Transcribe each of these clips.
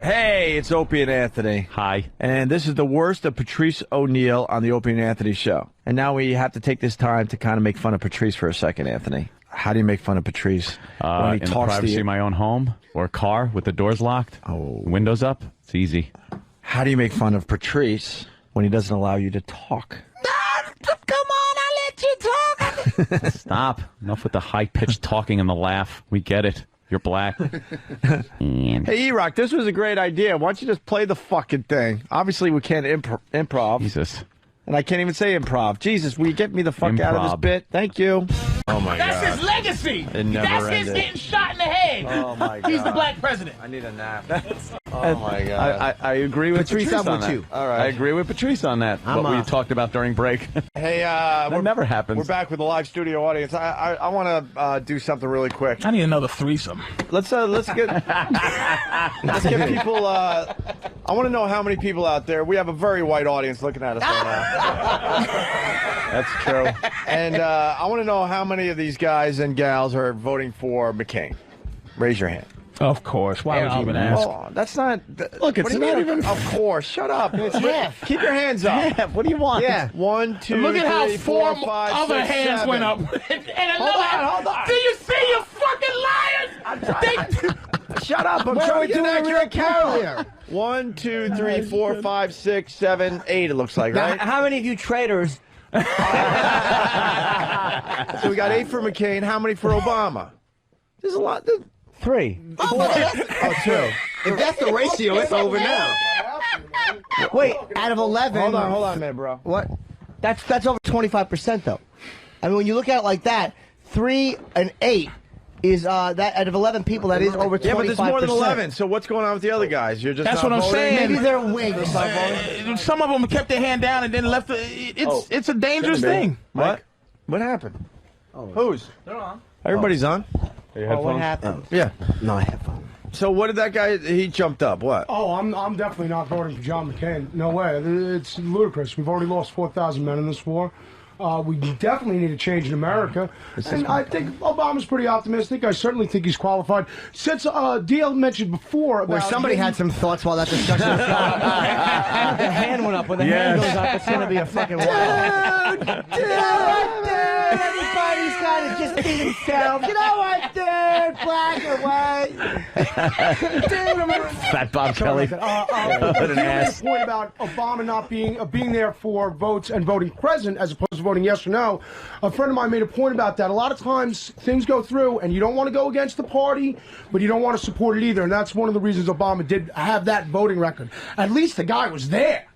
Hey, it's Opie and Anthony. Hi. And this is the worst of Patrice O'Neill on the Opie and Anthony show. And now we have to take this time to kind of make fun of Patrice for a second, Anthony. How do you make fun of Patrice? In the privacy of my own home or car with the doors locked, windows up, it's easy. How do you make fun of Patrice when he doesn't allow you to talk? Come on, I'll let you talk. Stop. Enough with the high-pitched talking and the laugh. We get it. You're black. Hey, E-Rock, this was a great idea. Why don't you just play the fucking thing? Obviously, we can't improv. Jesus. And I can't even say improv. Jesus, will you get me the fuck out of this bit? Thank you. Oh, my God. That's his legacy. That's his getting shot in the head. Oh, my God. He's the black president. I need a nap. Oh, my God. I agree with Patrice I'm on with that. you. All right. I agree with Patrice on that. What we talked about during break. Hey, that never happens. We're back with the live studio audience. I want to do something really quick. I need another threesome. Let's get people. I want to know how many people out there. We have a very white audience looking at us right now. That's true. And I want to know how many of these guys and gals are voting for McCain. Raise your hand. Of course. Why would you even ask? Oh, that's not. Look, it's not even. Of course. Shut up. It's half. Keep your hands up. Yeah, what do you want? Yeah. 1, 2, Look at how 3, four 4, 5, other 6, hands 7. went up. And Hold on. Do you see, you fucking liars? Shut up. I'm showing you an accurate count here. 1, 2, 3, 4, 5, 6, 7, 8, it looks like, right? Now, how many of you traitors? So we got 8 for McCain. How many for Obama? There's a lot. 3. Oh, 2. If that's the ratio, it's over now. Wait, out of 11. Hold on a minute, bro. What? That's over 25% though. I mean, when you look at it like that, 3 and 8 is that out of 11 people, that is over 25%. Yeah, but there's more than 11. So what's going on with the other guys? You're just That's not what I'm voting? saying. Maybe they're wigs. Some of them kept their hand down and then left. It's a dangerous thing. What? What happened? Who's? They're on. Everybody's on? What happened? Yeah. No, I have fun. So what did that guy, he jumped up, what? Oh, I'm definitely not voting for John McCain. No way. It's ludicrous. We've already lost 4,000 men in this war. We definitely need a change in America. And I think Obama's pretty optimistic. I certainly think he's qualified. Since DL mentioned before about... Where somebody had some thoughts while that discussion was going on. The hand went up. When the hand goes up, it's going to be a fucking wall. Dude, everybody's got to just be themselves. You know what, dude? Black or white. Dude, Fat Bob Kelly. What an ass. Point about Obama not being there for votes and voting present as opposed to voting yes or no. A friend of mine made a point about that. A lot of times things go through and you don't want to go against the party, but you don't want to support it either. And that's one of the reasons Obama did have that voting record. At least the guy was there.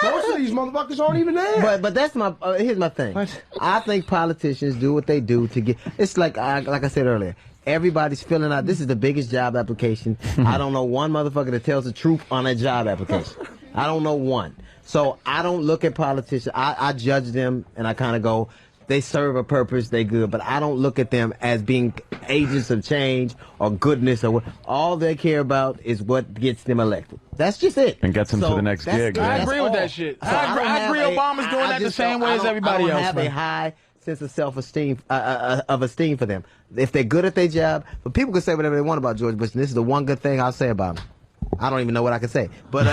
Most of these motherfuckers aren't even there. But that's my here's my thing. What? I think politicians do what they do to get. It's like I said earlier. Everybody's filling out. This is the biggest job application. I don't know one motherfucker that tells the truth on a job application. I don't know one. So I don't look at politicians. I judge them and I kind of go, they serve a purpose, they good. But I don't look at them as being agents of change or goodness or what. All they care about is what gets them elected. That's just it. And gets them to the next gig. I agree with that shit. So I agree Obama's doing that the same way as everybody else. I don't have a high sense of self-esteem, of esteem for them. If they're good at their job, but people can say whatever they want about George Bush, and this is the one good thing I'll say about him. I don't even know what I can say, but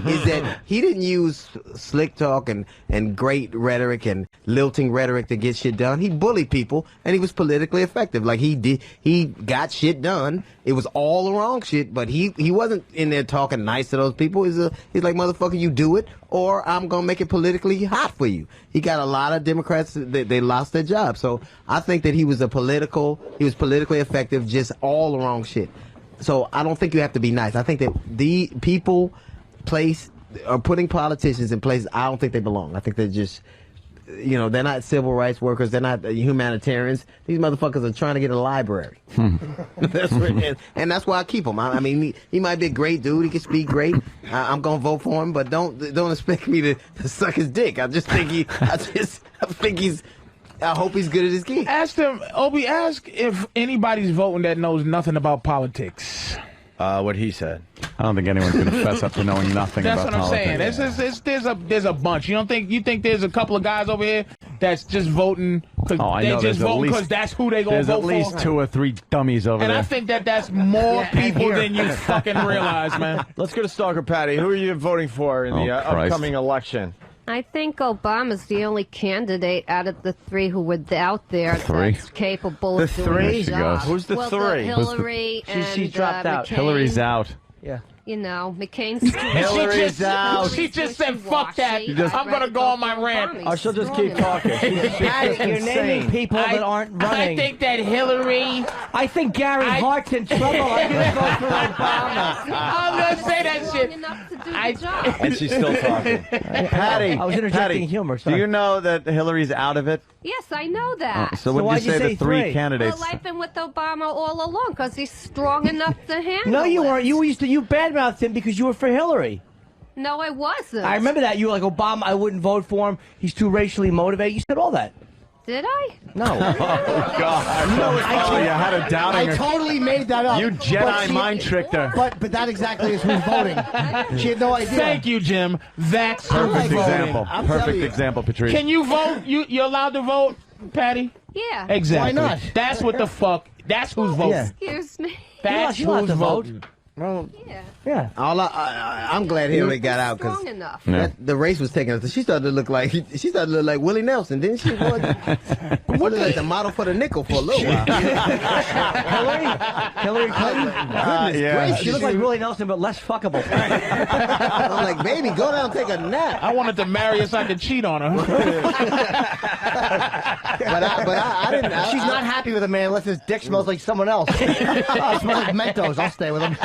is that he didn't use slick talk and great rhetoric and lilting rhetoric to get shit done. He bullied people, and he was politically effective. Like he got shit done. It was all the wrong shit, but he wasn't in there talking nice to those people. He's like, motherfucker, you do it, or I'm gonna make it politically hot for you. He got a lot of Democrats they lost their jobs. So I think that he was politically effective, just all the wrong shit. So I don't think you have to be nice. I think that the people are putting politicians in places I don't think they belong. I think they're just, they're not civil rights workers. They're not humanitarians. These motherfuckers are trying to get a library. That's what it is. And that's why I keep him. I mean, he might be a great dude. He can speak great. I'm going to vote for him, but don't expect me to suck his dick. I hope he's good at his gig. Opie, ask if anybody's voting that knows nothing about politics. What he said. I don't think anyone's going to fess up to knowing nothing about politics. That's what I'm saying. There's a bunch. You think there's a couple of guys over here that's just voting because they just vote because that's who they gonna vote for. There's at least 2 or 3 dummies over and there. I think that's more people than you fucking realize, man. Let's go to Stalker Patty. Who are you voting for in the upcoming election? I think Obama's the only candidate out of the 3 who were out there that's capable of doing the job. Who's the 3? Hillary and she dropped out. McCain. Hillary's out. Yeah. You know, McCain's Hillary's out. She just said, "Fuck that! I'm gonna go on my rant." Or she'll just keep talking. You're naming people that aren't running. I think that Hillary. I think Gary Hart's in trouble. I'm going to vote for Obama. I'm gonna say that shit. Enough to do the job. And she's still talking. Patty, I was interjecting humor. Sorry. do you know that Hillary's out of it? Yes, I know that. So why'd you say the 3 candidates? Well, I've been with Obama all along because he's strong enough to handle No, you it. weren't. You badmouthed him because you were for Hillary. No, I wasn't. I remember that. You were like, Obama, I wouldn't vote for him. He's too racially motivated. You said all that. Did I? No. God. You know, you had a doubting. I totally made that up. You Jedi mind tricked her. But that exactly is who's voting. She had no idea. Thank you, Jim. That's Perfect who's example. voting. Perfect example, Patrice. Can you vote? You're allowed to vote, Patty? Yeah. Exactly. Why not? That's what the fuck. That's who's voting. Yeah. Excuse me. That's You're allowed who's to vote. voting. Well, Yeah. Yeah. I'm glad Hillary got out because Strong enough. the race was taking us. She started to look like Willie Nelson, didn't she? What like the model for the nickel for a little while. Hillary Clinton. Yeah. She looked like Willie Nelson, but less fuckable. I'm like, baby, go down and take a nap. I wanted to marry her so I could cheat on her. But I didn't. She's not happy with a man unless his dick smells like someone else. Oh, it smells like Mentos. I'll stay with him.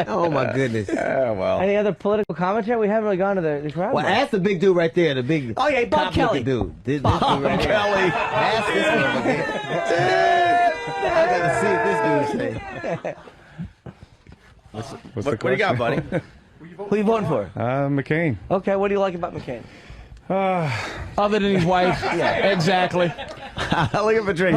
Oh my goodness. Well. Any other political commentary? We haven't really gone to the crowd. Well, much. ask the big dude right there. The big. Oh yeah, Bob Kelly. Dude. This Bob dude right Kelly. Ask this one again. I gotta see what this dude say. What's What do you got, buddy? Who are you voting for? McCain. Okay, what do you like about McCain? Other than his wife. Yeah. Exactly. Look at Patrice.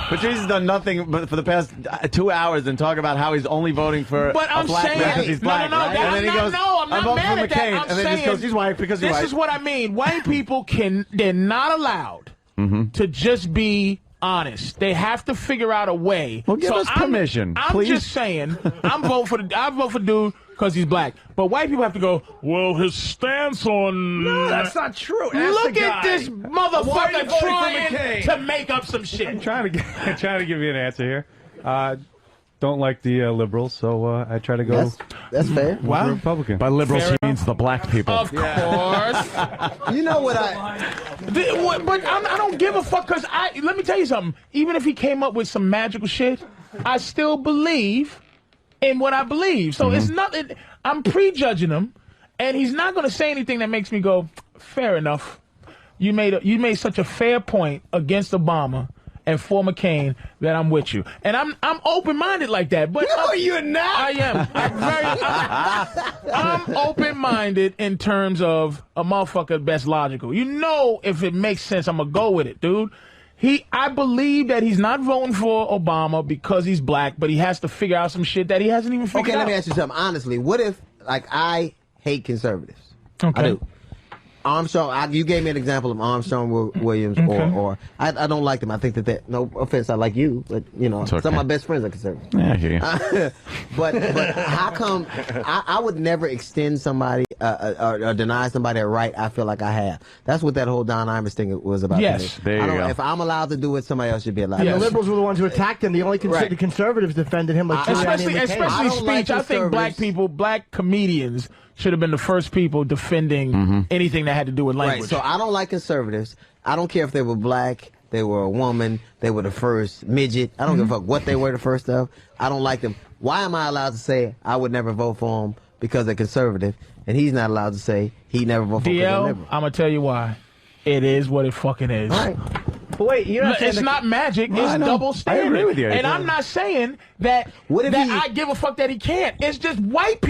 Patrice has done nothing but for the past 2 hours and talk about how he's only voting for But a I'm black saying, man because he's black. no, right? And then he goes, I'm not voting mad for at that. McCain. I'm And then saying, just goes, he's white because he's this white. is what I mean. White people they're not allowed to just be honest. They have to figure out a way. Well, give us permission, I'm please. just saying, I vote for dude because he's black. But white people have to go, well, his stance on... No, that's not true. Look at this Why are you motherfucker voting for trying McCain? to make up some shit. I'm trying to give you an answer here. Don't like the liberals, so I try to go That's fair. with Republican. By liberals, he means the black people. Of course. You know what But I don't give a fuck because let me tell you something. Even if he came up with some magical shit, I still believe in what I believe. So it's nothing. I'm prejudging him, and he's not going to say anything that makes me go, fair enough. You made such a fair point against Obama and for McCain that I'm with you, and I'm open-minded like that. But No, you're not. I am. I'm open-minded in terms of a motherfucker that's logical. You know, if it makes sense, I'm gonna go with it, dude. I believe that he's not voting for Obama because he's black, but he has to figure out some shit that he hasn't even figured out. Okay, let me ask you something. Honestly, what if, like, I hate conservatives? Okay. I do. Armstrong, you gave me an example of Armstrong Williams, or I don't like them. I think that no offense, I like you, but you know, okay. some of my best friends are conservatives. Yeah, I hear you. But how come I would never extend somebody or deny somebody a right I feel like I have? That's what that whole Don Imus thing was about. Yes, to me. there you go. If I'm allowed to do it, somebody else should be allowed. And to the do it. liberals were the ones who attacked him. The only the conservatives defended him, like especially I don't speech. like I think black comedians should have been the first people defending anything that had to do with language. Right, so I don't like conservatives. I don't care if they were black, they were a woman, they were the first midget. I don't give a fuck what they were the first of. I don't like them. Why am I allowed to say I would never vote for them because they're conservative, and he's not allowed to say he never vote for them because they're DL, liberal? I'm gonna tell you why. It is what it fucking is. Right. But wait, you're not saying It's not magic. It's double standard. I agree with you. And I'm not saying that I give a fuck that he can't. It's just white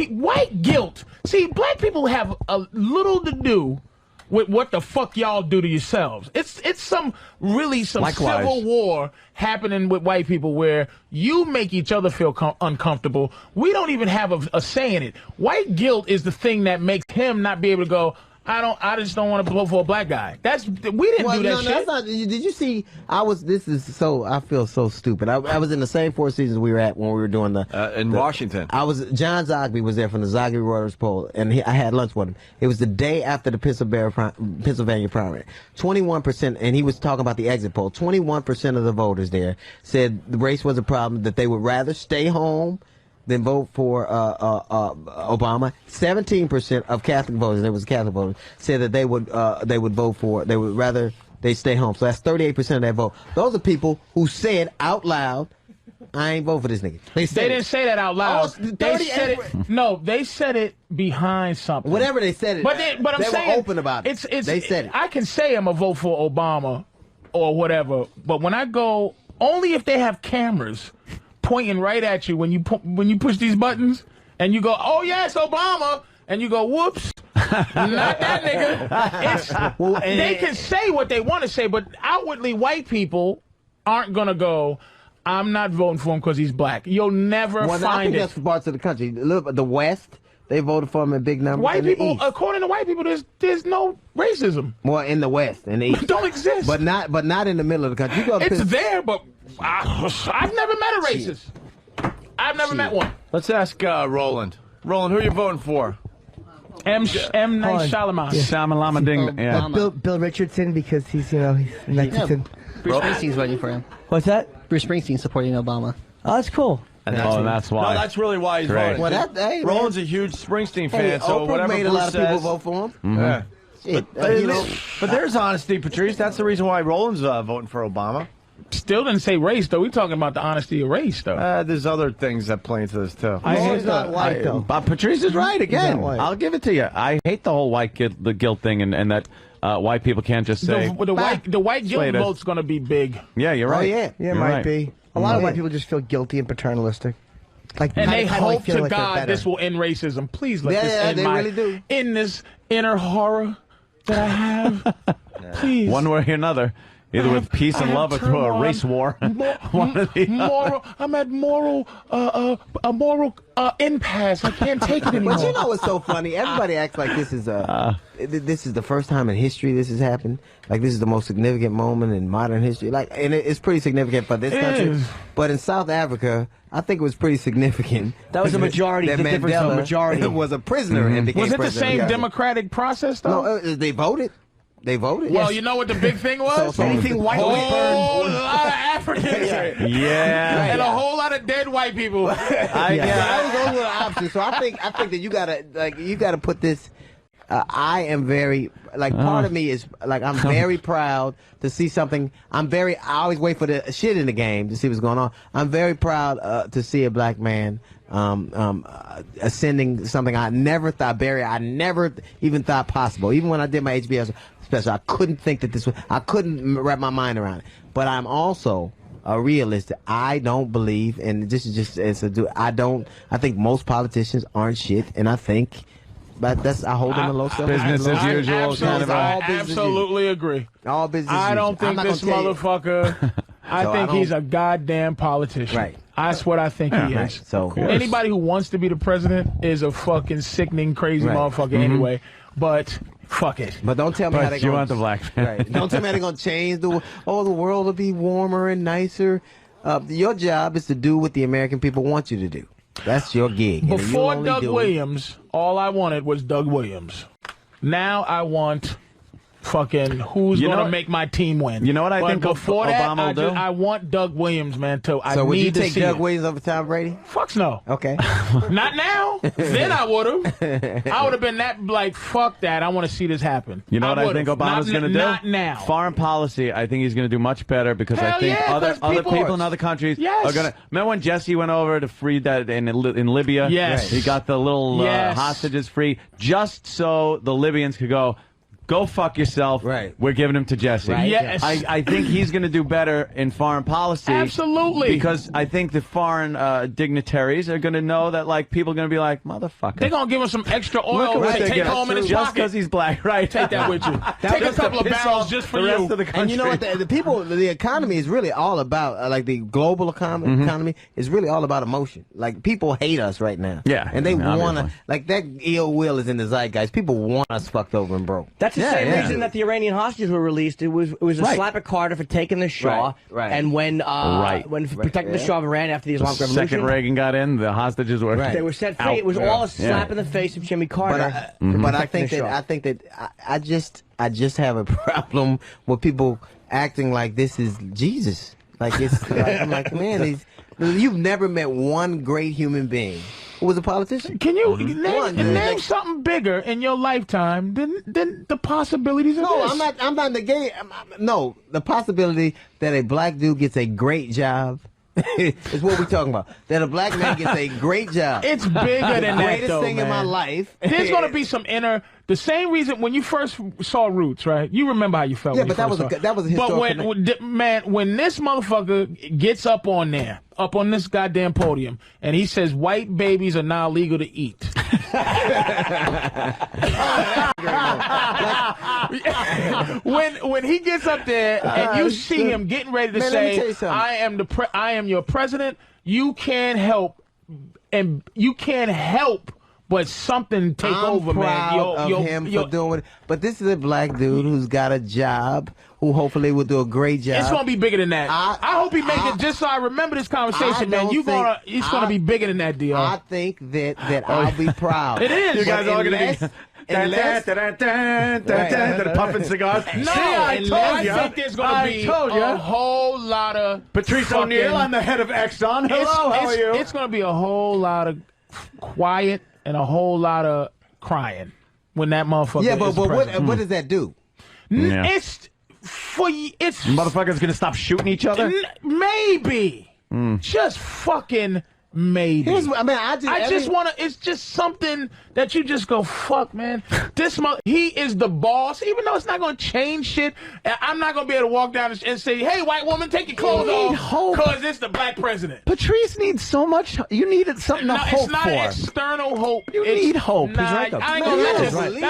guilt. See, black people have a little to do with what the fuck y'all do to yourselves. It's some Likewise. civil war happening with white people where you make each other feel uncomfortable. We don't even have a say in it. White guilt is the thing that makes him not be able to go, I just don't want to vote for a black guy. We didn't do that shit. That's not, did you see? I feel so stupid. I was in the same Four Seasons we were at when we were doing in Washington. John Zogby was there from the Zogby Reuters poll, and I had lunch with him. It was the day after the Pennsylvania primary. 21%, and he was talking about the exit poll. 21% of the voters there said the race was a problem, that they would rather stay home than vote for Obama. 17% of Catholic voters, there was Catholic voters, said that they would rather they stay home. So that's 38% of that vote. Those are people who said out loud, I ain't vote for this nigga. They didn't say that out loud. They said it. No, they said it behind something. Whatever they said it. But I'm they saying were open about it. They said it. I can say I'm a vote for Obama or whatever, but when I go, only if they have cameras pointing right at you when you push these buttons and you go, oh yes, Obama, and you go, whoops, not that nigga. They can say what they want to say, but outwardly white people aren't gonna go, I'm not voting for him because he's black. You'll never I find think it. that's for parts of the country. Look, the West, they voted for him in big numbers. White in the people, East. according to white people, there's no racism. Well, in the West, in the East, don't exist. But not in the middle of the country. You go to It's there, but I've never met a racist. I've never met one. Let's ask Roland. Roland, who are you voting for? M. Night Shyamalan. Shamalama Ding. Yeah. Bill Richardson, because he's Mexican. Bruce Springsteen's voting for him. What's that? Bruce Springsteen supporting Obama. Oh, that's cool. And that's why. No, that's really why he's Correct. voting. Well, Roland's a huge Springsteen fan, so Oprah whatever made a Bruce lot of people says- vote for him. Yeah. Shit, But there's honesty, Patrice. That's the reason why Roland's voting for Obama. Still didn't say race, though. We're talking about the honesty of race, though. There's other things that play into this, too. He's not white, though. But Patrice is right again. white. I'll give it to you. I hate the whole the guilt thing, and that white people can't just say. The white guilt Slater. vote's going to be big. Yeah, you're right. yeah. Yeah, You're might right. be. A lot of white people just feel guilty and paternalistic. Like, And they kinda like hope feel to like they're God better. this will end racism. Please let this end they really do. in this inner horror that I have. Please. One way or another, either with peace and love or through a race war. One or the other. I'm at a moral impasse. I can't take it anymore. But you know what's so funny? Everybody acts like this is the first time in history this has happened. Like this is the most significant moment in modern history. Like, and it's pretty significant for this country. is. But in South Africa, I think it was pretty significant. That was a majority. That The difference of Mandela majority. was a prisoner and became Was it the president same of Ghana. democratic process, though? No, they voted. They voted. Well, you know what the big thing was? So anything white a was whole burned. lot of Africans. Yeah. And a whole lot of dead white people. Those were the options. So I think that you gotta put this. I am very part of me is I'm very proud to see something. I always wait for the shit in the game to see what's going on. I'm very proud to see a black man ascending something I never thought, Barry. I never even thought possible. Even when I did my HBS special, I couldn't think that this was. I couldn't wrap my mind around it. But I'm also a realist. I don't believe, and this is just I think most politicians aren't shit, and I think. But I hold them in low self. Business as usual. I absolutely agree. All business. I don't I'm think not this gonna tell you. motherfucker. I think he's a goddamn politician. Right. That's what I think he is. So anybody who wants to be the president is a fucking sickening, crazy Right. motherfucker anyway. But fuck it. But don't tell me how But they're you going. want the black man. Right. Don't tell me how they're going to change the world will be warmer and nicer. Your job is to do what the American people want you to do. That's your gig. And you Before only Doug do it- Williams, all I wanted was Doug Williams. Now I want fucking who's You going know- to make my team win. You know what I But think before that, Obama will do? I want Doug Williams, man. I So would need you to take see Doug it. Williams over Tom Brady? Fucks no. Okay. Not now. Then I would have. I would have been fuck that. I want to see this happen. You know what I think would've. Obama's going to do? Not now. Foreign policy, I think he's going to do much better because I Hell think yeah, other 'cause people in other countries Yes. are going to. Remember when Jesse went over to free that in Libya? Yes. He got the little Yes. hostages free just so the Libyans could go, go fuck yourself. Right. We're giving him to Jesse. Right. Yes. I think he's going to do better in foreign policy. Absolutely. Because I think the foreign dignitaries are going to know that, like, people are going to be like, motherfucker. They're going to give him some extra oil Look at what to they take get. home in his Just pocket. because he's black, right? Take that with you. Take a couple of barrels just for the rest you. of the country. And you know what? The people, the economy is really all about, like the global economy is really all about emotion. Like people hate us right now. Yeah. And they want to, obviously. like that ill will is in the zeitgeist. People want us fucked over and broke. That's the same reason that the Iranian hostages were released. It was a slap at Carter for taking the Shah. Right. And when protecting the Shah of Iran after the Islamic Revolution. Second Reagan got in, the hostages were They were set free. out. It was all a slap in the face of Jimmy Carter. But I think that I just have a problem with people acting like this is Jesus. Like it's like, I'm like, man, you've never met one great human being who was a politician. Can you name something bigger in your lifetime than the possibilities of this? No, I'm not negating. No, the possibility that a black dude gets a great job is what we're talking about. That a black man gets a great job. It's bigger than that, greatest though, thing in my man. life. There's going to be some the same reason when you first saw Roots, right? You remember how you felt. Yeah, when but that was a historical. But when this motherfucker gets up on this goddamn podium, and he says white babies are now legal to eat. when he gets up there and you see him getting ready to say, I am your president, you can't help but something take over, man. I'm proud of him for doing it. But this is a black dude who's got a job, who hopefully will do a great job. It's gonna be bigger than that. I hope he makes it just so I remember this conversation, man. It's gonna be bigger than that, deal. I think that I'll be proud. It is. You guys are all gonna be puffing cigars. No, I think there's gonna be a whole lot of Patrice O'Neill. I'm the head of Exxon. Hello, how are you? It's gonna be a whole lot of quiet and a whole lot of crying when that motherfucker. Yeah, but is president. what does that do? It's motherfuckers gonna stop shooting each other. Maybe, just fucking maybe. I just want to. It's just something that you just go, fuck, man. He is the boss, even though it's not going to change shit. I'm not going to be able to walk down and say, hey, white woman, take your clothes off, because it's the black president. Patrice needs so much. You needed something to hope for. It's not external hope. You need hope. Nah, I ain't gonna let you.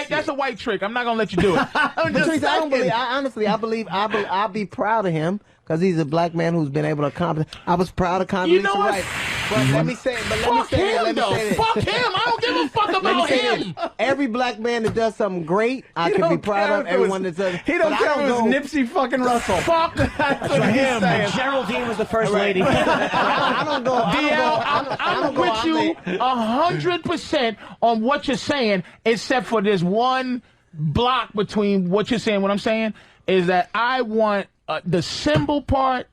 That's a white trick. I'm not going to let you do it. Patrice, I believe I'll be proud of him. Because he's a black man who's been able to accomplish. I was proud of Condoleezza Rice. But let me say it. Fuck him. I don't give a fuck about him. Every black man that does something great, I can be proud of. Everyone that does. He don't care if it was Nipsey fucking Russell. Fuck him. Geraldine was the first lady. I'm with you 100% on what you're saying, except for this one block between what you're saying and what I'm saying, is that I want the symbol part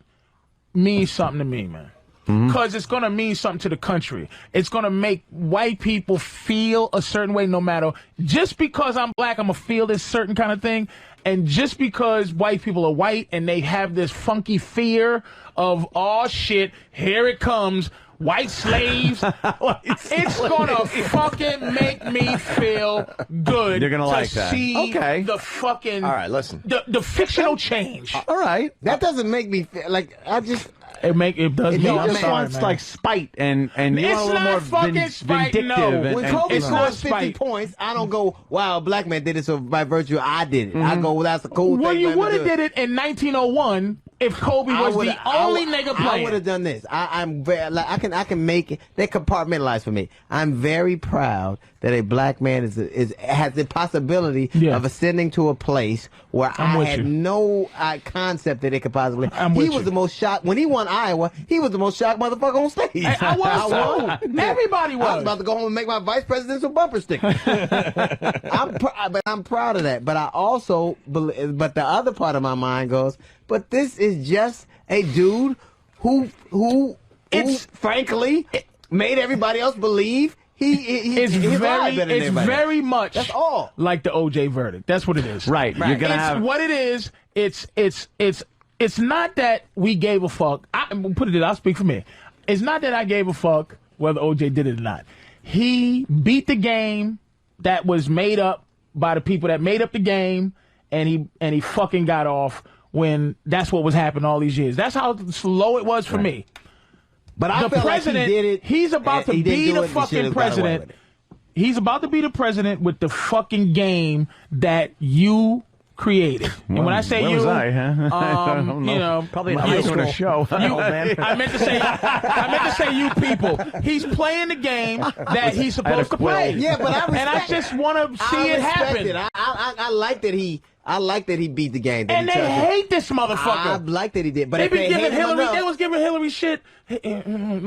means something to me, man. Because it's going to mean something to the country. It's going to make white people feel a certain way no matter. Just because I'm black, I'm going to feel this certain kind of thing. And just because white people are white and they have this funky fear of, oh, shit, here it comes, white slaves, it's going to fucking make me feel good. You're going to like that. See the fucking... All right, listen. The fictional change. All right. That doesn't make me feel like... I just... It does. He I'm just sorry, wants man. like spite and you want a little more vindictive. No. When Kobe scores 50 points, I don't go, wow, a black man did it, so by virtue I did it. I go, well, that's a cool thing. Well, you would have did it in 1901 if Kobe was the only nigga playing. I would have done this. I'm very, like, I can make it. They compartmentalize for me. I'm very proud that a black man has the possibility of ascending to a place where I had no concept that it could possibly. He was the most shocked when he won Iowa. He was the most shocked motherfucker on stage. I was too. Everybody was. I was about to go home and make my vice presidential bumper sticker. But I'm proud of that. But I also believe. But the other part of my mind goes, but this is just a dude who frankly made everybody else believe it's very much that's all like the OJ verdict. That's what it is. Right. You're gonna have what it is. It's not that we gave a fuck. I'll speak for me. It's not that I gave a fuck whether OJ did it or not. He beat the game that was made up by the people that made up the game, and he fucking got off when that's what was happening all these years. That's how slow it was for me. But I the feel president, like he did it. he's about to be the fucking president. He's about to be the president with the fucking game that you created. And when I say where you, was I, huh? I don't know. you know, Probably in high school. A show. I meant to say you people. He's playing the game that he's supposed to play. Yeah, but I just want to see it happen. I like that he. I like that he beat the game. And they hate this motherfucker. I like that he did. But they if been they giving hate him Hillary. enough, They was giving Hillary shit. But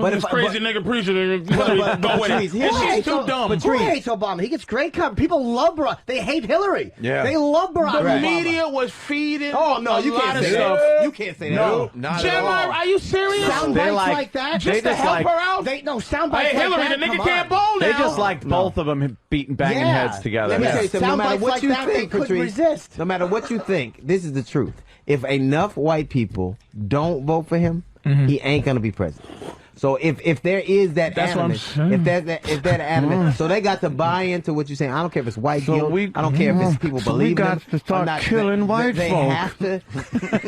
this crazy nigga preacher. Go with it. Patrice, She's too dumb. Who hates Obama? He gets great coverage. People love Barack. They hate Hillary. Yeah. They love Barack The Obama. media was feeding. Oh no, a you lot can't of say stuff. that. You can't say that. No, not at all. Are you serious? Sound bites like that. Just to help her out. Sound bites Hey, like Hillary, that. the nigga Come can't on. bowl now. They just liked both of them banging heads together. Let me Yeah. tell you something. No Sound matter bites what like you that, they think, couldn't Patrice, resist. no matter what you think, this is the truth. If enough white people don't vote for him, he ain't gonna be president. So if there is that That's what I'm animus, saying. if that animus, so they got to buy into what you're saying. I don't care if it's white So guilt. we- I don't care if it's people so we believe got him to or start not. killing white they folk. have to.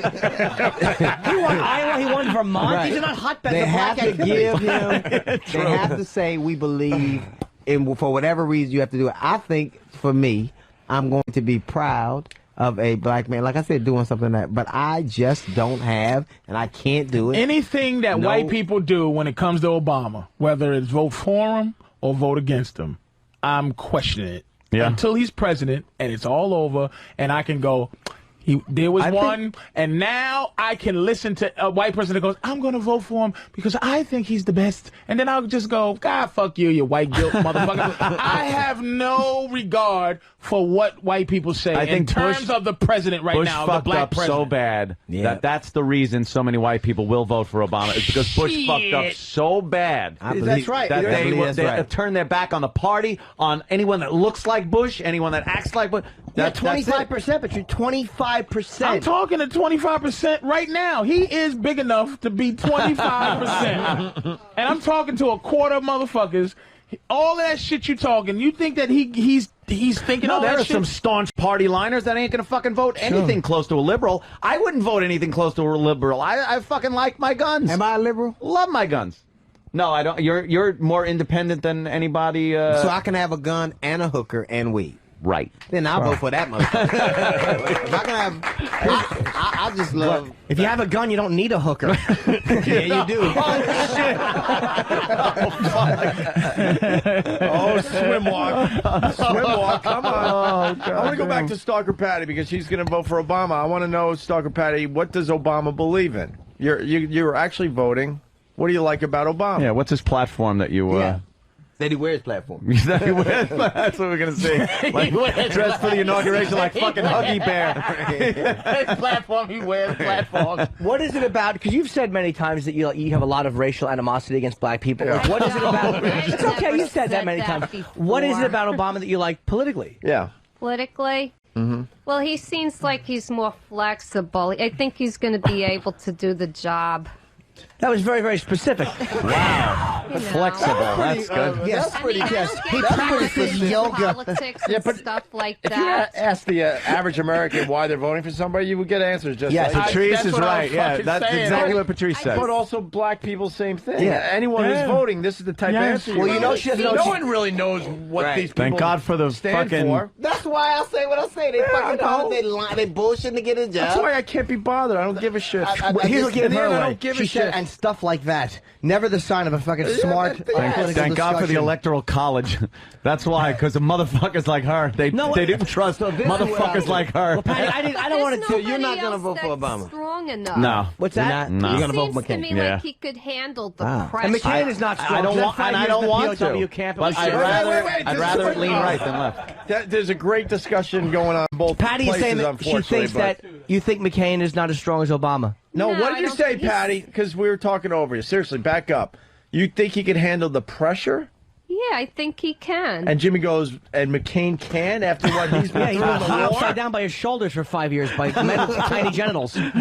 He won Iowa. He won Vermont. Right. These are not hotbeds They of have black to give activity. him. They have to say we believe in for whatever reason you have to do it. I think for me, I'm going to be proud of a black man, like I said, doing something but I just don't have, and I can't do it. Anything that white people do when it comes to Obama, whether it's vote for him or vote against him, I'm questioning it. Yeah. Until he's president and it's all over, and I can go, there was one, and now I can listen to a white person that goes, I'm going to vote for him because I think he's the best. And then I'll just go, God, fuck you, you white guilt motherfucker. I have no regard for what white people say I think in terms of the president right Bush now, the fucked black up president. so bad that's the reason so many white people will vote for Obama. It's because Bush fucked up so bad. That's right. That That's they turned their back on the party, on anyone that looks like Bush, anyone that acts like Bush. Yeah, That's it. 25%, but you're 25%. I'm talking to 25% right now. He is big enough to be 25%. And I'm talking to a quarter of motherfuckers. All that shit you talking, you think that he's thinking all there that are shit? some staunch party liners that ain't gonna fucking vote anything close to a liberal. I wouldn't vote anything close to a liberal. I fucking like my guns. Am I a liberal? Love my guns. No, I don't. You're more independent than anybody. So I can have a gun and a hooker and weed. Right. Then I'll vote for that motherfucker. If I can have, I just love. If you have a gun, you don't need a hooker. Yeah, you do. Oh, swim walk. Swim walk, come on. I want to go back to Stalker Patty because she's going to vote for Obama. I want to know, Stalker Patty, what does Obama believe in? You're actually voting. What do you like about Obama? Yeah, what's his platform that you... That he wears platform. That he wears, that's what we're going to see. Like, dressed for the inauguration like fucking Huggy Bear. Platform, he wears platform. What is it about? Because you've said many times that you have a lot of racial animosity against black people. Like, what is it about? It's okay, you've said that many times. What is it about Obama that you like politically? Yeah. Politically? Well, he seems like he's more flexible. I think he's going to be able to do the job. That was very, very specific. Wow. You know. Flexible. That's good. Yes, I mean, I don't He get practices into yoga. politics and stuff like If you that. ask the average American why they're voting for somebody, you would get answers just Yes. like Patrice That's is what I right. was Yeah, fucking that's saying. exactly what Patrice said. But also black people, same thing. Yeah. Anyone Yeah. who's voting, this is the type of Yes. answer Well, you you know get. she doesn't know. No one really knows what these people Thank God for the stand fucking... for. That's why I say what I say. They fucking they bullshitting to get a job. That's why I can't be bothered. I don't give a shit. Here's what gives her I away. don't give a She said, shit. and stuff like that. Never the sign of a fucking smart. Thank God for the Electoral College. That's why, because the motherfuckers like her, they didn't trust motherfuckers like her. Well, Patty, I don't want to. So you're not gonna vote for Obama? Strong enough. No. What's You're that? not? No. You're gonna vote Seems for to McCain? me Yeah. like he could handle the Ah. pressure. And McCain is not strong. I don't want, and I don't want to. Camp But I'd rather it lean right than left. There's a great discussion going on both Patty is places, saying that she unfortunately. thinks that you think McCain is not as strong as Obama. No, No, what I did you don't say, think he's- Patty? Because we were talking over you. Seriously, back up. You think he could handle the pressure? Yeah, I think he can. And Jimmy goes, and McCain can after what he's been He through in was the hung war? upside down by his shoulders for 5 years by men with tiny genitals. He's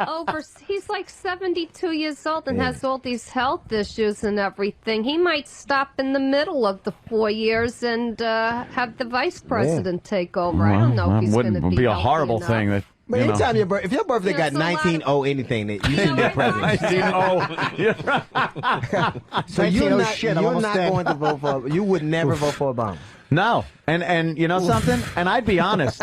also he's like 72 years old and has all these health issues and everything. He might stop in the middle of the 4 years and have the vice president take over. I don't know if he's going to Wouldn't be be a healthy horrible enough. thing. That, But you know. anytime if your birthday got There's a lot 19 anything, that you should be president. 19-0. So you're 19-0 not, shit, I'm you're almost not dead. going to vote for. You would never vote for Obama. No, and you know something? And I'd be honest,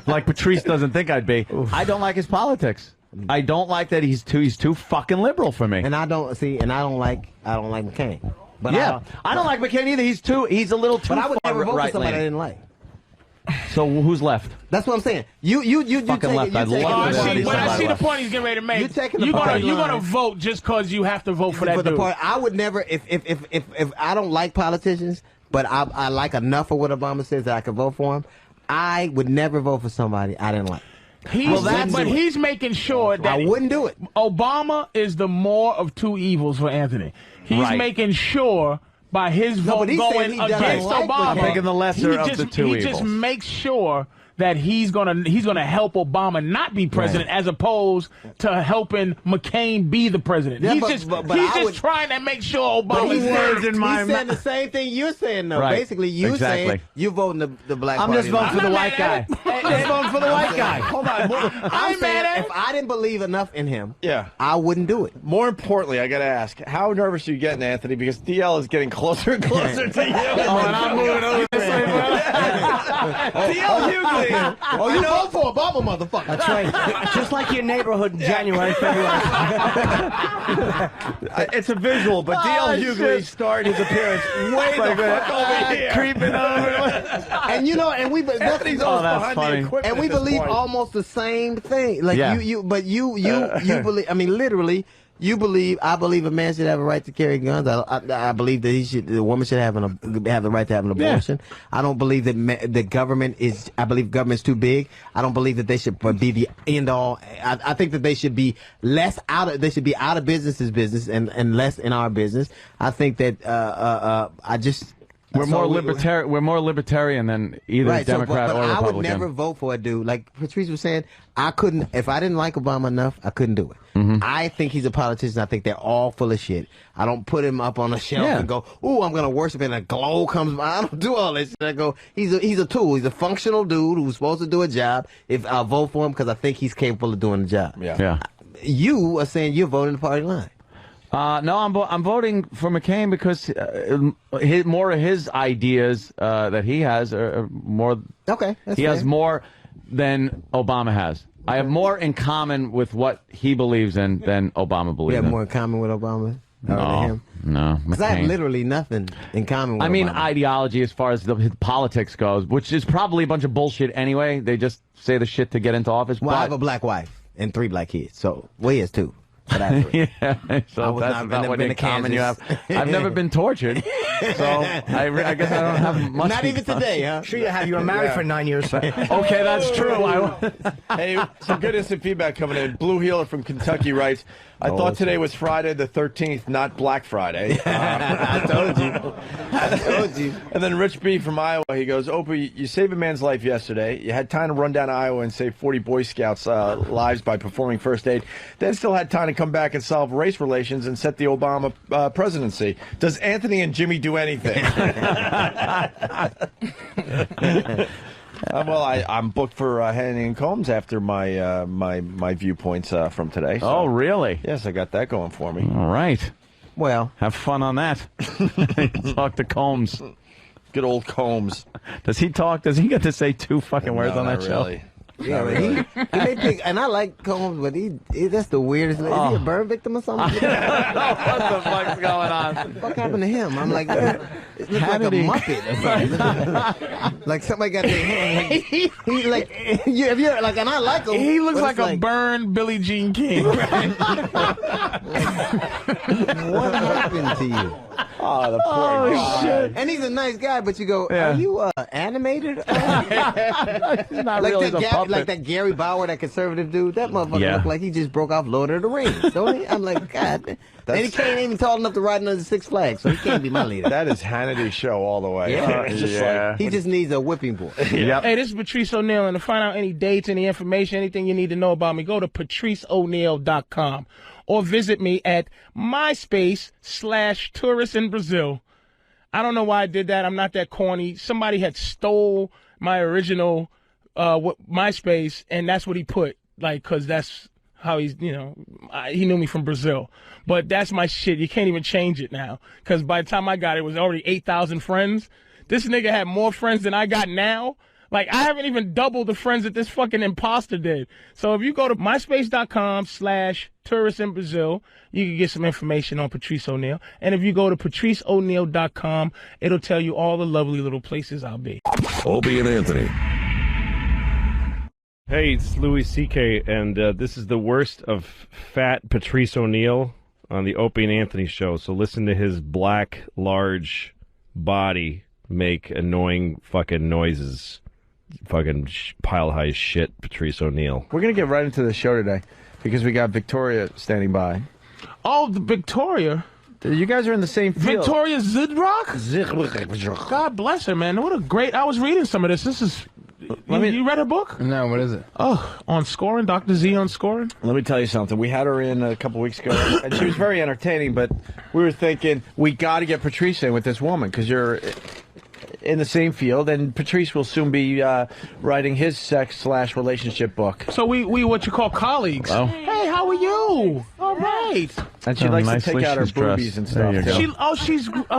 like Patrice doesn't think I'd be. I don't like his politics. I don't like that he's too fucking liberal for me. And I don't like McCain. But yeah, I don't like McCain either. He's a little too. But I would never vote for right somebody I leaning. didn't like. So who's left? That's what I'm saying. You Fucking left. I'd Oh, love I to see, see but I somebody see the left. point he's getting ready to make. You're taking the You're party gonna line. vote just because you have to vote for that For the dude. part, I would never. If I don't like politicians, but I like enough of what Obama says that I can vote for him, I would never vote for somebody I didn't like. He's making sure that I wouldn't do it. Obama is the more of two evils for Anthony. He's Right. making sure by his vote but he's saying going he doesn't against like Obama. I'm making the lesser he of just, the two He just evils. makes sure that he's gonna help Obama not be president, as opposed to helping McCain be the president. Yeah, he's but just I would- trying to make sure But Obama's he's not. saying the same thing you're saying, though. Right. Basically, you Exactly. saying you voting the black I'm party. just voting for the white guy. I'm just voting for the white guy. Hold on. I'm saying if I didn't believe enough in him, Yeah. I wouldn't do it. More importantly, I got to ask, how nervous are you getting, Anthony? Because DL is getting closer and closer to you. Oh, and I'm moving over the same way. DL Hughley. Oh, you vote for Obama, motherfucker. That's right. Just like your neighborhood in January, February. It's a visual, but DL Hughley started his appearance way the fuck over here. Creeping over. And you know, and we Anthony's Oh, always that's behind funny. the equipment and we at this believe point. almost the same thing. Like Yeah. you believe. I mean, literally, you believe. I believe a man should have a right to carry guns. I believe that the woman should have the right to have an abortion. I don't believe that the government is. I believe government's too big. I don't believe that they should be the end all. I think that they should be less out of. They should be out of business and less in our business. I think that I just. We're so more we- libertarian. We're more libertarian than either Right, Democrat but or I Republican. would never vote for a dude like Patrice was saying. I couldn't if I didn't like Obama enough. I couldn't do it. Mm-hmm. I think he's a politician. I think they're all full of shit. I don't put him up on a shelf Yeah. and go, "Ooh, I'm gonna worship," and a glow comes by. I don't do all this. I go, he's a tool. He's a functional dude who's supposed to do a job. If I'll vote for him because I think he's capable of doing the job. Yeah. You are saying you're voting the party line. No, I'm voting for McCain because more of his ideas that he has are more. Okay, that's he has fair. more than Obama has. I have more in common with what he believes in than Obama We believes have in. more in common with Obama than him. No, Because I have McCain. literally nothing in common with I mean, Obama. ideology as far as his politics goes, which is probably a bunch of bullshit anyway. They just say the shit to get into office. Well, I have but- a black wife and 3 black kids. So, well, he has 2. But I have 3. Yeah, so I was that's not- about never what been in to common you have. Kansas. I've never been tortured, so I guess I don't have much. Not in even common. today, huh? Sure, you have. You were married for 9 years. Okay, that's true. Hey, some good instant feedback coming in. Blue Healer from Kentucky writes, I thought today was Friday the 13th, not Black Friday. I told you. I told you. And then Rich B from Iowa, he goes, Opie, you saved a man's life yesterday. You had time to run down to Iowa and save 40 Boy Scouts' lives by performing first aid. Then still had time to come back and solve race relations and set the Obama presidency. Does Anthony and Jimmy do anything? Well, I'm booked for Henning and Combs after my my viewpoints from today. So. Oh, really? Yes, I got that going for me. All right. Well, have fun on that. Talk to Combs. Good old Combs. Does he talk? Does he get to say 2 fucking words No, on that not show? really. yeah, but he may pick, and I like Combs, but he that's the weirdest. Is he a burn victim or something? What the fuck's going on? What the fuck happened to him? I'm like, it looks like a Hannity. Muppet or something. Like somebody got their hand. Like, he like, if you're like, and I like him. He looks but like it's a burned Billie Jean King. What happened to you? Oh, the poor guy. Shit. And he's a nice guy, but you go, are you animated? He's not like really that a puppet. like that Gary Bauer, that conservative dude. That motherfucker Yeah. look like he just broke off Lord of the Rings, don't he? I'm like, God. And he can't even tall enough to ride another Six Flags, so he can't be my leader. That is Hannity's show all the way. Yeah. It's just like, He just needs a whipping boy. Yep. Hey, this is Patrice O'Neal, and to find out any dates, any information, anything you need to know about me, go to patriceoneal.com or visit me at MySpace/tourist in Brazil. I don't know why I did that. I'm not that corny. Somebody had stole my original MySpace, and that's what he put, like, because that's how he's, you know, he knew me from Brazil. But that's my shit. You can't even change it now, because by the time I got it, it was already 8,000 friends. This nigga had more friends than I got now. Like, I haven't even doubled the friends that this fucking imposter did. So if you go to myspace.com/tourist in Brazil, you can get some information on Patrice O'Neal. And if you go to patriceoneal.com, it'll tell you all the lovely little places I'll be. Opie and Anthony. Hey, it's Louis C.K., and this is the worst of fat Patrice O'Neal on the Opie and Anthony show. So listen to his black, large body make annoying fucking noises. Fucking pile-high shit, Patrice O'Neal. we're going to get right into the show today because we got Victoria standing by. Oh, the Victoria. You guys are in the same field. Victoria Zidrock? God bless her, man. What a great... I was reading some of this. This is... You read her book? No, what is it? Oh, on Scoring, Dr. Z on Scoring. Let me tell you something. We had her in a couple weeks ago, and she was very entertaining, but we were thinking, we got to get Patrice in with this woman, because you're in the same field, and Patrice will soon be writing his sex/relationship book. So we what you call colleagues. Oh. Hey, how are you? All right. And she likes to take out her boobies and stuff. too.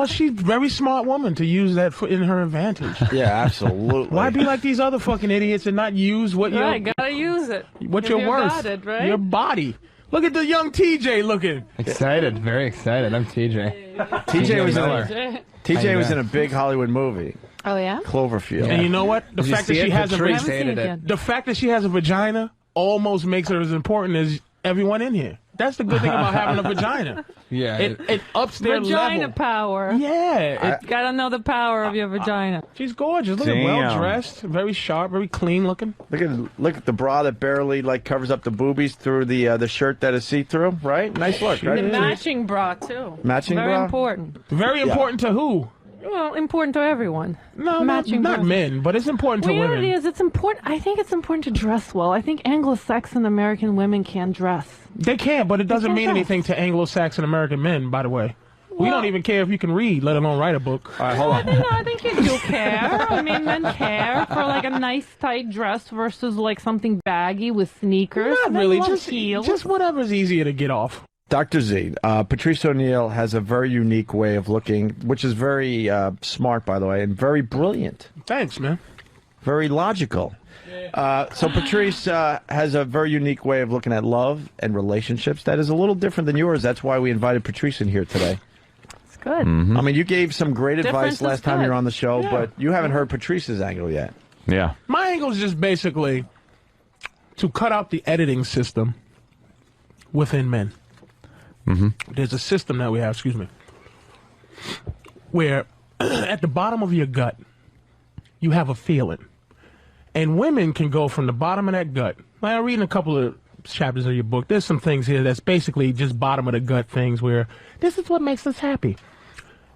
She's very smart woman to use that in her advantage. Yeah, absolutely. Why be like these other fucking idiots and not use what you Right, gotta use it. what If you're you're worth? got it, right? Your body. Look at the young TJ looking. Excited, very excited. I'm TJ. TJ was in Miller. TJ was in a big Hollywood movie, Oh yeah. Cloverfield. And you know what? The Did you fact that see she it? has Patrice Haven't seen hated it it. yet. the fact that she has a vagina almost makes her as important as everyone in here. That's the good thing about having a vagina. Yeah. It ups their Vagina level. power. Yeah. Gotta know the power of your vagina. She's gorgeous. Look Damn. at well dressed, very sharp, very clean looking. Look at the bra that barely covers up the boobies through the shirt that is see through. Right, nice look. The Right? matching bra too. Matching Very bra? important. Very important to who? Well, important to everyone. No, Matching not bra. men, but it's important Well, to you know women. what it is? It's important. I think it's important to dress well. I think Anglo-Saxon American women can dress. They can, but it doesn't can't mean dress. anything to Anglo-Saxon American men, by the way. We don't even care if you can read, let alone write a book. All right, hold on. I think you do care. I mean, men care for like a nice tight dress versus like something baggy with sneakers. Not Men really, love heels. just whatever's easier to get off. Dr. Z, Patrice O'Neal has a very unique way of looking, which is very smart, by the way, and very brilliant. Thanks, man. Very logical. So Patrice has a very unique way of looking at love and relationships that is a little different than yours. That's why we invited Patrice in here today. It's good. I mean, you gave some great Difference advice last is time good. you were on the show, Yeah. but you haven't heard Patrice's angle yet. Yeah. My angle is just basically to cut out the editing system within men. There's a system that we have, where at the bottom of your gut, you have a feeling. And women can go from the bottom of that gut. Like, I'm reading a couple of chapters of your book. There's some things here that's basically just bottom of the gut things where this is what makes us happy.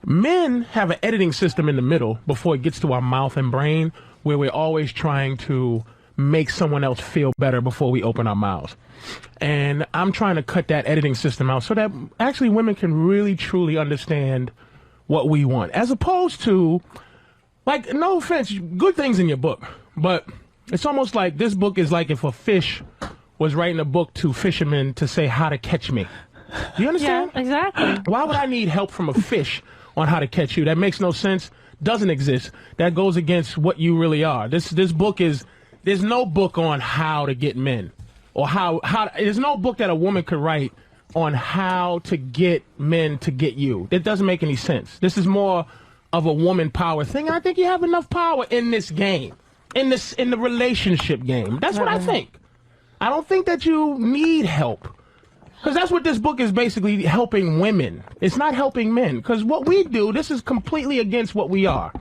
Men have an editing system in the middle before it gets to our mouth and brain, where we're always trying to make someone else feel better before we open our mouths. And I'm trying to cut that editing system out so that actually women can really truly understand what we want, as opposed to, like, no offense, good things in your book, but it's almost like this book is like if a fish was writing a book to fishermen to say how to catch me. Do you understand? Yeah, exactly. Why would I need help from a fish on how to catch you? That makes no sense. Doesn't exist. That goes against what you really are. This book is, there's no book on how to get men, or how there's no book that a woman could write on how to get men to get you. It doesn't make any sense. This is more of a woman power thing. I think you have enough power in this game, in the relationship game. That's what I think. I don't think that you need help Because that's what this book is basically helping women. It's not helping men. Because what we do, this is completely against what we are,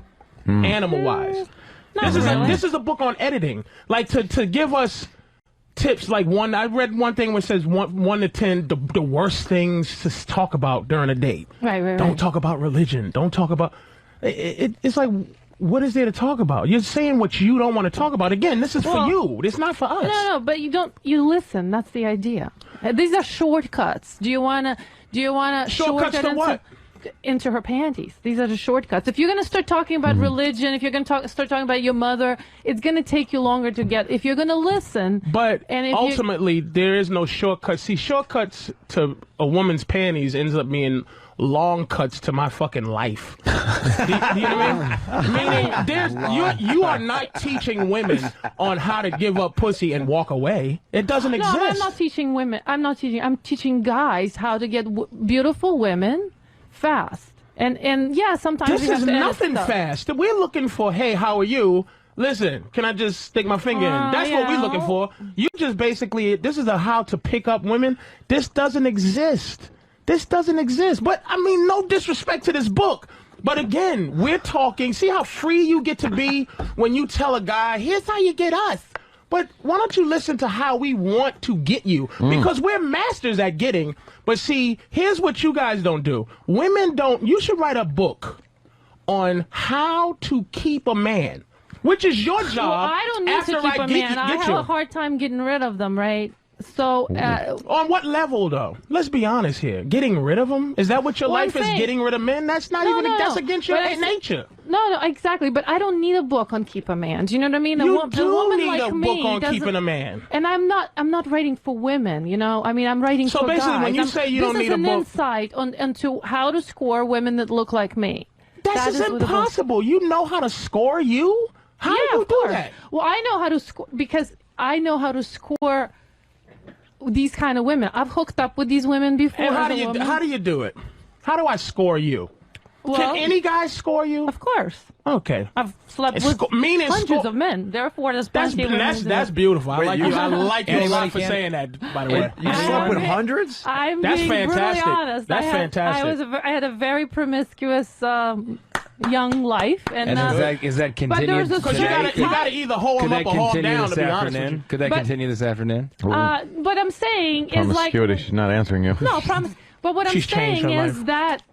animal-wise. This is a book on editing. Like, to give us tips, like I read one thing where it says 1 to 10, the worst things to talk about during a date. Right. Don't talk about religion. Don't talk about... It's like... What is there to talk about? You're saying what you don't want to talk about. Again, this is for you. It's not for us. No, but you listen. That's the idea. These are shortcuts. Do you wanna Shortcuts to what? Into her panties. These are the shortcuts. If you're gonna start talking about religion, if you're gonna start talking about your mother, it's gonna take you longer to get. If you're gonna listen, but ultimately there is no shortcuts. See, shortcuts to a woman's panties ends up being long cuts to my fucking life. Do you know what I mean? You are not teaching women on how to give up pussy and walk away. It doesn't exist. No, I'm not teaching women. I'm teaching guys how to get beautiful women fast. And yeah, sometimes this is nothing fast. We're looking for, hey, how are you? Listen, can I just stick my finger in? That's what we're looking for. You just basically, this is a how to pick up women. This doesn't exist. This doesn't exist. But, I mean, no disrespect to this book. But again, we're talking, see how free you get to be when you tell a guy, here's how you get us. But why don't you listen to how we want to get you? Because we're masters at getting. But see, here's what you guys don't do. Women don't, you should write a book on how to keep a man, which is your job. Well, I don't need to keep a man. I have a hard time getting rid of them, right? So, on what level, though? Let's be honest here. Getting rid of them? Is that what your life is? Getting rid of men? That's not that's against your nature. No, exactly. But I don't need a book on keep a man. Do you know what I mean? You a woman need like a book on keeping a man. And I'm not writing for women. You know, I mean, I'm writing for guys. So basically, when you say you don't need a book, this is an insight into how to score women that look like me. That is impossible. You know how to score you? How do you do that? Well, I know how to score because I know how to score these kind of women. I've hooked up with these women before. And how do you do it? How do I score you? Well, can any guy score you? Of course. Okay. I've slept with hundreds of men. Therefore, there's plenty of women. That's beautiful. I like you. I like you a lot for saying that, by the way. You slept with hundreds? I'm being fantastic. Brutally honest. That's fantastic. I had a very promiscuous young life. And is that continued? Because you got to either hold them up or hold them down, to be honest with you. Could that continue this afternoon? What I'm saying is like... Promiscuity. She's not answering you. No, promise. But what I'm saying is that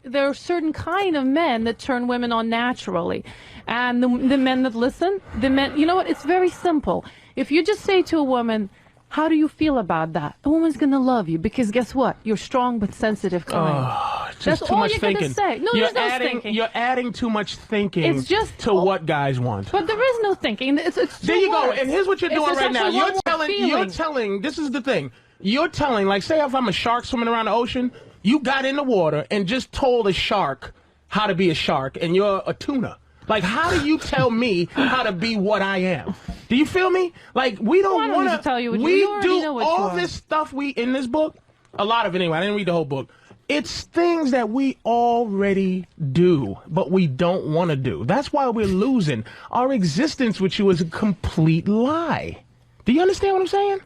there are certain kind of men that turn women on naturally. And the men that listen, you know what? It's very simple. If you just say to a woman, how do you feel about that? A woman's going to love you because guess what? You're strong but sensitive kind. That's all you're going to say. No, there's no thinking. You're adding too much thinking it's just to what guys want. But there is no thinking. It's there you go. And here's what you're doing right now. You're telling, this is the thing. You're telling, like, say if I'm a shark swimming around the ocean, you got in the water and just told a shark how to be a shark, and you're a tuna. Like, how do you tell me how to be what I am? Do you feel me? Like, we don't want to tell you what we do all this stuff in this book. A lot of it anyway. I didn't read the whole book. It's things that we already do, but we don't want to do. That's why we're losing. Our existence with you is a complete lie. Do you understand what I'm saying?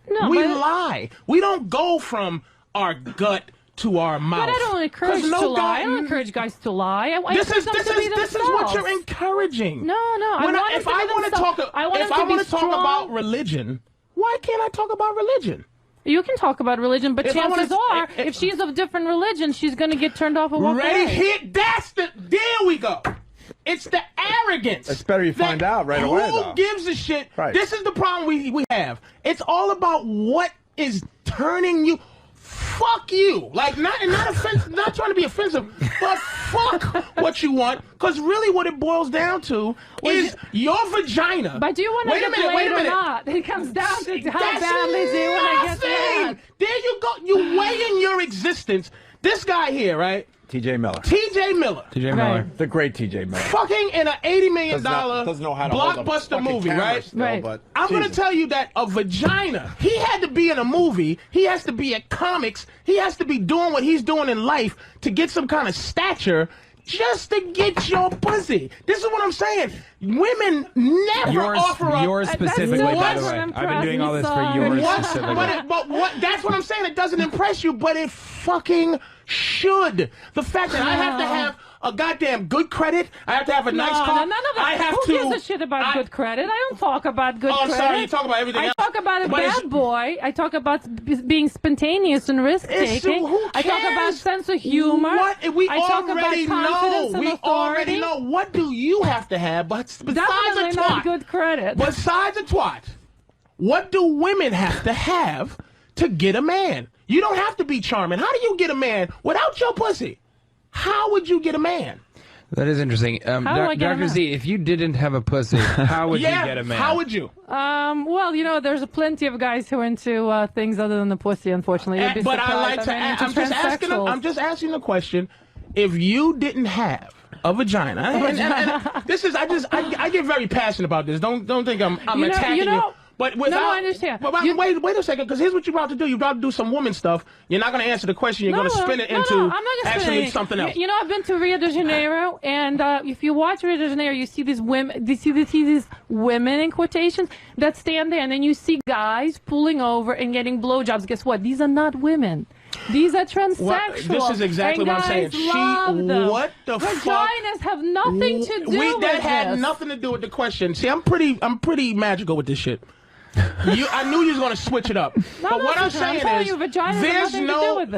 No, we lie. We don't go from our gut to our mouth. But I don't encourage to lie. I don't encourage guys to lie. This is what you're encouraging. No. If I want to talk about religion, why can't I talk about religion? You can talk about religion, but chances are, if she's of different religion, she's going to get turned off and walk away. There we go. It's the arrogance. It's better you find out right away, though. Who gives a shit? Right. This is the problem we have. It's all about what is turning you. Fuck you. Like, not trying to be offensive, but fuck what you want. Because really what it boils down to is your vagina. But do you want to get laid or not? It comes down to how badly do you want to get laid. There you go. You weigh in your existence. This guy here, right? T.J. Miller. T.J. Miller. The great T.J. Miller. Fucking in an $80 million blockbuster movie, right? Right. I'm going to tell you that a vagina, he had to be in a movie, he has to be at comics, he has to be doing what he's doing in life to get some kind of stature. just to get your pussy. This is what I'm saying. Women never offer up. Yours specifically, by the way. I've been doing all this for yours specifically. But that's what I'm saying. It doesn't impress you, but it fucking should. The fact that I have to have a goddamn good credit, I have to have a nice car. None of that. I have Who gives a shit about good credit? I don't talk about good credit. Oh, I'm sorry. You talk about everything else. I talk about a bad boy. I talk about being spontaneous and risk-taking. I talk about sense of humor. We I talk already about confidence and already know. What do you have to have besides a Definitely twat? not good credit. Besides a twat, what do women have to have to get a man? You don't have to be charming. How do you get a man without your pussy? How would you get a man? That is interesting. Dr. Z, if you didn't have a pussy, how would you get a man? How would you? Well, you know, there's plenty of guys who are into things other than the pussy, unfortunately. But I like to ask, I'm just asking the question, if you didn't have a vagina, and this is, I get very passionate about this. Don't think I'm attacking you. But without, no, I understand. But wait a second, because here's what you're about to do. You're about to do some woman stuff. You're not going to answer the question. You're going to spin it into actually something else. You know, I've been to Rio de Janeiro, and if you watch Rio de Janeiro, you see these women. You see these women in quotations that stand there, and then you see guys pulling over and getting blowjobs. Guess what? These are not women. These are transsexual. This is exactly what I'm saying. What the fuck? Vaginas have nothing to do with that had nothing to do with the question. See, I'm pretty magical with this shit. I knew you was going to switch it up. But what I'm saying is,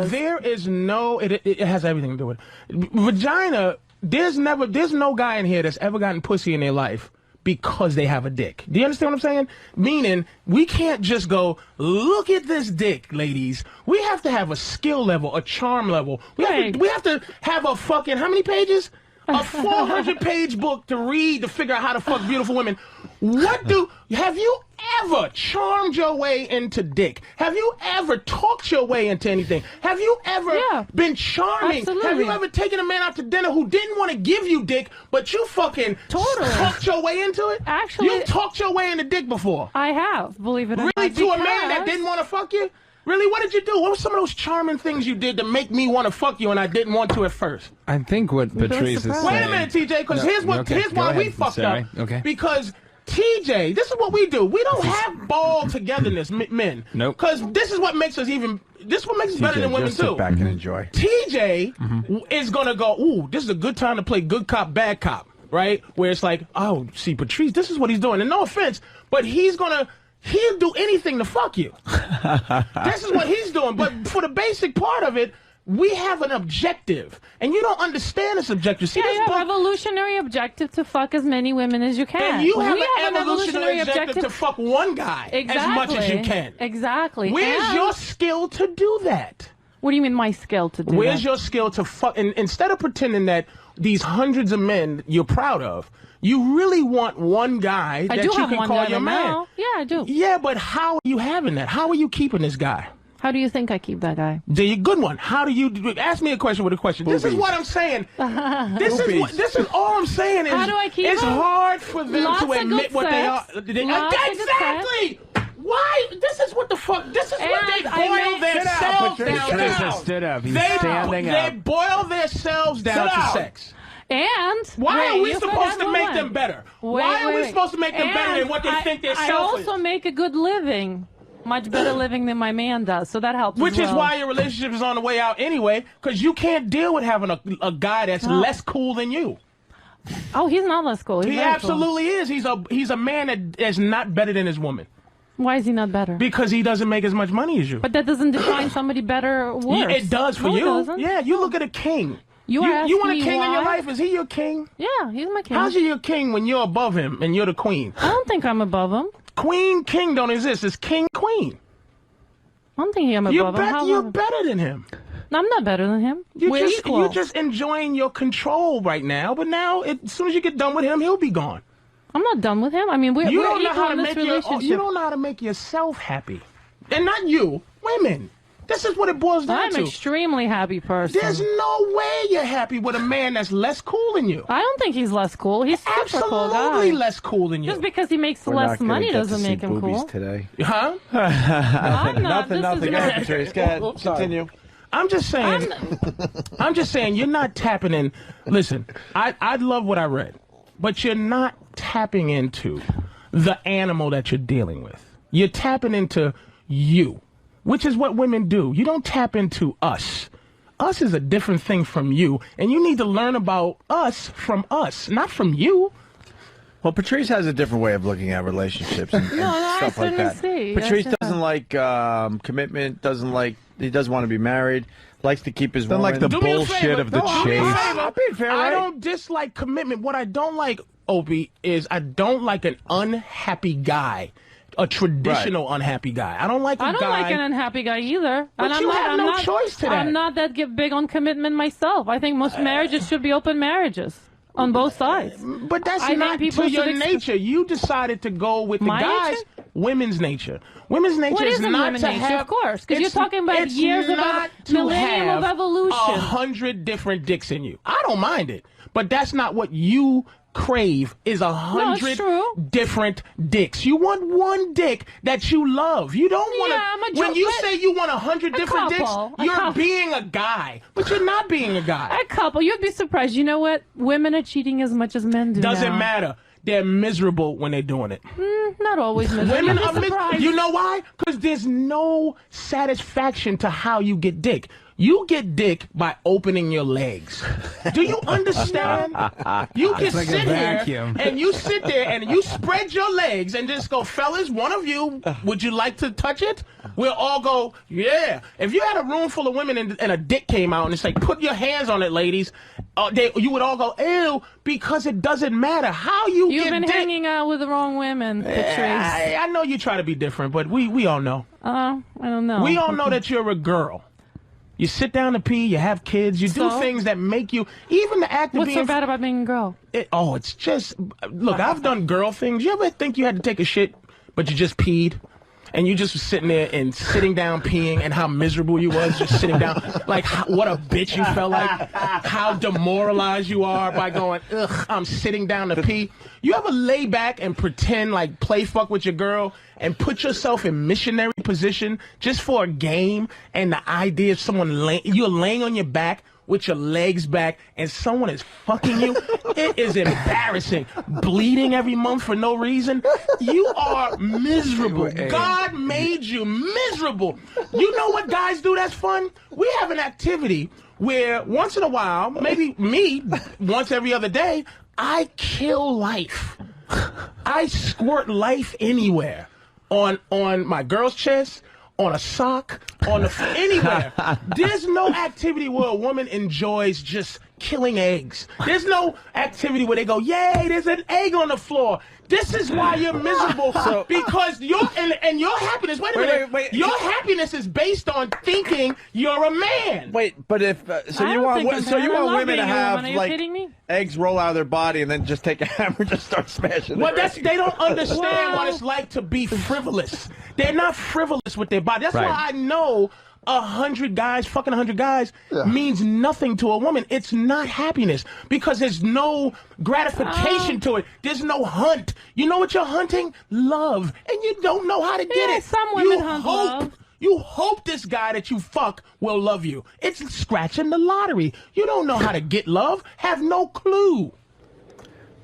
there is no, it has everything to do with it. Vagina, there's no guy in here that's ever gotten pussy in their life because they have a dick. Do you understand what I'm saying? Meaning, we can't just go, look at this dick, ladies. We have to have a skill level, a charm level. We have to have a fucking, how many pages? A 400-page book to read to figure out how to fuck beautiful women. Have you ever charmed your way into dick? Have you ever talked your way into anything? Have you ever been charming? Absolutely. Have you ever taken a man out to dinner who didn't want to give you dick, but you fucking talked your way into it? Actually, you talked your way into dick before. I have, believe it or not. Really, to a man that didn't want to fuck you? Really, what did you do? What were some of those charming things you did to make me want to fuck you and I didn't want to at first? I think what Patrice is saying... Wait a minute, TJ, because here's why we fucked up. Okay. Because TJ, this is what we do. We don't have ball togetherness, men. Nope. Because this is what makes us better than women, just too. Sit back and enjoy. TJ is going to go, ooh, this is a good time to play good cop, bad cop, right? Where it's like, oh, see, Patrice, this is what he's doing. And no offense, but he'll do anything to fuck you. This is what he's doing. But for the basic part of it, we have an objective. And you don't understand this objective. See, you have an evolutionary objective to fuck as many women as you can. And you have an evolutionary objective to fuck one guy as much as you can. Exactly. Where's your skill to do that? What do you mean my skill to do that? Where's your skill to fuck? And instead of pretending that these hundreds of men you're proud of, you really want one guy that you can call your man. Yeah, I do. Yeah, but how are you having that? How are you keeping this guy? How do you think I keep that guy? Good one. How do you ask me a question with a question? Boobies. This is what I'm saying. This is all I'm saying is how do I keep it's him? Hard for them Lots to admit what they are. Exactly. Why? This is what the fuck. This is what they boil themselves down to. Patrice stood up. He's standing up. They boil themselves down to sex. And why are we supposed to make them better? Why are we supposed to make them better than what they think they're selfish? I also make a good living. Much better living than my man does, so that helps. Which is why your relationship is on the way out anyway, because you can't deal with having a guy that's less cool than you. Oh, he's not less cool. He absolutely is. He's a man that is not better than his woman. Why is he not better? Because he doesn't make as much money as you. But that doesn't define somebody better or worse. Yeah, it does for you. Doesn't. Yeah, you look at a king. You want a king in your life? Is he your king? Yeah, he's my king. How's he your king when you're above him and you're the queen? I don't think I'm above him. Queen, king don't exist. It's king, queen. I don't think I'm above him. You're better than him. I'm not better than him. You're just enjoying your control right now, but now, as soon as you get done with him, he'll be gone. I'm not done with him. I mean, we're equal in this relationship. You don't know how to make yourself happy. And not you, women. This is what it boils down to. I'm an extremely happy person. There's no way you're happy with a man that's less cool than you. I don't think he's less cool. He's super cool guy. Absolutely less cool than you. Just because he makes less money doesn't make him cool. Today. Huh? Nothing. Go ahead, Patrice. Go ahead. Continue. I'm just saying. I'm just saying you're not tapping in. Listen, I love what I read, but you're not tapping into the animal that you're dealing with. You're tapping into you, which is what women do. You don't tap into us. Us is a different thing from you, and you need to learn about us from us, not from you. Well, Patrice has a different way of looking at relationships and stuff like that. Patrice doesn't like commitment, he doesn't want to be married, likes to keep his woman. Like the bullshit of the chase. I don't dislike commitment. What I don't like, Opie, is I don't like an unhappy guy. A traditional unhappy guy. I don't like a guy. I don't like an unhappy guy either. But and you I'm have not, no choice to that. I'm not that big on commitment myself. I think most marriages should be open marriages on both sides. But that's not to your nature. You decided to go with the guys. Women's nature. Women's nature is not to have. Of course, because you're talking about years of millennium of evolution. 100 different dicks in you. I don't mind it, but that's not what you crave. Is 100 different dicks. You want one dick that you love. You don't want to. When you say you want 100 different dicks, you're being a guy, but you're not being a guy. A couple. You'd be surprised. You know what? Women are cheating as much as men do. Doesn't matter. They're miserable when they're doing it. Not always miserable. Women are miserable. You know why? Because there's no satisfaction to how you get dick. You get dick by opening your legs. Do you understand? You can like sit here and you sit there and you spread your legs and just go, fellas, one of you, would you like to touch it? We'll all go, yeah. If you had a room full of women and a dick came out and it's like, put your hands on it, ladies, you would all go, ew, because it doesn't matter how you You've get been dick. hanging out with the wrong women, Patrice. I know you try to be different, but we all know. I don't know. We all know that you're a girl. You sit down to pee, you have kids, you do things that make you, even the act of What's so bad about being a girl? It's just, look, I've done girl things. You ever think you had to take a shit, but you just peed? And you just was sitting there and sitting down peeing and how miserable you was just sitting down. Like, what a bitch you felt like. How demoralized you are by going, ugh, I'm sitting down to pee. You ever lay back and pretend like play fuck with your girl and put yourself in missionary position just for a game and the idea of someone you're laying on your back with your legs back and someone is fucking you? It is embarrassing. Bleeding every month for no reason. You are miserable. God made you miserable. You know what guys do that's fun? We have an activity where once in a while, maybe me, once every other day, I kill life. I squirt life anywhere. On my girl's chest, on a sock, anywhere. There's no activity where a woman enjoys just killing eggs. There's no activity where they go, yay, there's an egg on the floor. This is why you're miserable, because your happiness. Wait a minute. Your happiness is based on thinking you're a man. Wait, but if you want women to have like eggs roll out of their body and then just take a hammer and just start smashing. Well, they don't understand what it's like to be frivolous. They're not frivolous with their body. That's why I know 100 guys, fucking 100 guys, means nothing to a woman. It's not happiness because there's no gratification to it. There's no hunt. You know what you're hunting? Love. And you don't know how to get it. Some women hunt love. You hope this guy that you fuck will love you. It's scratching the lottery. You don't know how to get love. Have no clue.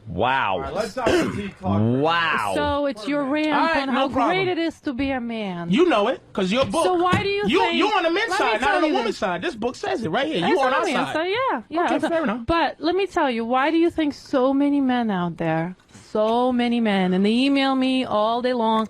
Wow. All right, let's talk talk. Wow. So it's your rant on how great it is to be a man. You know it, because your book. So why do you think... You're on the men's side, not on the women's side. This book says it right here. You on our side. Yeah. Okay, fair enough. But let me tell you, why do you think so many men out there, and they email me all day long,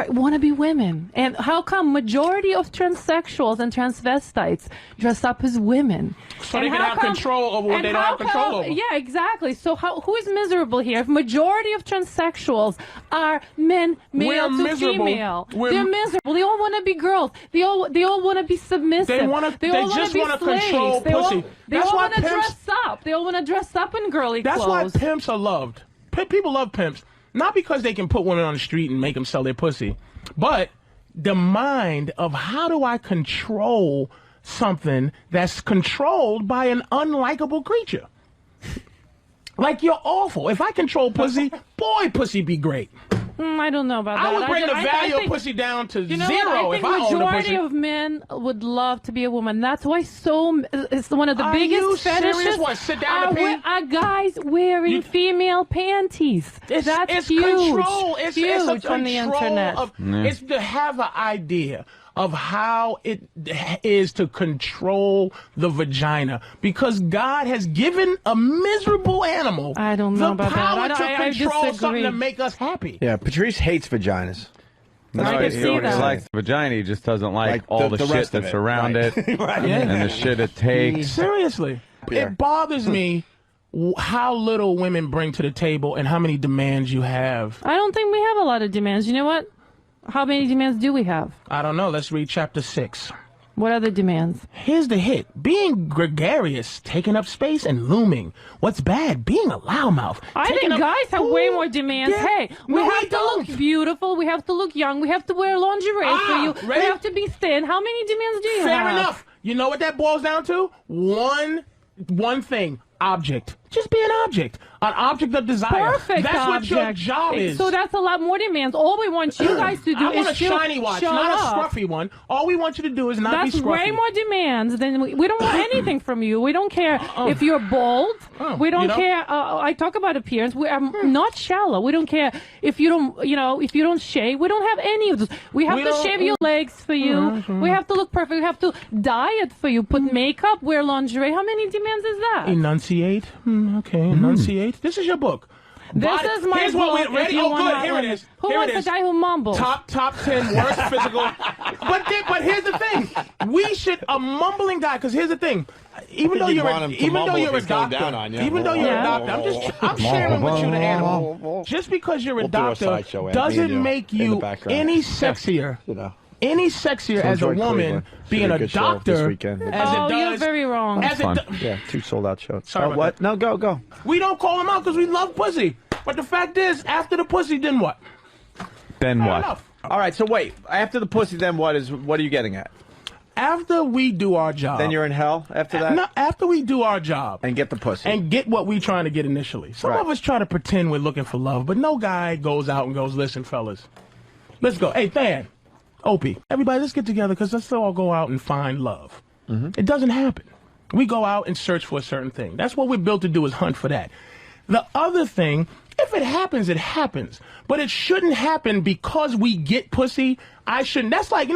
want to be women? And how come majority of transsexuals and transvestites dress up as women? So they can have control over what they don't have control over. Yeah, exactly. So who is miserable here? If majority of transsexuals are men, male to female, they're miserable. They all want to be girls. They all want to be submissive. They just want to control pussy. They all want to dress up. They all want to dress up in girly clothes. That's why pimps are loved. People love pimps. Not because they can put women on the street and make them sell their pussy, but the mind of how do I control something that's controlled by an unlikable creature? Like, you're awful. If I control pussy, boy, pussy be great. I don't know about that. I would bring the value of think, pussy down to you know zero what? if I owned a majority pussy. of men would love to be a woman. That's why it's one of the Are biggest you fetishes. serious? What, sit down and pee? Are guys wearing female panties. That's huge. Control. It's huge a on control the internet. It's to have an idea of how it is to control the vagina, because God has given a miserable animal the power to control something to make us happy. Yeah, Patrice hates vaginas. No, he likes the vagina. He just doesn't like all the shit that's around it and the shit it takes. Seriously, it bothers me how little women bring to the table and how many demands you have. I don't think we have a lot of demands. You know what? How many demands do we have? I don't know. Let's read chapter 6. What other demands? Here's the hit. Being gregarious, taking up space, and looming. What's bad? Being a loudmouth. I think guys have way more demands. Yeah. Hey, we have to look beautiful. We have to look young. We have to wear lingerie for you. Ready? We have to be thin. How many demands do you have? Fair enough. You know what that boils down to? One thing. Object. Just be an object. An object of desire. Perfect. That's object. what your job is. So that's a lot more demands. All we want you guys to do I is want a shiny watch, not a scruffy one. All we want you to do is not be scruffy. That's way more demands than we don't want anything from you. We don't care if you're bald. We don't care. I talk about appearance. We are not shallow. We don't care if you don't, if you don't shave. We don't have any of this. We have to shave your legs for you. We have to look perfect. We have to diet for you. Put makeup. Wear lingerie. How many demands is that? Enunciate. Okay, enunciate. This is your book. This is my Here's book. what we ready. Oh, good. Here it is. Who Here wants it is. the guy who mumbles? Top 10 worst physical. But here's the thing. We should a mumbling guy. Because here's the thing. Even though you're a doctor, I'm sharing with you the animal. Just because you're a doctor doesn't make you any sexier. Any sexier as a woman being a doctor as it does. You're very wrong. Yeah, 2 sold-out shows. Sorry about what? that. No, go. We don't call them out because we love pussy. But the fact is, after the pussy, then what? Then what? Enough. All right, so wait. After the pussy, then what are you getting at? After we do our job. Then you're in hell after that? No, after we do our job. And get the pussy. And get what we trying to get initially. Some of us try to pretend we're looking for love, but no guy goes out and goes, listen, fellas, let's go. Hey, Than, Opie, everybody, let's get together because let's all go out and find love. It doesn't happen. We go out and search for a certain thing. That's what we're built to do, is hunt for that. The other thing, if it happens, it happens. But it shouldn't happen because we get pussy. I shouldn't. That's like,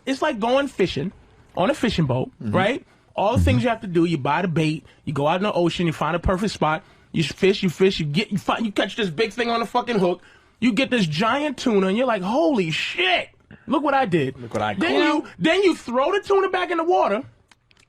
it's like going fishing on a fishing boat, right? All the things you have to do, you buy the bait, you go out in the ocean, you find a perfect spot, you fish, you catch this big thing on a fucking hook, you get this giant tuna, and you're like, holy shit. Look what I did. Look what I did. Then you throw the tuna back in the water,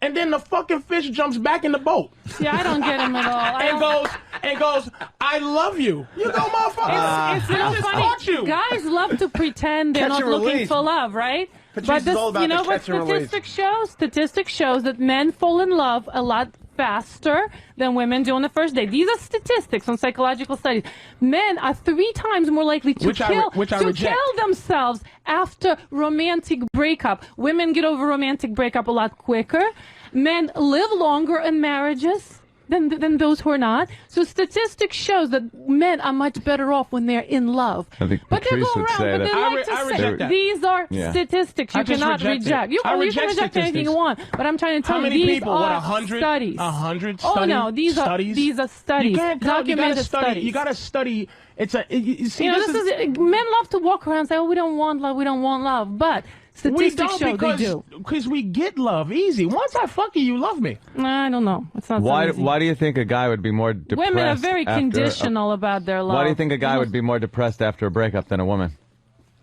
and then the fucking fish jumps back in the boat. Yeah, I don't get him at all. and goes, I love you. You go, motherfucker. It's so funny. Guys love to pretend they're not looking for love, right? Patrice is all about the what statistics shows? Statistics shows that men fall in love a lot faster than women do on the first date. These are statistics from psychological studies. Men are 3 times more likely to kill themselves after romantic breakup. Women get over romantic breakup a lot quicker. Men live longer in marriages than those who are not. So statistics shows that men are much better off when they're in love. I think But they Patrice go would around, say but they that. like to I say reject that. these are statistics. You cannot reject. You can reject anything you want. But I'm trying to tell How you, many these people? are 100? studies. 100 Oh studies? no, these are studies. You can't Documented studies. You got to study. It's a. You see, this is men love to walk around and say, "Oh, we don't want love. We don't want love." But statistics show they do. Because we get love easy. Once I fuck you, you love me. I don't know. It's not Why? so easy. Why do you think a guy would be more depressed? Women are very conditional about their love. Why do you think a guy would be more depressed after a breakup than a woman?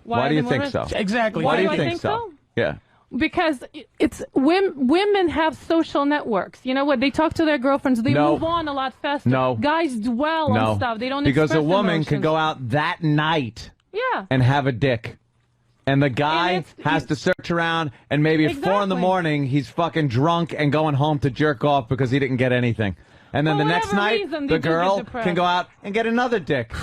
Why do you think so? Exactly. Why do you I think so? Yeah. Because it's women have social networks. You know what? They talk to their girlfriends. They move on a lot faster. No. Guys dwell on stuff. They don't because express a woman emotions. can go out that night Yeah. and have a dick. And the guy has to search around, and maybe at 4 in the morning, he's fucking drunk and going home to jerk off because he didn't get anything. And then For the next whatever night, reason, they the do get girl depressed. can go out and get another dick.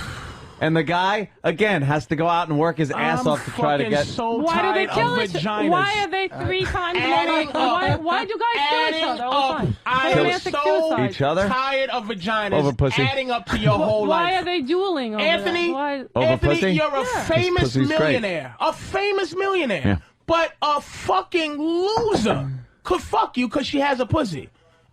And the guy, again, has to go out and work his ass off to try to get... Why do they kill each other? Why are they 3 times more? Why do guys kill each other all the time? I am so each other? tired of vaginas Over pussy. adding up to your whole life. Why are they dueling over Anthony, that? Over pussy? you're a famous millionaire. Great. A famous millionaire. Yeah. But a fucking loser could fuck you because she has a pussy.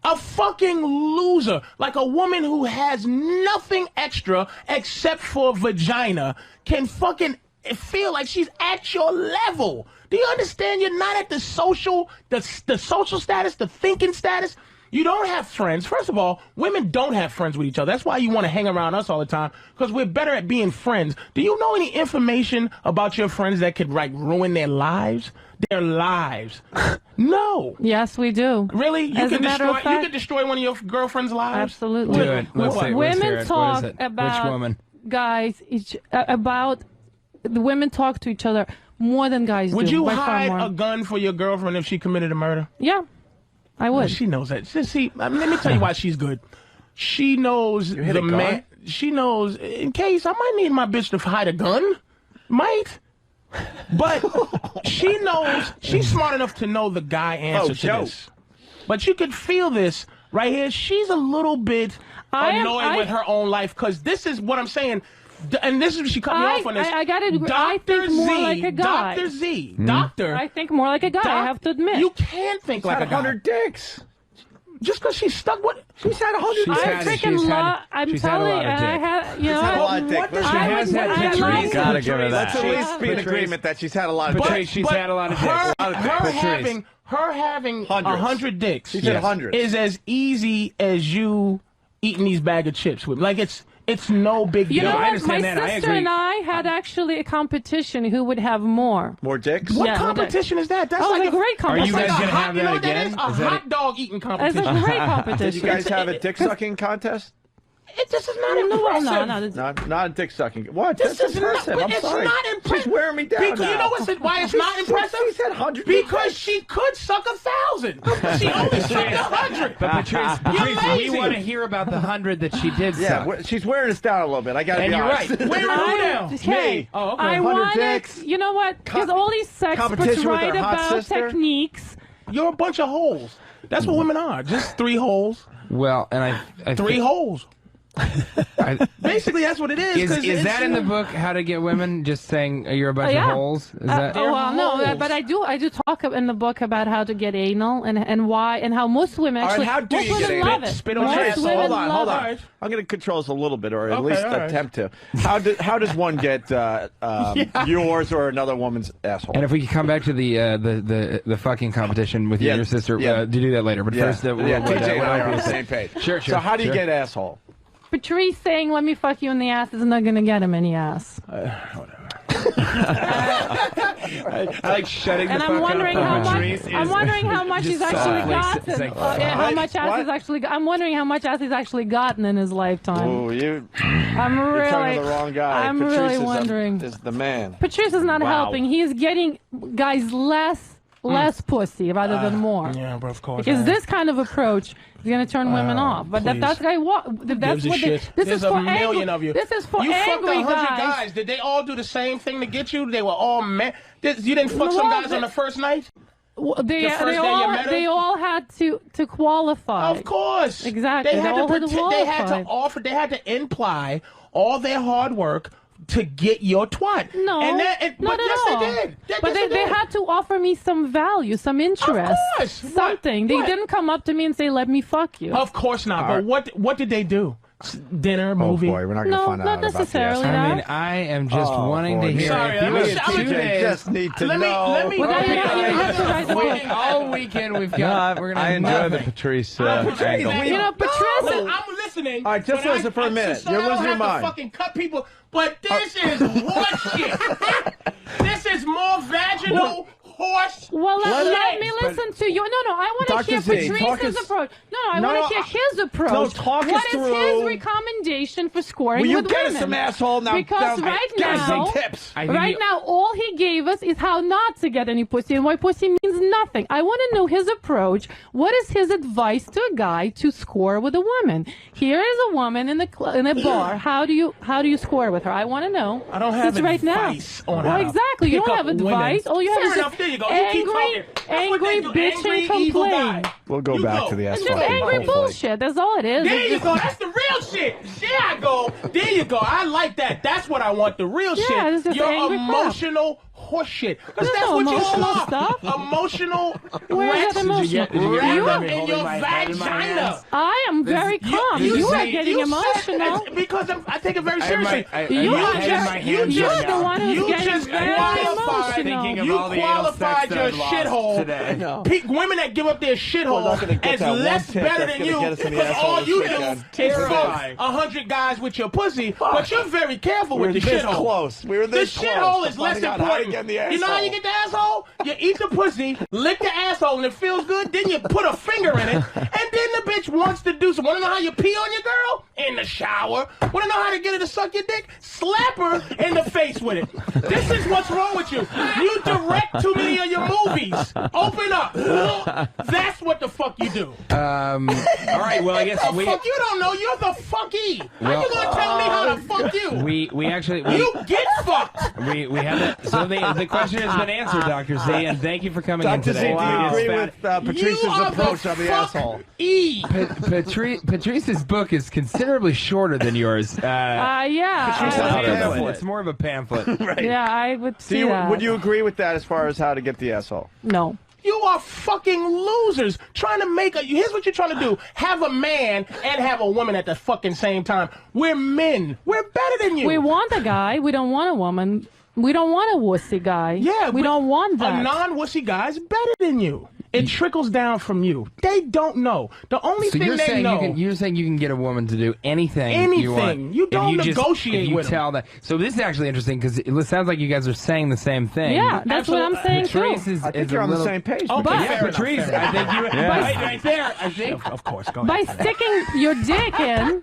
A fucking loser. Like a woman who has nothing extra except for vagina can fucking feel like she's at your level. Do you understand? You're not at the social status, the thinking status. You don't have friends. First of all, women don't have friends with each other. That's why you want to hang around us all the time, because we're better at being friends. Do you know any information about your friends that could, like, ruin their lives? Their lives. No. Yes, we do. Really? You As can a matter of fact, destroy one of your girlfriends' lives? Absolutely. Do it. Let's hear Women it. talk What is it? about Which woman? guys about the women talk to each other more than guys do. Would you by far hide more. a gun for your girlfriend if she committed a murder? Yeah, I would. She knows that. See, I mean, let me tell you why she's good. She knows hit the a gun? man. She knows in case I might need my bitch to hide a gun. Might. But she knows, she's smart enough to know the guy answer to this. But you could feel this right here. She's a little bit annoyed with her own life, because this is what I'm saying. And this is, she cut me off on this. I gotta agree. I think more like a guy. Dr. Z. Doctor. I think more like a guy, I have to admit. You can think like a guy. 100 dicks. Just because she's stuck with... She's had 100 dicks. I'm telling you, and I had, you know, had a lot of dick. She has had You gotta give her that. Let's at least be in agreement that she's had a lot of dicks. Patrice, she's had a lot of dicks. Her having 100 dicks. She said 100. Is as easy as you eating these bag of chips with. Like, it's no big deal. You know I what? understand My that. I sister agree. and I had actually a competition who would have more. More dicks? What Yeah, competition is that? That's Oh, like a great competition. Are you guys going to have you know that what that again? is? A Is that hot dog eating It's competition. a great Did competition. you guys have a dick sucking contest? This is not impressive. No. Not a dick sucking. What? This That's is not, impressive. I'm it's sorry. not impressive. She's wearing me down Because now. you know why it's not impressive? She said 100. Because she could suck 1,000. She only sucked 100. But Patrice, we lazy. want to hear about the 100 that she did Yeah, suck. she's wearing us down a little bit. I gotta And be you're honest. right. Where are you now? Hey, Oh, okay. I 100 wanted, dicks. you know what? Because all these experts competition with write her hot about sister? techniques. You're a bunch of holes. That's what women are. Just 3 holes. Well, and I 3 holes. Basically, that's what it is. Is that in the book, How to Get Women? Just saying you're a bunch of holes? Is that? No, but I do talk in the book about how to get anal and why and how most women actually how do most you get women anal? love it. Spit on Most your ass. women Hold on. love it. I'm going to control this a little bit, or at Okay, least all right. attempt to. How does one get yours or another woman's asshole? And if we could come back to the fucking competition with you and your sister, to do that later. But first, TJ and I are on the same page. Sure. So how do you get asshole? Patrice saying "Let me fuck you in the ass" is not going to get him any ass. I like shutting And the I'm fuck wondering up. how Patrice much. I'm wondering how much he's actually gotten. How much ass he's actually. I'm wondering how much ass he's actually gotten in his lifetime. Oh, I'm you're talking to the wrong guy. I'm Patrice really is wondering. Is the man. Patrice is not helping. He is getting guys less pussy rather than more. Yeah, but of course. Because this kind of approach is going to turn women off. But that's what this There's is a for million of you. This is for you angry fucked 100 guys. guys. Did they all do the same thing to get you? They were all men. You didn't fuck some guys on the first night? They all had to qualify. Of course. Exactly. They had qualify. they had to imply all their hard work to get your twat. No, not at all. They did. But they had to offer me some value, some interest. Of course. Something. They didn't come up to me and say, "Let me fuck you." Of course not. But what did they do? Dinner, movie? Oh boy, we're not going to find out not necessarily. I mean, I am just wanting to hear. Sorry, I just need to know. All weekend we've got. We're gonna. I enjoy the Patrice angle. You know, Patrice. I'm listening. All right, just listen for a minute. You're losing your mind. Fucking cut people, but this is what shit. This is more vaginal horse. Well, let me listen listen to you. No, I want to hear Patrice's approach. No, I want to hear his approach. No, talk us what through. What is his recommendation for scoring Will you with get women? us some asshole now? Because right now, all he gave us is how not to get any pussy and why pussy means nothing. I want to know his approach. What is his advice to a guy to score with a woman? Here is a woman in a bar. How do you score with her? I want to know. I don't have advice on Well, how exactly. You pick don't up have advice. women. All you have Fair is enough. There you go. angry bitch and complain. We'll go back to the It's asshole. just angry bullshit. That's all it is. There you go. That's the real shit. There I go. There you go. I like that. That's what I want. The real Yeah, shit. it's just Your angry crap. emotional horseshit. Because There's that's no what you all emotional are. stuff. Emotional Where is rats. that emotional? You are in your vagina. I am very calm. You are getting emotional. Because I take it very seriously. You're the one who's getting very emotional. You qualified your shithole. Women that give up their shithole as less better than you because all you do is fuck 100 guys with your pussy, but you're very careful with the shithole. Close. We were this The shithole close is to less finding out how to important. get in the You know how asshole. you get the asshole? You eat the pussy, lick the asshole, and it feels good. Then you put a finger in it, and then the bitch wants to do something. Want to know how you pee on your girl? In the shower. Want to know how to get her to suck your dick? Slap her in the face with it. This is what's wrong with you. You direct too many of your movies. Open up. That's what the fuck you do. All right. Well, I guess the fuck you don't know. You're the fucky. How you gonna tell me how to fuck you? We actually you get fucked. We have it. So the question has been answered, Dr. Z, and thank you for coming in Dr. Z, today. do you agree with Patrice's approach of the asshole? Patrice's book is considerably shorter than yours. Yeah. It's more of a pamphlet. Right. Yeah, I would see that. Would you agree with that as far as how to get the asshole? No. You are fucking losers trying to make here's what you're trying to do. Have a man and have a woman at the fucking same time. We're men. We're better than you. We want a guy. We don't want a woman. We don't want a wussy guy. Yeah. We don't want that. A non-wussy guy is better than you. It trickles down from you. They don't know. The only thing you're they saying know. you're saying you can get a woman to do anything you want. You don't if negotiate you with tell that. So this is actually interesting because it sounds like you guys are saying the same thing. Yeah, that's what I'm saying Patrice too. I think you're on the same page. Oh, but Patrice, I think you right there. I think of course. Go ahead. By sticking your dick in.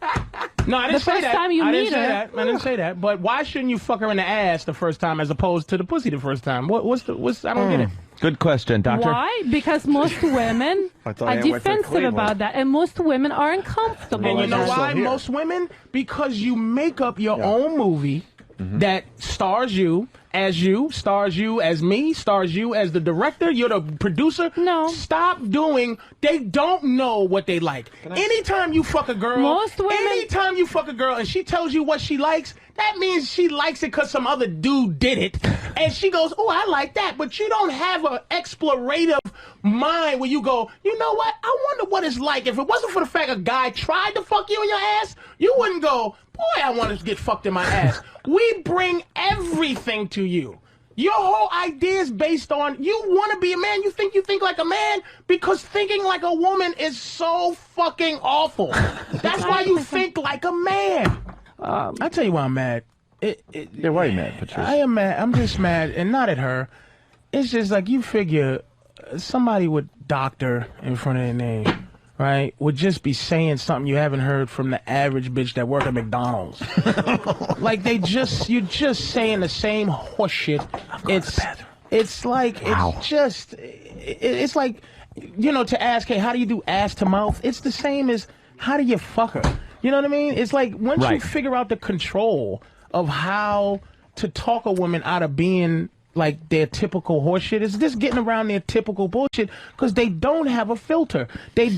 No, I didn't the say first that. time you I meet didn't say her. that. I didn't say that. But why shouldn't you fuck her in the ass the first time as opposed to the pussy the first time? What's I don't get it. Good question, Doctor. Why? Because most women are defensive about that, and most women are uncomfortable. And you with know that. why? Most women? Because you make up your own movie that stars you, stars you as me, stars you as the director, you're the producer. No. Stop doing, they don't know what they like. Anytime you fuck a girl, anytime you fuck a girl and she tells you what she likes, that means she likes it because some other dude did it. And she goes, oh, I like that. But you don't have an explorative mind where you go, you know what? I wonder what it's like. If it wasn't for the fact a guy tried to fuck you in your ass, you wouldn't go, boy, I want to get fucked in my ass. We bring everything to you. Your whole idea is based on you want to be a man. You think like a man because thinking like a woman is so fucking awful. That's why you think like a man. I tell you why I'm mad. Why are you mad, Patrice? I am mad. I'm just mad, and not at her. It's just like you figure somebody with doctor in front of their name, right, would just be saying something you haven't heard from the average bitch that work at McDonald's. Like you're just saying the same horse shit. It's like it's like, you know, to ask, hey, how do you do ass to mouth? It's the same as how do you fuck her? You know what I mean? It's like once you figure out the control of how to talk a woman out of being like their typical horseshit, it's just getting around their typical bullshit because they don't have a filter. They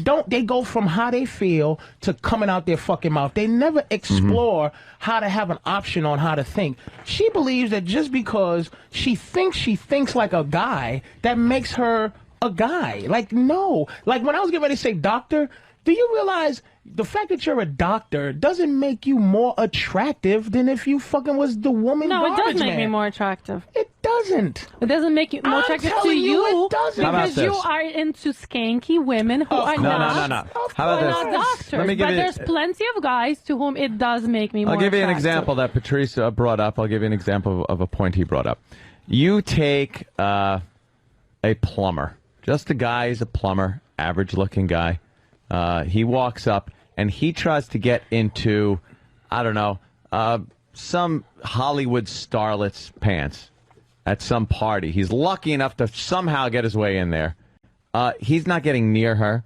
go from how they feel to coming out their fucking mouth. They never explore how to have an option on how to think. She believes that just because she thinks like a guy, that makes her a guy. Like, no. Like when I was getting ready to say doctor, do you realize the fact that you're a doctor doesn't make you more attractive than if you fucking was the woman No, it garbage does make man. me more attractive. It doesn't. It doesn't make you more attractive to telling you it because doesn't. How about you this? are into skanky women who are not. No. How about not this? doctors. Let me give but you- there's plenty of guys to whom it does make me more I'll give you an attractive. example that Patrice brought up. I'll give you an example of a point he brought up. You take a plumber, Just a guy. He's a plumber, average-looking guy. He walks up, and he tries to get into, I don't know, some Hollywood starlet's pants at some party. He's lucky enough to somehow get his way in there. He's not getting near her.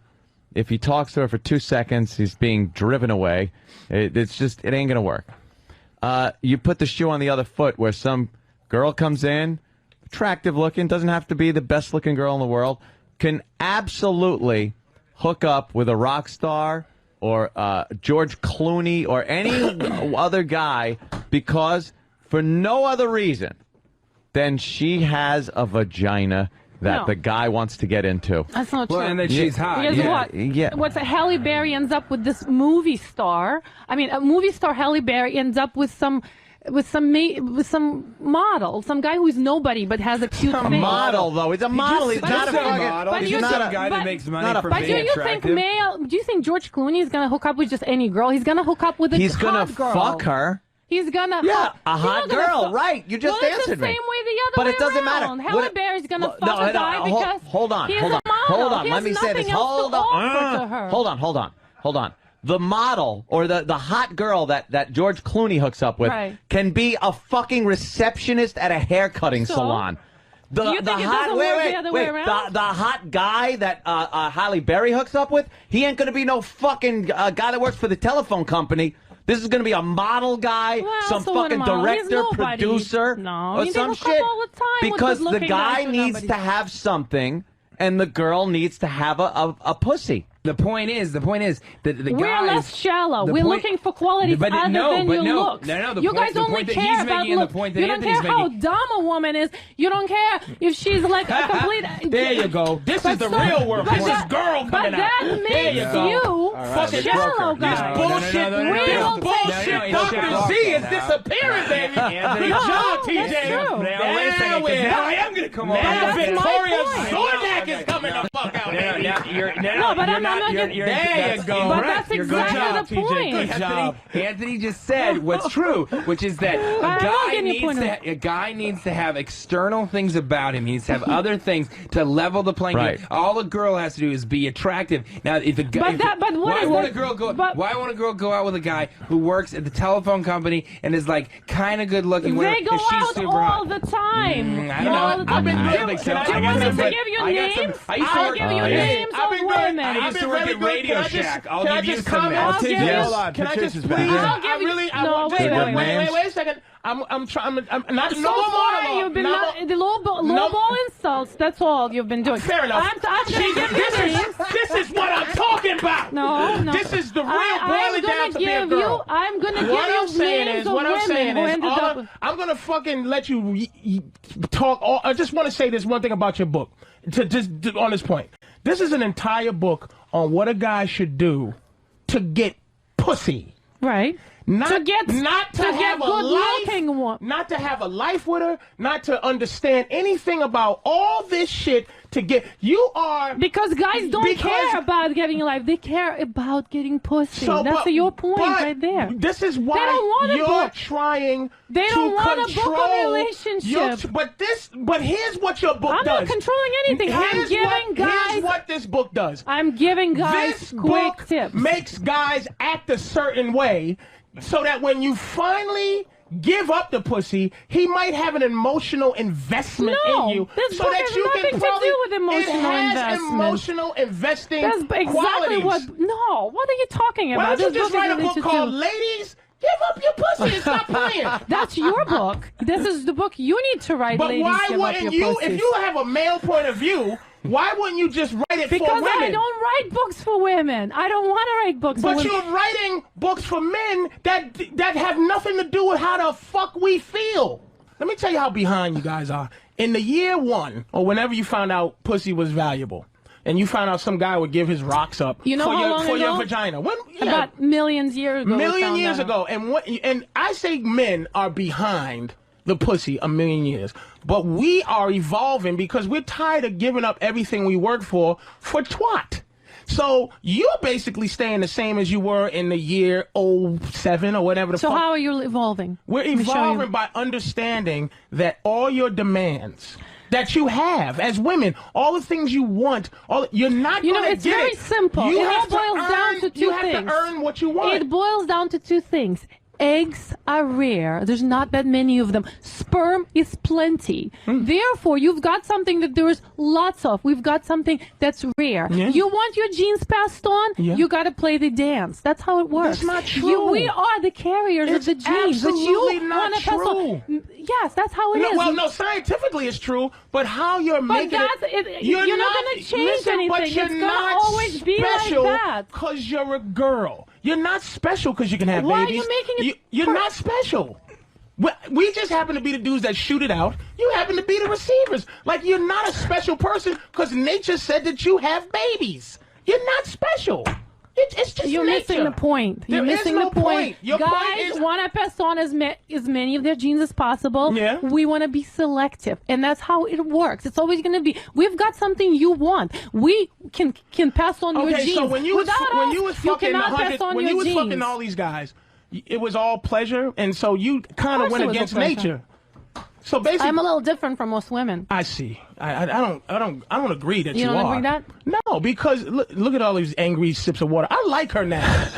If he talks to her for 2 seconds, he's being driven away. It ain't going to work. You put the shoe on the other foot where some girl comes in, attractive looking, doesn't have to be the best looking girl in the world, can absolutely hook up with a rock star or George Clooney or any other guy because for no other reason than she has a vagina that the guy wants to get into. That's not true. Well, and that she's hot. Because what? Yeah. What's Halle Berry ends up with this movie star. I mean, a movie star Halle Berry ends up with some model, some guy who's nobody but has a cute face. Model though, he's a model. He's not a model. But he's you just think- some guy that makes money for But being do you think attractive. do you think George Clooney is gonna hook up with just any girl? He's gonna hook up with a He's gonna hot girl. fuck her. He's gonna Yeah, a he's hot not gonna girl, fuck- right? You just well, it's answered the me. same way the other But way it doesn't matter. around. Halle Berry's gonna fuck a guy because hold on, he's hold on, a model. hold on. He Let me has say this. nothing else Hold to offer on. to her. Hold on. The model or the hot girl that George Clooney hooks up with Right. can be a fucking receptionist at a haircutting So? salon. You think it doesn't work the other way around? The hot guy that Halle Berry hooks up with, he ain't gonna be no fucking guy that works for the telephone company. This is going to be a model guy, Well, some so what fucking am I? He's director, nobody. producer, No, or they some hook up shit. all the time with Because the good-looking guy guys or needs nobody. to have something, and the girl needs to have a pussy. The point is that the We're guys. less shallow. the We're point- looking for qualities but other no, than but your no, looks. No, the you point, guys the only point that care he's about making and look. the point that You don't Anthony's care how making. dumb a woman is. You don't care if she's like a complete. There you go. This is the real world. This is girl coming But out. that There makes you go. you Fucking shallow This guy. bullshit, no, no, this no. bullshit No, Dr. Z is disappearing, baby. Anthony, Good job, that's TJ. true. Now, wait a second, 'cause now I am going to come on. Now that's my Victoria point. Zornak is coming the fuck out, baby. No, but I'm not getting- There you go. But that's You're exactly good job, the TJ. point. Good job. Anthony just said what's true, which is that I'm not getting your point. a guy needs to have external things about him. He needs to have other things to level the playing Right. field. All a girl has to do is be attractive. Now, if the guy, why won't a girl go out with a guy who works at the telephone company and is like kind of good looking? They go if she's out super all hot? the time. I don't All know. the time. I don't think so. Do you want me to give you names? I'll give you names of women. I used to work at Radio Shack. I'll give you some names. I'll give you- Hold on, Can I Patrice just is back. please? I'll give you- No, wait Wait a second. I'm not So no more far, monologue. you've been No the lowball insults. That's all you've been doing. Fair enough. I'm gonna give you names. This is what I'm talking about. No. This is the real I'm boiling down gonna to be a give girl. I'm gonna give What I'm you saying names is, of what I'm women saying who is, ended up. I'm gonna fucking let you talk. I just want to say this one thing about your book. On this point, this is an entire book on what a guy should do to get pussy. Right. Not to get have a good-looking life, one. not to have a life with her, not to understand anything about all this shit. To get because guys don't care about getting a life; they care about getting pussy. That's your point right there. This is why they don't want you're trying. They don't want to book a relationship. But here's what your book does. I'm not controlling anything. I'm giving guys. Here's what this book does. I'm giving guys this quick book tips. Makes guys act a certain way, so that when you finally give up the pussy, he might have an emotional investment in you. This so book that has you nothing can to do with emotional it has investment. Emotional investing That's exactly qualities. what are you talking about? Why don't you This just book write a has book nothing to called do- Ladies, Give Up Your Pussy and Stop Playing? That's your book. This is the book you need to write, But ladies. why give up wouldn't your you, pussies. if you have a male point of view, why wouldn't you just write it Because for women? I don't write books for women. I don't want to write books for But women. you're writing books for men that have nothing to do with how the fuck we feel. Let me tell you how behind you guys are. In the year one, or whenever you found out pussy was valuable, and you found out some guy would give his rocks up You know for, how your, long for ago? your vagina. When, About millions years ago. million years ago. And I say men are behind the pussy a million years. But we are evolving because we're tired of giving up everything we work for twat. So you're basically staying the same as you were in the year 07 or whatever the So fuck. how are you evolving? We're Let me show you. evolving by understanding that all your demands that you have as women, all the things you want, you're not going to get it. It's very simple. It all boils down to two things. You have to earn what you want. It boils down to two things. Eggs are rare. There's not that many of them. Sperm is plenty. Therefore, you've got something that there is lots of. We've got something that's rare. Yeah. You want your genes passed on? Yeah. You got to play the dance. That's how it works. That's not true. We are the carriers of the genes. But you not wanna pass true. on. Yes, that's how it is. Well, no, scientifically it's true, but how you're making it, you're not going to change anything. But you're it's going not to always be special like that. because you're a girl. You're not special because you can have Why babies. are you making it? You're not special. We just happen to be the dudes that shoot it out. You happen to be the receivers. Like, you're not a special person because nature said that you have babies. You're not special. It's just You're nature. missing the point. You're missing the point. Your Guys point is want to pass on as many of their genes as possible. Yeah. We want to be selective, and that's how it works. It's always going to be. We've got something you want. We can pass on your genes. So when you was fucking genes. fucking all these guys, it was all pleasure, and so you kind of went against nature. So basically, I'm a little different from most women. I see. I don't agree that you don't are. agree that? No, because look at all these angry sips of water. I like her now.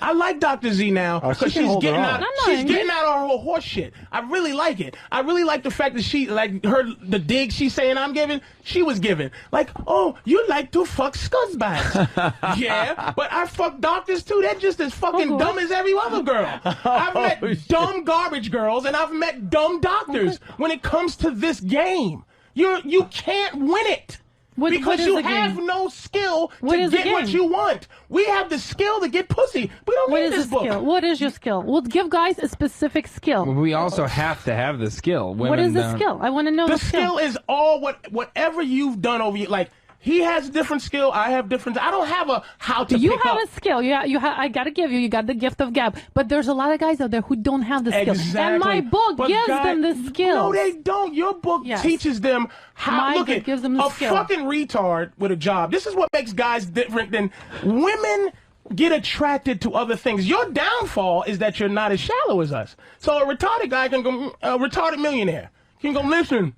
I like Dr. Z now because she's getting out. She's getting out our whole horse shit. I really like it. I really like the fact that she the dig she's saying I'm giving. She was giving like, oh, you like to fuck scuzzbags. Yeah, but I fuck doctors too. They're just as fucking dumb as every other girl. I've met dumb garbage girls and I've met dumb doctors. When it comes to this game, you can't win it. Because you have no skill to get what you want. We have the skill to get pussy. We don't need this book. What is your skill? We'll give guys a specific skill. Well, we also have to have the skill. Women what is the skill? I want to know the skill. is all whatever you've done over you. Like, he has different skill. I have different. I don't have a how to. You pick have up. a skill. I gotta give you. You got the gift of gab. But there's a lot of guys out there who don't have the skill. Exactly. And my book gives them the skills. No, they don't. Your book teaches them how. My book gives them the skill. A fucking retard with a job. This is what makes guys different than women. Get attracted to other things. Your downfall is that you're not as shallow as us. So a retarded guy can go. A retarded millionaire can go. Listen.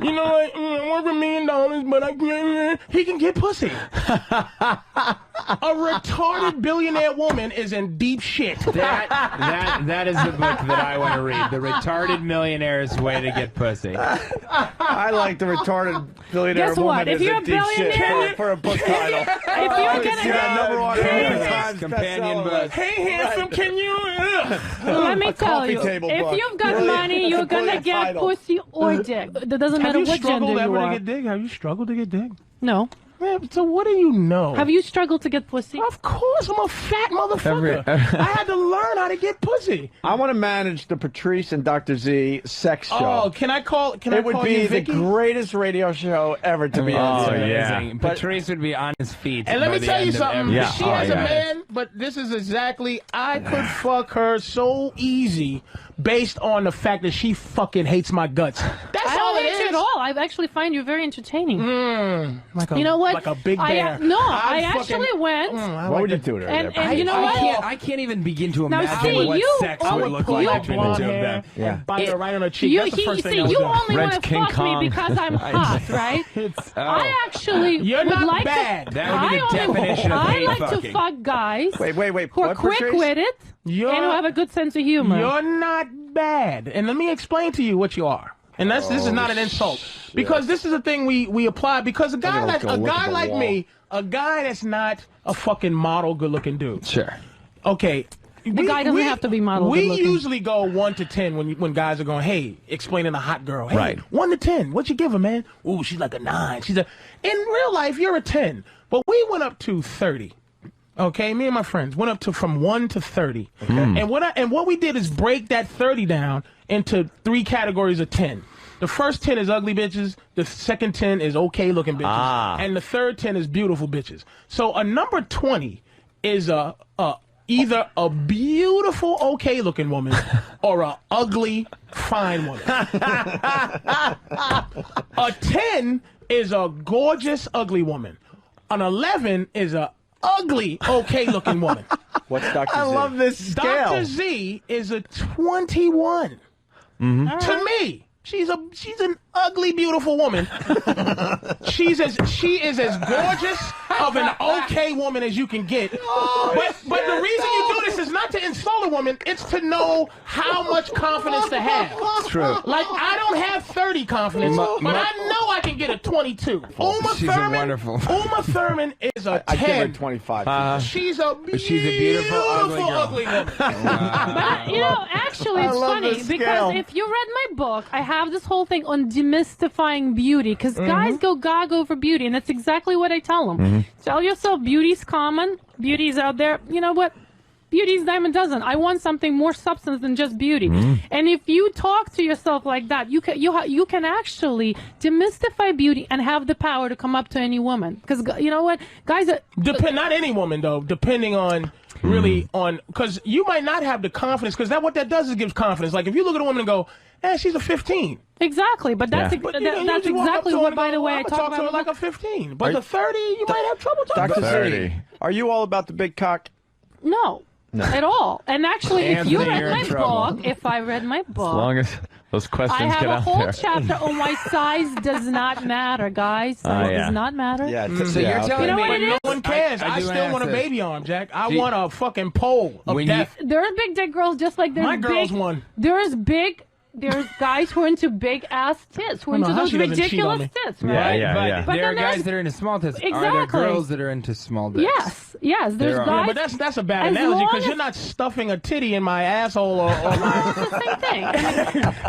You know what? I want $1 million, but I can't. He can get pussy. A retarded billionaire woman is in deep shit. That is the book that I want to read. The Retarded Millionaire's Way to Get Pussy. I like the retarded billionaire Guess woman what? If is you're in a deep shit billionaire- for a book title. If you're see that number one New York Times companion bestseller book. list. Hey, handsome, can you? Let me tell coffee you, table if book. you've got Really? money, you're gonna Brilliant get title. pussy or dick. That doesn't matter Have you what gender struggled you ever to are. get dig? Have you struggled to get dig? No. Man, so what do you know? Have you struggled to get pussy? Of course, I'm a fat motherfucker. I had to learn how to get pussy. I want to manage the Patrice and Dr. Z sex show. Oh, can I call? Can I It would call be you the Vicky? greatest radio show ever to be on. Oh, yeah. But- Patrice would be on his feet. And let by me the tell you end of something. every She show. has a man, but this is exactly. I could fuck her so easy based on the fact that she fucking hates my guts. That's I all don't it hate you is. at all. I actually find you very entertaining. You know what? Like a big I bear. actually went. What would you do to her? And there? you know what? I can't even begin to Now, imagine see, what you- sex I would would look pull like out between the blonde two of hair them. and bite her right on her cheek. You, That's the first thing see, I would you do. only Rent want to King fuck Kong. me because I'm hot, right? I actually You're would not like bad. to. That would be the I definition of I hate like to fucking. fuck guys Wait. who are What, quick Patrice? with it and who have a good sense of humor. You're not bad. And let me explain to you what you are. And this is not an insult. Because this is a thing we apply. Because a guy like me, a guy that's not a fucking model good looking dude. Sure. Okay. The guy doesn't have to be model We good-looking. usually go 1 to 10 when guys are going, hey, explaining a hot girl. Hey, Right. 1 to 10. What you give her, man? Ooh, she's like a 9. In real life, you're a 10. But we went up to 30. Okay, me and my friends went up to from 1 to 30. Okay. And what we did is break that 30 down into 3 categories of 10. The first 10 is ugly bitches. The second 10 is okay looking bitches. And the third 10 is beautiful bitches. So a number 20 is either a beautiful okay looking woman or a ugly fine woman. A 10 is a gorgeous ugly woman. An 11 is a ugly okay looking woman. What's Dr. Z? I love this scale. Dr. Z is a 21. To me. She's an ugly, beautiful woman. She is as gorgeous of an okay woman as you can get. But the reason you do this is not to insult a woman. It's to know how much confidence to have. It's true. Like, I don't have 30 confidence, but I know I can get a 22. She's wonderful. Uma Thurman is a 10. I give her 25. She's a beautiful ugly woman. But, you know, actually, it's funny because if you read my book, I have this whole thing on demystifying beauty because guys go gaga over beauty, and that's exactly what I tell them. Tell yourself beauty's common, beauty's out there. You know what? Beauty's dime a dozen. I want something more substance than just beauty. And if you talk to yourself like that, you can actually demystify beauty and have the power to come up to any woman. Because you know what, guys, not any woman though, depending on. Really because you might not have the confidence, because what that does is gives confidence. Like if you look at a woman and go, she's a 15. Exactly, but that's exactly what, by the way, I talk to her like a 15. But the 30, you might have trouble talking to. Dr. 30. Are you all about the big cock? No. At all. And actually, if you read my book, if I read my book, as long as those questions I have get a out whole there. chapter on why size does not matter, guys. Size does not matter. So you're telling me no one cares. I still want a baby arm, Jack. I want a fucking pole of death. There are big dick girls just like there's my girl's one. There's guys who are into big ass tits, who are into those ridiculous tits, right? But there are guys that are into small tits. Exactly. Are there girls that are into small dicks? Yes. There's guys. But that's a bad analogy, because you're not stuffing a titty in my asshole or it's the same thing.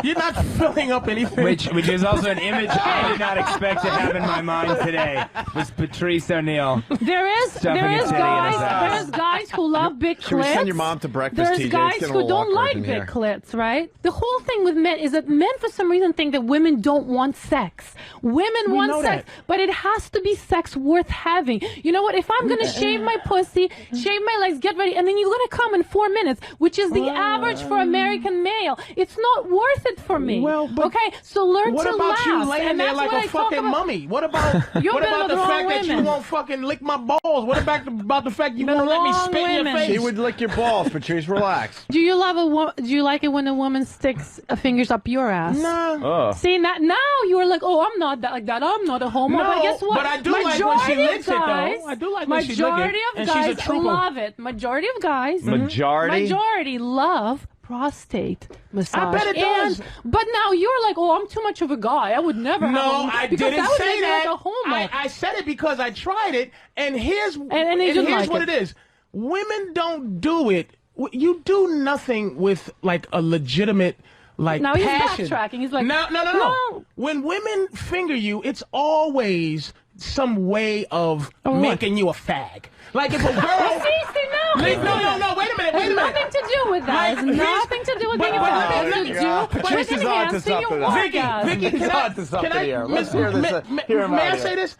You're not filling up anything. Which is also an image I did not expect to have in my mind today. Was Patrice O'Neill? There's guys who love big clits. Should we send your mom to breakfast? There's guys who don't like big clits, right? The whole thing with men is that men for some reason think that women don't want sex. Women want sex, but it has to be sex worth having. You know what? If I'm gonna shave my pussy, shave my legs, get ready, and then you're gonna come in 4 minutes, which is the average for American male, it's not worth it for me. Well, okay, so learn to laugh. What about you laying there like a fucking mummy? What about the fact that you won't fucking lick my balls? What about the fact you won't let me spit in your face? She would lick your balls, Patrice. Relax. Do you like it when a woman sticks fingers up your ass? No. See, now you're like, oh, I'm not that like that. I'm not a homo. But guess what? But I do like when she licks it, though. I do like when she licks it. Majority of guys love it. Majority of guys. Majority love prostate massage. I bet it does. But now you're like, oh, I'm too much of a guy. I would never have I didn't say that. Like a homo. I said it because I tried it, and here's what it is. Women don't do it. You do nothing with like a legitimate now passion. He's backtracking. He's like, no. When women finger you, it's always some way of making you a fag. Like if a girl. no. Wait a minute. It's nothing to do with that. It's nothing to do with being a fag. It's to do with enhancing your orgasm. Vicky, may I say this?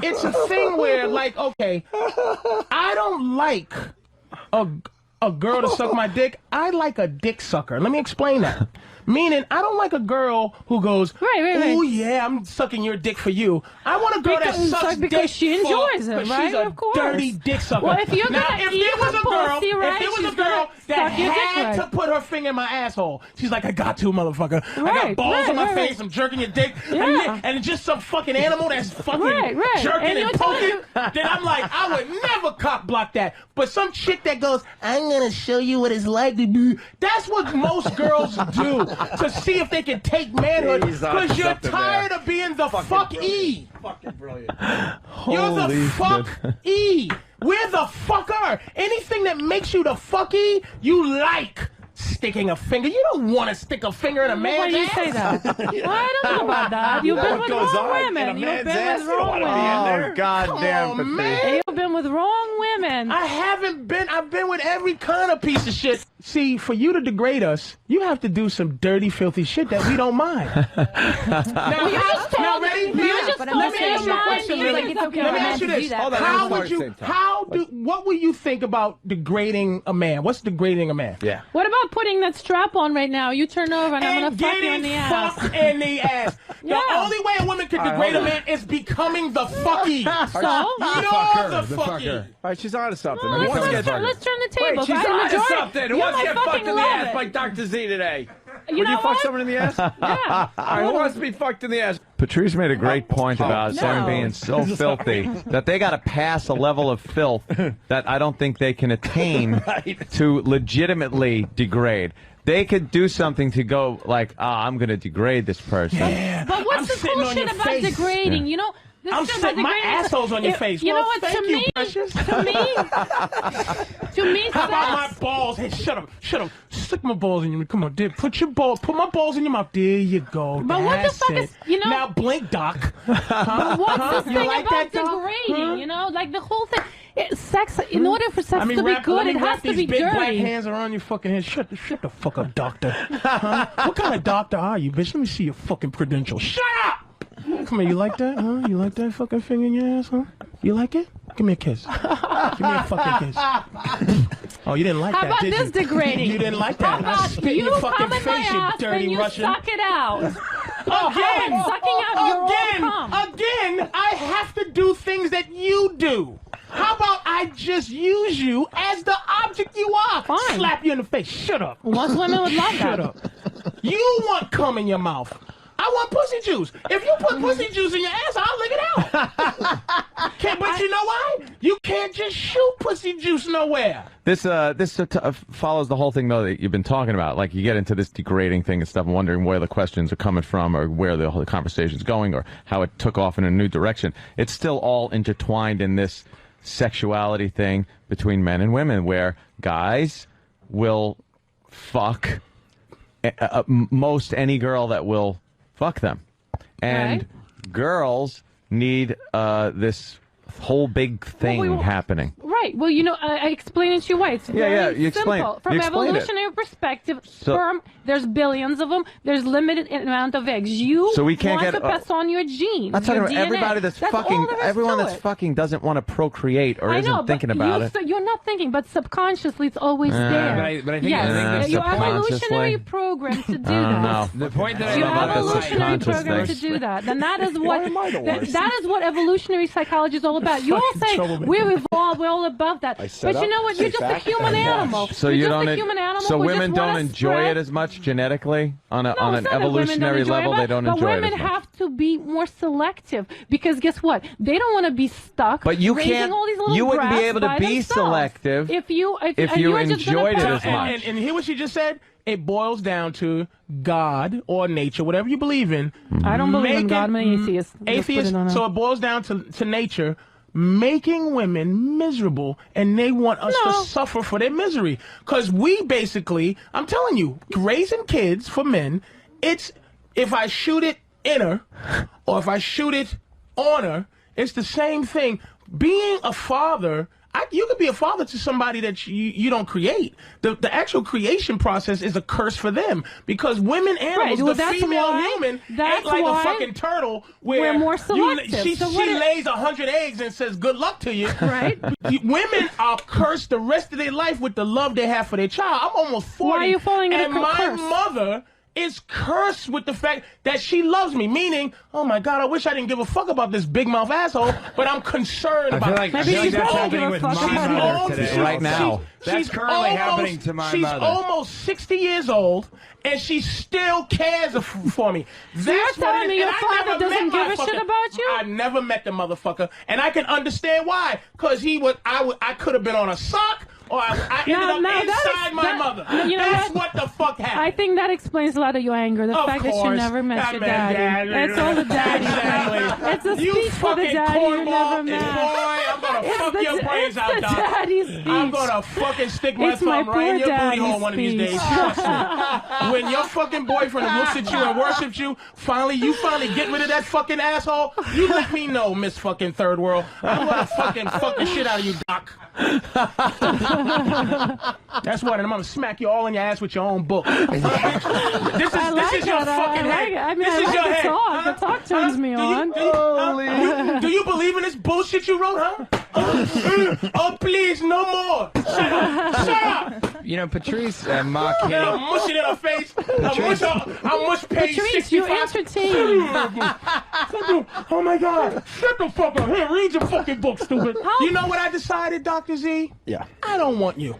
It's a thing where, like, okay, I don't like a girl to suck my dick. I like a dick sucker. Let me explain that. Meaning, I don't like a girl who goes, oh yeah, I'm sucking your dick for you. I want a girl that sucks dick because she enjoys it, right? She's a dirty dick sucker. Well, if you're if there was a girl that had to put her finger in my asshole, she's like, I got to, motherfucker. I got balls on my face. I'm jerking your dick, and it's just some fucking animal that's fucking jerking and poking. Then I'm like, I would never cock block that. But some chick that goes, I'm gonna show you what it's like to be. That's what most girls do. To see if they can take manhood, because you're tired of being the fuck-e. Fucking brilliant. You're the fuck-e. We're the fucker. Anything that makes you the fuck-e, you like. Sticking a finger. You don't want to stick a finger in a man's ass. Why do you say that? I don't know about that. You've been with wrong women. You've been with wrong women. Oh, goddamn, Patrice. You've been with wrong women. I haven't been. I've been with every kind of piece of shit. See, for you to degrade us, you have to do some dirty, filthy shit that we don't mind. Now, ready? Let me ask you a question. Let me ask you this. What would you think about degrading a man? What's degrading a man? Yeah. What about putting that strap on right now? You turn over and I'm going to fuck you in the ass. Fucked in the ass. The only way a woman can degrade a man is becoming the fucky. So? You're the fucky. All right, she's on to something. Let's turn the tables. Wait, she's on to something. Who wants to get fucked in the ass by Dr. Z today? You Would know you fuck what? someone in the ass? Yeah. All right, who wants to be fucked in the ass? Patrice made a great point about them being so filthy that they got to pass a level of filth that I don't think they can attain to legitimately degrade. They could do something to go like, I'm going to degrade this person. Yeah. But what's the cool shit about degrading? You know, this I'm shit sitting, about my degrading. asshole's on your face. You know Well, what? thank To you, me, precious. to me, How about my sex- balls? Hey, shut up. Stick my balls in your. Come on, dude. Put my balls in your mouth. There you go. But what the That's fuck it. is, you know? Now blink, Doc. Huh? What's this You thing like about that, Doc? degrading? Huh? You know, like the whole thing. Sex, in order for sex to be good, it has to be these big black dirty. hands around your fucking head. Shut the fuck up, doctor. Huh? What kind of doctor are you, bitch? Let me see your fucking credentials. Shut up! Come here, you like that, huh? You like that fucking finger in your ass, huh? You like it? Give me a kiss. Give me a fucking kiss. Oh, you didn't like How that, about did this you? degrading? You didn't like How that. I about spit in you your fucking come in my face, you ass dirty and you Russian. suck it out? Again! Sucking out your own cum. Again, I have to do things that you do. How about I just use you as the object you are? Fine. Slap you in the face. Shut up. Most women would love that. Shut up. You want cum in your mouth. I want pussy juice. If you put pussy juice in your ass, I'll lick it out. But you know why? You can't just shoot pussy juice nowhere. This follows the whole thing, though, that you've been talking about. Like, you get into this degrading thing and stuff and wondering where the questions are coming from or where the whole conversation's going or how it took off in a new direction. It's still all intertwined in this sexuality thing between men and women where guys will fuck most any girl that will fuck them. And girls need this whole big thing happening. Right. Well, you know, I explain it to you why. It's very you explain simple. it. From You an explain it. evolutionary perspective, sperm, there's billions of them. There's limited amount of eggs. So we can't want get to pass on your genes. I'm talking your about DNA. everybody that's all fucking, there is everyone to that's it. fucking doesn't want to procreate or I know, isn't thinking but about it. You're not thinking, but subconsciously it's always there. But I think yes, you're subconsciously. evolutionary programmed to do I don't that. know. The point that I You're love about this evolutionary subconscious programmed to thing. do that. And that is what am I the worst? that is what evolutionary psychology is all about. You all say we're evolved, we're all above that. set But you up, know what? You're sit just a back, human and watch. animal. So you're you just don't. a human animal. So who women just don't wanna enjoy spread. it as much genetically on a No, on it's an not that women don't evolutionary enjoy level. it, They don't but enjoy it women as much. have to be more selective because guess what? They don't want to be stuck. But you raising can't. All these little You wouldn't be brats able to by be themselves. selective if you you you're just gonna enjoyed it pass as much. And hear what she just said? It boils down to God or nature, whatever you believe in. I don't believe in God. I'm an atheist. Just Atheist. put it on So that. it boils down to nature making women miserable, and they want us to suffer for their misery. Because we basically, I'm telling you, raising kids for men, it's if I shoot it in her or if I shoot it on her, it's the same thing. Being a father, you could be a father to somebody that you don't create. The actual creation process is a curse for them because women animals, Right, well, the that's female why- human, that's ain't like why a fucking turtle where we're more you- selective. she So what lays 100 eggs and says good luck to you. Right. Women are cursed the rest of their life with the love they have for their child. I'm almost 40. Why are you falling into and my curse? mother is cursed with the fact that she loves me, meaning, oh my God, I wish I didn't give a fuck about this big mouth asshole, but I'm concerned about I feel Maybe like you that's don't happening give a with fuck my about mother it. today. Right now. That's currently happening to my she's mother. almost 60 years old, and she still cares for me. That's you're what telling it is. me your And I father never doesn't met give my a shit fucking- about you? I never met the motherfucker, and I can understand why. Because I could have been on a sock, or I ended up inside my mother. You know That's what? what the fuck happened. I think that explains a lot of your anger. The Of fact that you course. never met I your met daddy. Dad. It's all the daddy. Exactly. It's a You speech for the fucking daddy you cornball never and met. boy, I'm gonna It's fuck the- your brains it's out, the Doc. daddy's I'm speech. gonna fucking stick my It's my thumb right in poor your booty hole daddy's one of these speech. days. Trust me. When your fucking boyfriend looks at you and worships you, you finally get rid of that fucking asshole, you let me know, Miss fucking Third World. I'm gonna fucking fuck the shit out of you, Doc. That's what, and I'm gonna smack you all in your ass with your own book. This is your fucking head. I mean, This I is like your the head. talk. The talk turns me on. Do you believe in this bullshit you wrote, huh? Oh, please, no more. Shut up. Shut up. You know, Patrice Mock And hitting. I'll mush it in her face. I'll mush page Patrice, you 65. entertain. Oh my God. Shut the fuck up. Here, read your fucking book, stupid. You know what I decided, Dr. Z? Yeah. I don't want you.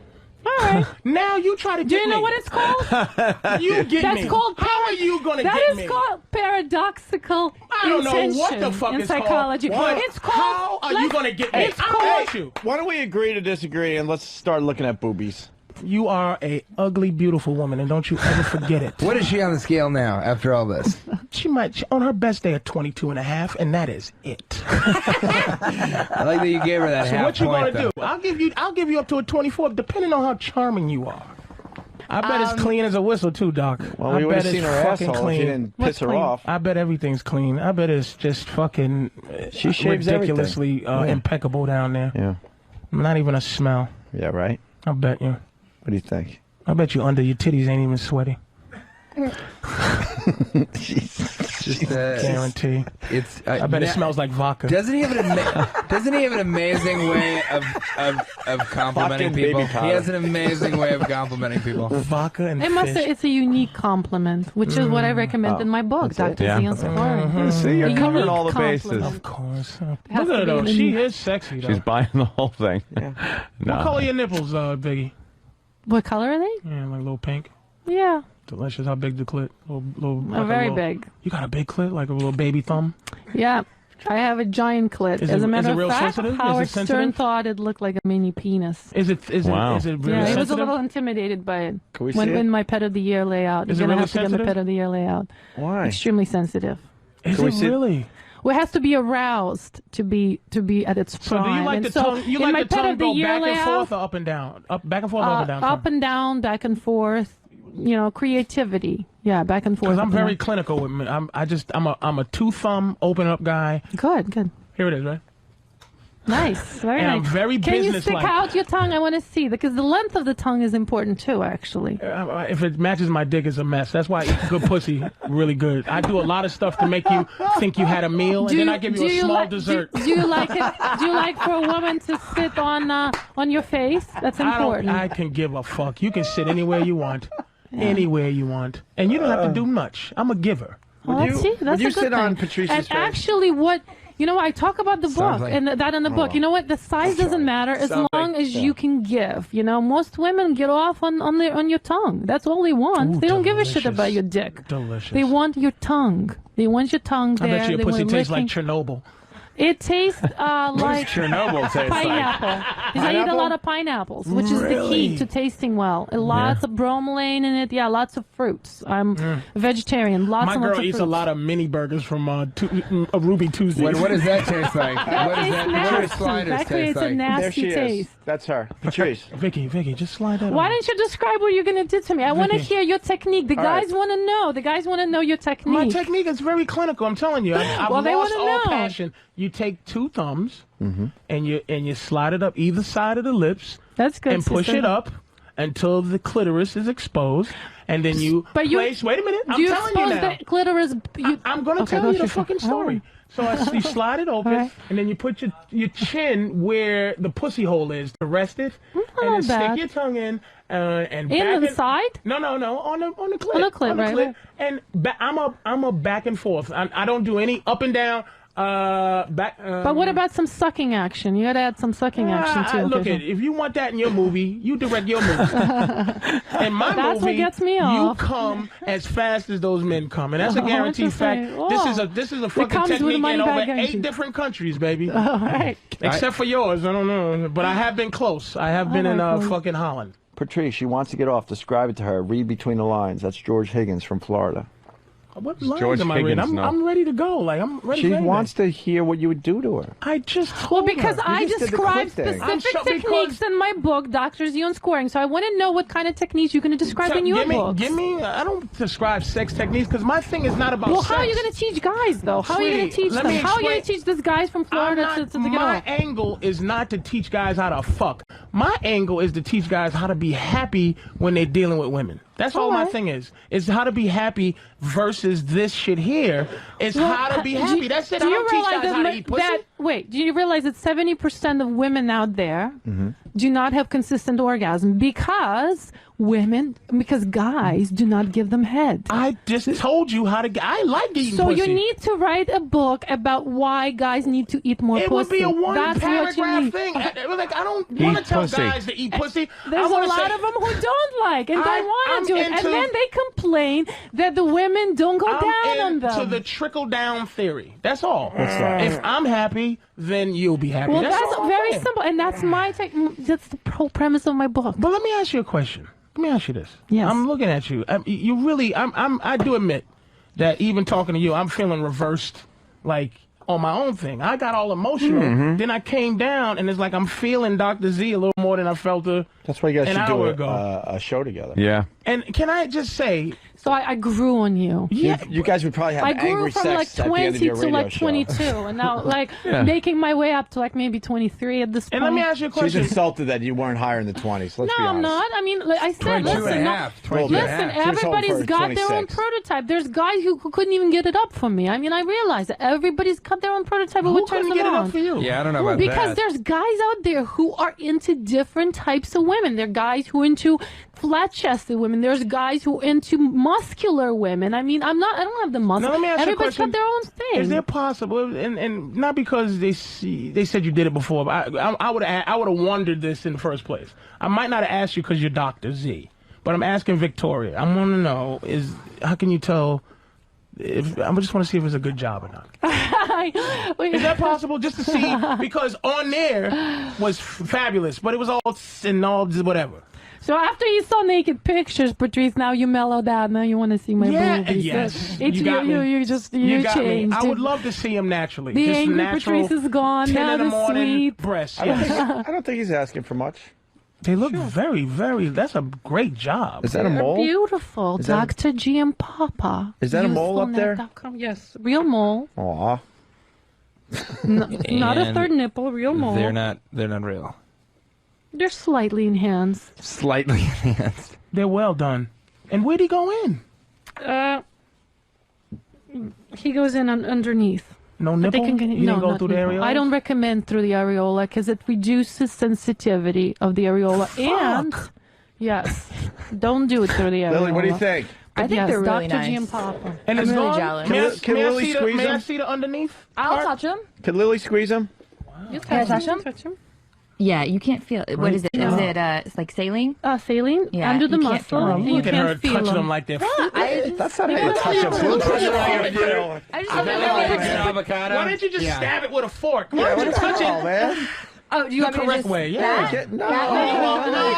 All right. Now you try to get me. Do you know what it's called? You get That's me. Called How are you going to get me? That is called paradoxical I don't know intention what the fuck in it's psychology. called. It's called. How are you going to get me? I want you. Why don't we agree to disagree and let's start looking at boobies? You are a ugly, beautiful woman, and don't you ever forget it. What is she on the scale now after all this? She might, on her best day, at 22.5, and that is it. I like that you gave her that So half what you point, gonna do? though. I'll give you up to a 24, depending on how charming you are. I bet it's clean as a whistle too, Doc. Well, we I would bet have seen it's her fucking asshole clean. if you didn't What's piss her clean? off. I bet everything's clean. I bet it's just fucking She shaves ridiculously impeccable down there. Yeah. Not even a smell. Yeah, right? I bet you. What do you think? I bet you under your titties ain't even sweaty. Just, Guarantee. I bet it smells like vodka. Doesn't he have an amazing way of complimenting Fucking people? baby powder. He has an amazing way of complimenting people. Vodka and Say it's a unique compliment, which is what I recommend in my book, Dr. Zion Safari. See, you're A covering unique all the compliment. bases. Of course. Has Look at her to be though. an She unique- is sexy though. She's buying the whole thing. What No. color are your nipples, Biggie? What color are they? Yeah, like a little pink. Yeah, Delicious. How big the clit? Like very little- big. You got a big clit, like a little baby thumb. Yeah. I have a giant clit. Is As it- a matter is it of real fact, sensitive? Is it Howard Stern sensitive? thought it looked like a mini penis. Is it? Wow. Is it really Yeah, he was a sensitive? little intimidated by it. Can we see when it? my pet of the year layout. Is You're it gonna really have to get my sensitive? pet of the year layout. Why? Extremely sensitive. Is Can we it see it? really? Well, it has to be aroused to be at its So prime. do you like and the so tongue? You in like my the pet tongue of the go year back and layout, forth, or up and down? Back and forth, up and down. up and down, back and forth. You know, creativity. Yeah, back and forth. Because I'm up and very down. clinical with me. I'm a two thumb open up guy. Good. Here it is, right? Nice, very And nice. I'm very Can you stick businesslike. out your tongue? I want to see because the length of the tongue is important too. Actually, If it matches my dick, it's a mess. That's why I eat good pussy really good. I do a lot of stuff to make you think you had a meal, and then I give you a small dessert. Do you like it? Do you like for a woman to sit on your face? That's important. I can give a fuck. You can sit anywhere you want, anywhere you want, and you don't have to do much. I'm a giver. Well, that's a good you sit thing. on Patrice's and face? actually, I talk about the book like- and that in the book. You know what? The size doesn't matter as long as you can give. You know, most women get off on your tongue. That's all they want. Ooh, they don't give a shit delicious. about your dick. Delicious. They want your tongue. They want your tongue I there. bet you They your pussy want tastes like licking. Chernobyl. It tastes like Chernobyl tastes like? pineapple. Because I eat a lot of pineapples, which is the key Really? to tasting well. Lots of bromelain in it. Yeah, lots of fruits. I'm a vegetarian. Lots My and lots girl of eats fruits. a lot of mini burgers from Ruby Tuesday. What does that taste like? What is It's that? What nasty. does sliders That taste creates a like? There nasty she is. taste. That's her. Patrice. Vicky, just slide that Why on. didn't you describe what you're going to do to me? I want to Vicky. hear your technique. The right. guys want to know. The guys want to know your My technique. technique is very clinical. I'm telling you. I've Well, they lost wanna all know. passion. You take two thumbs and you slide it up either side of the lips That's good. and push sister. it up until the clitoris is exposed, and then you But you- place. Wait a minute. Do I'm you telling you expose now. the clitoris? I'm going to Okay, tell go you the through. fucking story. So you slide it open, All right. and then you put your chin where the pussy hole is to rest it, and then Not bad. stick your tongue in and In back the and- side? No, on the clit. On the clit, right. And I'm a back and forth. I don't do any up and down. Back. But what about some sucking action? You got to add some sucking action too. Look okay, at if you want that in your movie, you direct your movie. In my That's what movie, gets me you off. come as fast as those men come, and that's a Oh, guaranteed that's fact. right. This is a It fucking comes with technique money in over back guarantee. 8 different countries, baby. All right. Except for yours, I don't know, but I have been close. I have been in fucking Holland. Patrice, she wants to get off. Describe it to her. Read between the lines. That's George Higgins from Florida. What lines George am I reading? Higgins, no. I'm ready to go. Like I'm ready. She for wants to hear what you would do to her. I just Well, told because her. I just did the describe clip thing. specific I'm so- techniques in my book, Dr. Zion Scoring. So I want to know what kind of techniques you're going to describe in your books. Give me. I don't describe sex techniques because my thing is not about Well, sex. how are you going to teach guys, though? How are you going to Sweetie, teach let them? me How are you going to explain- teach this guys from Florida to get my off? angle is not to teach guys how to fuck. My angle is to teach guys how to be happy when they're dealing with women. That's all my Alright. thing is how to be happy versus this shit here is how to be happy. That's it. I Do you don't teach realize guys how to eat pussy. wait, do you realize that 70% of women out there do not have consistent orgasm because guys do not give them head? I just told you how to get. I like eating So pussy. you need to write a book about why guys need to eat more It pussy. would be a one That's what you paragraph need. thing. like, I don't want to tell guys to eat pussy. There's a lot of them who don't like and don't want to do it. And then they complain that the women don't go down on them. To the trickle-down theory. That's all. What's that? If I'm happy, then you'll be happy. Well, that's very simple. And that's that's the whole premise of my book. But let me ask you a question. Let me ask you this. Yes. I'm looking at you. You really, I do admit that even talking to you, I'm feeling reversed, like, on my own thing. I got all emotional. Then I came down, and it's like I'm feeling Dr. Z a little more than I felt That's why you guys should do ago. a show together. Yeah. And can I just say... So I grew on you. Yeah. You guys would probably have angry sex I grew at from the like end of your 20 to radio like show. 22, and now like making my way up to like maybe 23 at this point. And let me ask you a question. She's insulted that you weren't higher in the 20s. Let's be honest. No, I'm not. I mean, like I said, 22 listen, and a half, 22 and a half. everybody's got their own 26. prototype. There's guys who couldn't even get it up for me. I mean, I realize that everybody's got their own prototype. Who What turns couldn't them get it on? up for you? Yeah, I don't know about Because that. there's guys out there who are into different types of women. There are guys who are into flat-chested women. There's guys who are into muscular women. I mean, I don't have the muscle. Now, let me ask you a Everybody's question. got their own thing. Is there possible, and not because they said you did it before, but I would have wondered this in the first place. I might not have asked you because you're Dr. Z, but I'm asking Victoria. I want to know how can you tell? I just want to see if it's a good job or not. Is that possible? Just to see, because on there was fabulous, but it was all and all whatever. So after you saw naked pictures, Patrice, now you mellowed out. Now you want to see my boobies. Yes. You got me. You got me. changed. I would love to see him naturally. The just angry natural, Patrice is gone. 10 Now in the the morning sweet. breasts. I don't think he's asking for much. They look very, very. That's a great job. Is that a mole? Beautiful. Is that Dr. G and Papa. Is that a mole up there? Usefulnet.com. Yes, real mole. Aw. Not a third nipple, real mole. They're not real. They're slightly enhanced. Slightly enhanced. They're well done. And where'd he go in? He goes in underneath. No But they nipple? can You didn't go not through the nipple. areola? I don't recommend through the areola because it reduces sensitivity of the areola. And yes, don't do it through the areola. Lily, what do you think? I think yes, they're really Dr. G nice. and Papa. And I'm it's really gone? jealous. Can Lily squeeze May I him? see the underneath? I'll part? touch them. Can Lily squeeze him? You Can I touch them? Touch him. Yeah, you can't feel it. What is it? Is it it's like saline? Saline Yeah, under the you can't muscle. feel and it. you Look at her can't feel touching them. them like they're That's not a touch of food. I just I've never don't touched an avocado. Why didn't you just stab it with a fork? Yeah, Why what did the you touch hell, it? man? Oh, do you want me to correct just way, yeah. that? No, That way? you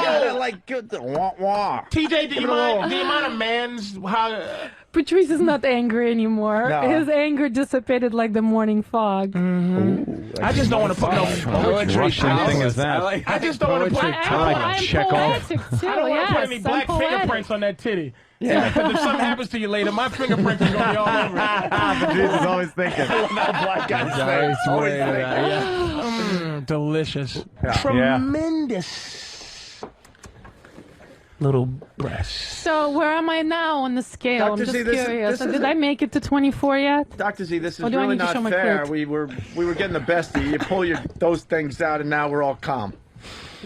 gotta like get the wah. TJ, do you mind a man's how? Patrice is not angry anymore. No. His anger dissipated like the morning fog. I just don't want to put no poetry. Russian thing is that? I just don't want to put. I'm check off. poetic too. I don't want to put any yes, black I'm poetic. fingerprints on that titty. Yeah. Because if something happens to you later, my fingerprints are gonna be all over it. Patrice is always thinking. Black guys always thinking. Delicious. Tremendous. Little breasts. So where am I now on the scale? I'm Dr. just Z, this is- curious. this is Did I make it to 24 yet? Dr. Z, this is Or do I really need to show not my fair. clit? We were getting the best of you. You pull those things out, and now we're all calm.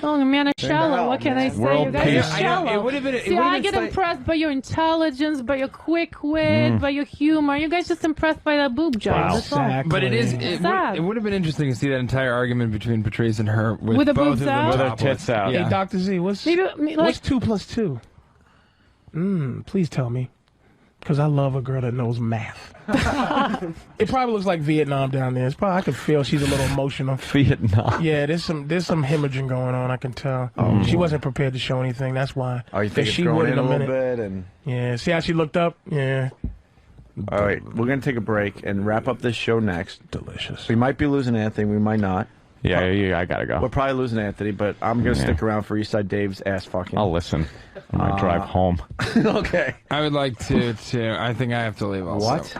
Oh, man, it's shallow. hell, What can I man. say? World You guys peace. are I know, shallow. it would've been- it See, would've I been get slight- impressed by your intelligence, by your quick wit, by your humor. You guys just impressed by that boob job. That's all. But it is. Sad. It would have been interesting to see that entire argument between Patrice and her with the both boobs of them out? With her topless. tits out. Yeah. Hey, Dr. Z, what's Maybe, what's 2 plus 2? Please tell me. Because I love a girl that knows math. It probably looks like Vietnam down there. It's probably, I can feel she's a little emotional. Vietnam. Yeah, there's some hemorrhaging going on. I can tell. She wasn't prepared to show anything. That's why. Oh, you But think it's she growing would in a little minute. bit? And Yeah, see how she looked up? Yeah. all right, we're gonna take a break and wrap up this show next. Delicious. We might be losing Anthony. We might not. Yeah, I gotta go. We're probably losing Anthony, but I'm gonna stick around for Eastside Dave's ass fucking. I'll listen. I might drive home. Okay. I would like to. I think I have to leave. Also. What?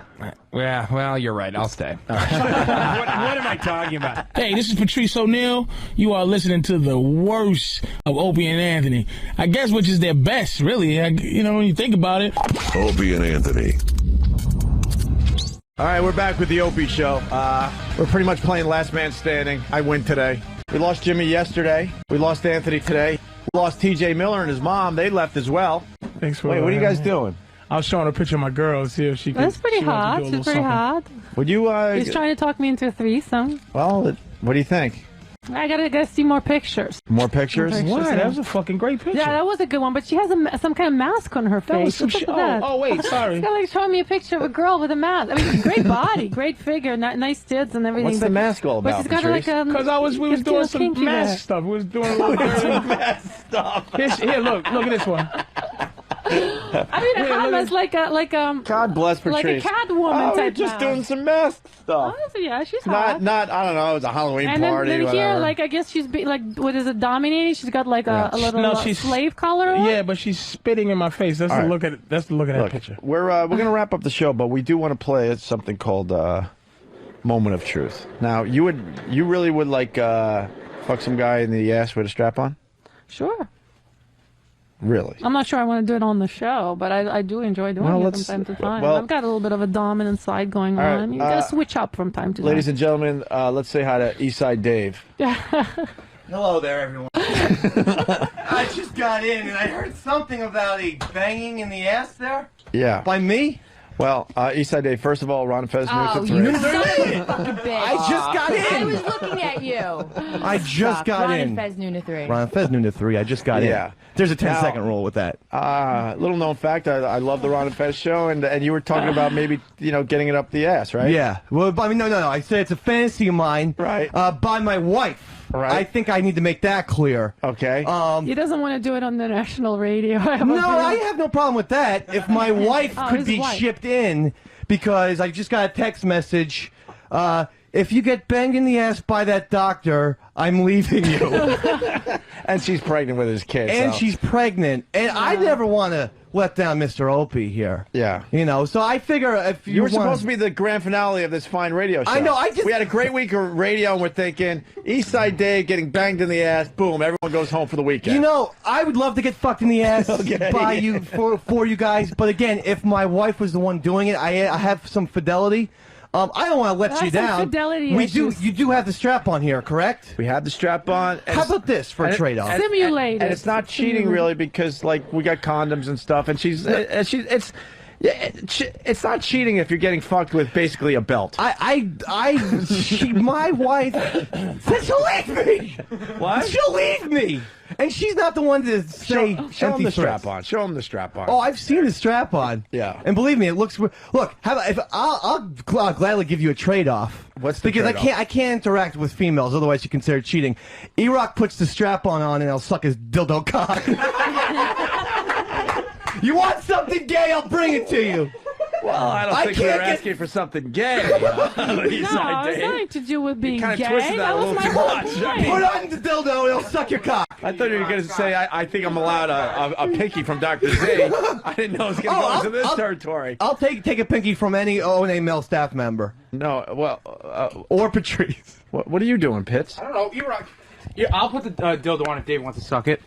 Yeah. Well, you're right. I'll stay. What am I talking about? Hey, this is Patrice O'Neal. You are listening to the worst of Opie and Anthony. I guess which is their best, really. When you think about it. Opie and Anthony. All right, we're back with the Opie Show. We're pretty much playing Last Man Standing. I win today. We lost Jimmy yesterday. We lost Anthony today. We lost T.J. Miller and his mom. They left as well. Thanks for Wait, what are you guys doing? I was showing a picture of my girl to see if she could. That's pretty she wanted to hot. do a She's little pretty something. hot. Would you? He's trying to talk me into a threesome. Well, what do you think? I gotta see more pictures. More pictures? What? That was a fucking great picture. Yeah, that was a good one. But she has some kind of mask on her face. That was some shit. Oh, wait, sorry. She's like showing me a picture of a girl with a mask. I mean, great body, great figure, nice tits and everything. What's the mask all about? But she's got like because we was doing some mask stuff. We was doing a little mask stuff. Here, look at this one. I mean, it has like a God bless Patrice. like a Catwoman type. Just mask. doing some mask stuff. Oh, yeah, she's hot. Not. I don't know. It was a Halloween and party. then whatever. here, like I guess she's what is it? Dominating. She's got like a little slave collar on. Yeah, but she's spitting in my face. That's the look at it. That's the look at that picture. We're gonna wrap up the show, but we do want to play something called Moment of Truth. Now, you really would like fuck some guy in the ass with a strap on? Sure. Really? I'm not sure I want to do it on the show, but I do enjoy doing it from time to time. well- I've got a little bit of a dominant side going All right, on. You gotta switch up from time to time. Ladies and gentlemen, let's say hi to Eastside Dave. Hello there, everyone. I just got in and I heard something about a banging in the ass there. Yeah. By me? Well, Eastside Dave, first of all, Ron and Fez Oh, news you at 3. son of a fucking bitch. I just got in. I was looking at you. I just got Ron in. and Fez noon to 3. Ron and Fez noon to 3. I just got Yeah. in. There's a 10-second Now- rule with that. Little known fact, I love the Ron and Fez show, and you were talking about maybe, getting it up the ass, right? Yeah. Well, I mean, no. I said it's a fantasy of mine. Right. By my wife. Right. I think I need to make that clear. Okay. He doesn't want to do it on the national radio. I have no problem with that. If my wife could his be wife. shipped in, because I just got a text message. If you get banged in the ass by that doctor, I'm leaving you. And she's pregnant with his kid. And so. she's pregnant. And I never want to let down Mr. Opie here. Yeah. So I figure if You were want- supposed to be the grand finale of this fine radio show. I know, We had a great week of radio, and we're thinking Eastside Dave getting banged in the ass. Boom! Everyone goes home for the weekend. I would love to get fucked in the ass Okay. by you for you guys. But again, if my wife was the one doing it, I have some fidelity. I don't want to let That's you some down. fidelity You issues. do have the strap on here, correct? We have the strap on. How about this for a trade-off? Simulated. And it's not cheating really because we got condoms and stuff, and it's not cheating if you're getting fucked with basically a belt. My wife said she'll leave me. What? She'll leave me, and she's not the one to say Show him empty the threats. strap on. Show him the strap on. Oh, I've seen the strap on. Yeah. And believe me, it looks. Look, I'll gladly give you a trade-off. What's the because trade-off? I can't interact with females, otherwise you consider cheating. E-Rock puts the strap on, and I'll suck his dildo cock. You want something gay? I'll bring it to you. Well, I don't think we were asking for something gay. No, it's nothing to do with being kinda gay. twisted that a was little my too whole much. point. Put on the dildo, and I'll suck your cock. I thought you were going to say, I think I'm allowed a pinky from Dr. Z. I didn't know it was going to go into this territory. I'll take a pinky from any O&A male staff member. No, well... or Patrice. What are you doing, Pitts? I don't know. You're right. Yeah, I'll put the dildo on if Dave wants to suck it.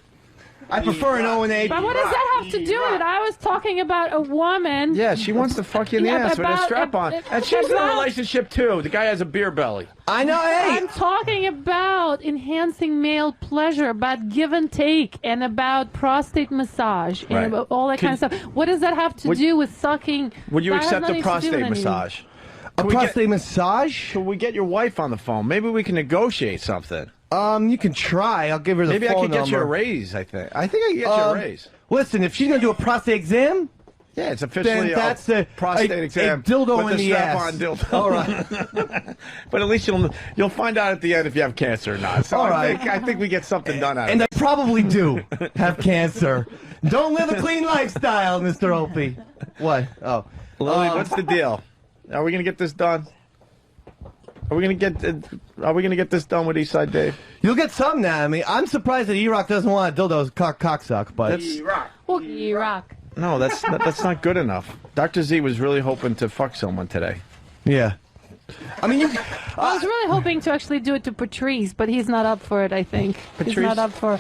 I prefer an O&A. But what does that have to do with it? I was talking about a woman. Yeah, she wants to fuck you in the ass with a strap on. And she's in a relationship, too. The guy has a beer belly. I know, hey! I'm talking about enhancing male pleasure, about give and take, and about prostate massage, and about all that kind of stuff. What does that have to do with sucking? Would you That has accept a nothing to do with prostate anything. massage? A prostate massage? Can we get your wife on the phone? Maybe we can negotiate something. You can try. I'll give her the Maybe phone I can get you a number. raise, I think. I think I can get you a raise. Listen, if she's going to do a prostate exam... Yeah, it's officially then that's a prostate exam. A dildo with in the the strap ass. on dildo. All right. But at least you'll find out at the end if you have cancer or not. So All right. I think we get something done out of And it. I probably do have cancer. Don't live a clean lifestyle, Mr. Opie. What? Oh. Lily, what's the deal? Are we going to get this done? Are we gonna get this done with Eastside Dave? You'll get some now. I mean, I'm surprised that E-Rock doesn't want a dildo's cocksuck, but Well, E-Rock. No, that's not good enough. Dr. Z was really hoping to fuck someone today. Yeah. I mean, I was really hoping to actually do it to Patrice, but he's not up for it. I think he's Patrice? not up for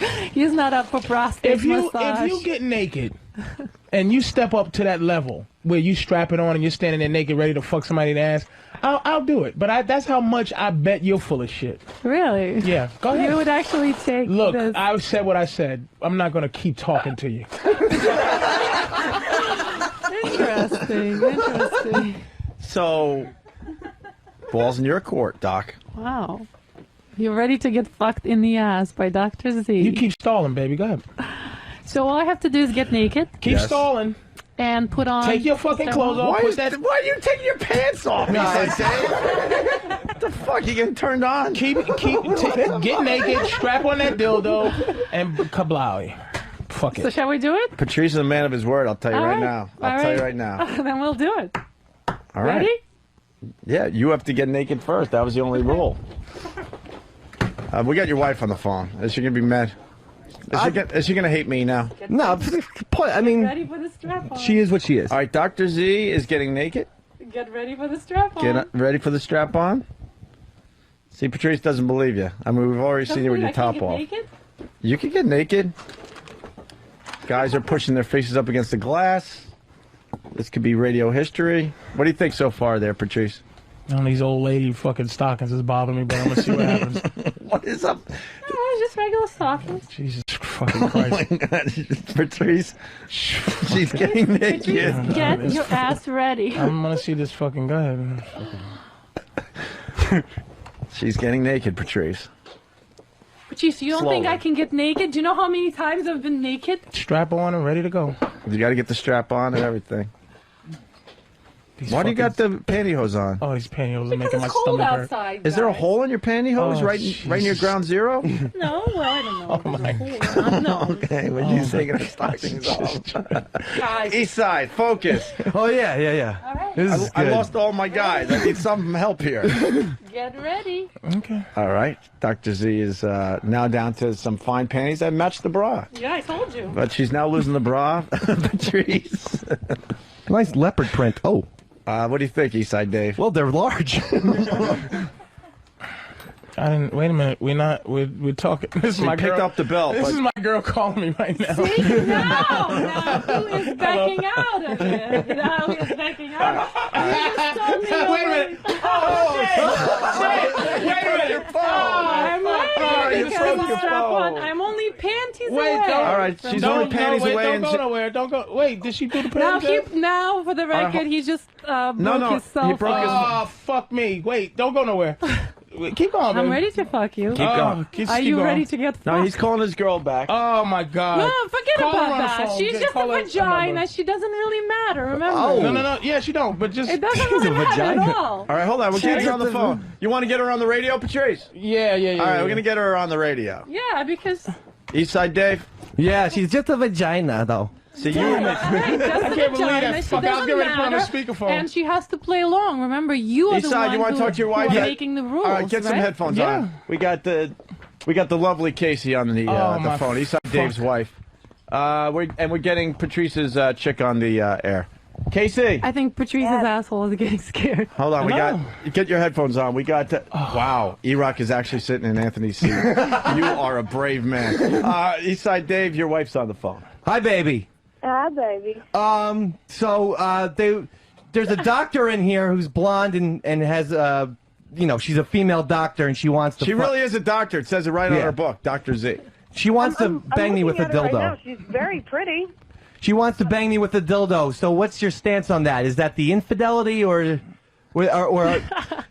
prostate massage. If you get naked and you step up to that level where you strap it on and you're standing there naked ready to fuck somebody in the ass, I'll do it. But that's how much I bet you're full of shit. Really? Yeah. Go ahead. You would actually take Look, this. I said what I said. I'm not going to keep talking to you. Interesting. So, ball's in your court, Doc. Wow. You're ready to get fucked in the ass by Dr. Z. You keep stalling, baby. Go ahead. So all I have to do is get naked. Keep stalling. And put on... Take your fucking clothes off. Why are you taking your pants off? What the fuck? You getting turned on? Get naked, strap on that dildo, and kablowy. Fuck it. So shall we do it? Patrice is a man of his word. I'll tell you right now. I'll tell you right now. Then we'll do it. All right. Ready? Yeah, you have to get naked first. That was the only rule. We got your wife on the phone. Is she gonna be mad? Is she gonna hate me now? No, I mean, Ready for the strap on. she is what she is. All right, Dr. Z is getting naked. Get ready for the strap on. Get ready for the strap on. See, Patrice doesn't believe you. I mean, we've already seen you with your top off. Naked? You can get naked. Guys are pushing their faces up against the glass. This could be radio history. What do you think so far there, Patrice? These old lady fucking stockings is bothering me, but I'm gonna see what happens. What is up? No, just regular stockings. Jesus fucking Christ. Oh my God, Patrice. She's getting naked. Patrice, get your ass ready. I'm gonna see this fucking guy. She's getting naked, Patrice. Patrice, you don't think I can get naked? Do you know how many times I've been naked? Strap on and ready to go. You got to get the strap on and everything. Why do you got the pantyhose on? Oh, these pantyhose are Because making my it's cold stomach hurt. outside. Is there a guys. hole in your pantyhose Oh, right near ground zero? No, well, I don't know. Oh my. No. Okay, when you taking the stockings off. Guys. East side, focus. Oh yeah. All right. This is I good. lost all my guys. I need some help here. Get ready. Okay. All right, Dr. Z is now down to some fine panties that match the bra. Yeah, I told you. But she's now losing the bra. Patrice. Nice leopard print. Oh. What do you think, Eastside Dave? Well, they're large. I didn't. Wait a minute. We're talking. This is She my picked girl. up the belt, This but- is my girl calling me right now. See? Now who is backing out of it? Now who is backing out? You just told me Wait a minute. Wait a minute. I'm ready you because broke the your strap on. phone. I'm only panties Wait, away. don't. All right, she's Don't- only panties wait, away Don't and go she- nowhere. Don't go. Wait, did she do the Now, panties? now, for the record, he just broke no, himself. he broke his- Oh, fuck me. Wait, don't go nowhere. Keep going, I'm baby. ready to fuck you. Keep going. Are you ready to get fucked? No, he's calling his girl back. Oh my God. No, forget Call her about on the that. phone. She's just a Call her vagina. number. She doesn't really matter, remember? Oh. No. Yeah, she don't. But just. It doesn't really matter at all. All right, hold on. We're getting her on the phone. You want to get her on the radio, Patrice? Yeah. All right, we're going to get her on the radio. Yeah, because... Eastside Dave? Yeah, she's just a vagina, though. See, you I can't believe that. Fuck, I was getting ready to put on the speakerphone. And she has to play along. Remember, you are the Eastside, one you want to talk to your wife? who are making the rules, All right, get some right? headphones on. We got the lovely Casey on the my phone. Eastside Dave's wife. We're getting Patrice's chick on the air. Casey. I think Patrice's asshole is getting scared. Hold on, get your headphones on. We got wow, E-Rock is actually sitting in Anthony's seat. You are a brave man. Eastside Dave, your wife's on the phone. Hi, baby. Hi, baby. There's a doctor in here who's blonde and has she's a female doctor and she wants to. She really is a doctor. It says it right on Yeah. her book, Dr. Z. She wants to bang me with a looking at her dildo. right now. She's very pretty. She wants to bang me with a dildo. So what's your stance on that? Is that the infidelity or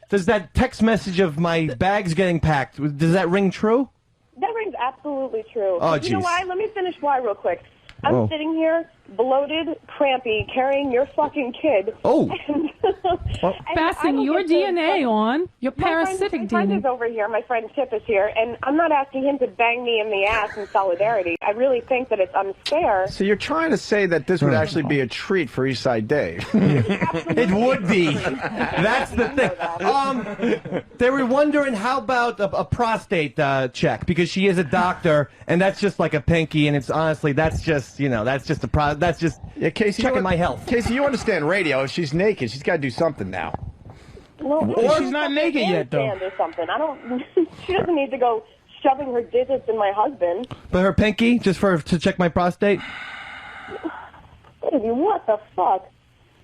does that text message of my bags getting packed, does that ring true? That rings absolutely true. Oh, You know jeez. why? Let me finish why real quick. I'm Oh. sitting here, bloated, crampy, carrying your fucking kid. Oh. Passing your DNA on, your My parasitic friend DNA. is over here. My friend Chip is here, and I'm not asking him to bang me in the ass in solidarity. I really think that it's unfair. So you're trying to say that this would actually be a treat for Eastside Dave. It would be. That's the thing. They were wondering how about a prostate check because she is a doctor and that's just like a pinky and it's honestly that's just Casey, checking my health. Casey, you understand radio. If she's naked, she's got to do something now. Well, Or she's not naked yet, though. Or something. I don't. She doesn't need to go shoving her digits in my husband. But her pinky just to check my prostate? Baby, what the fuck?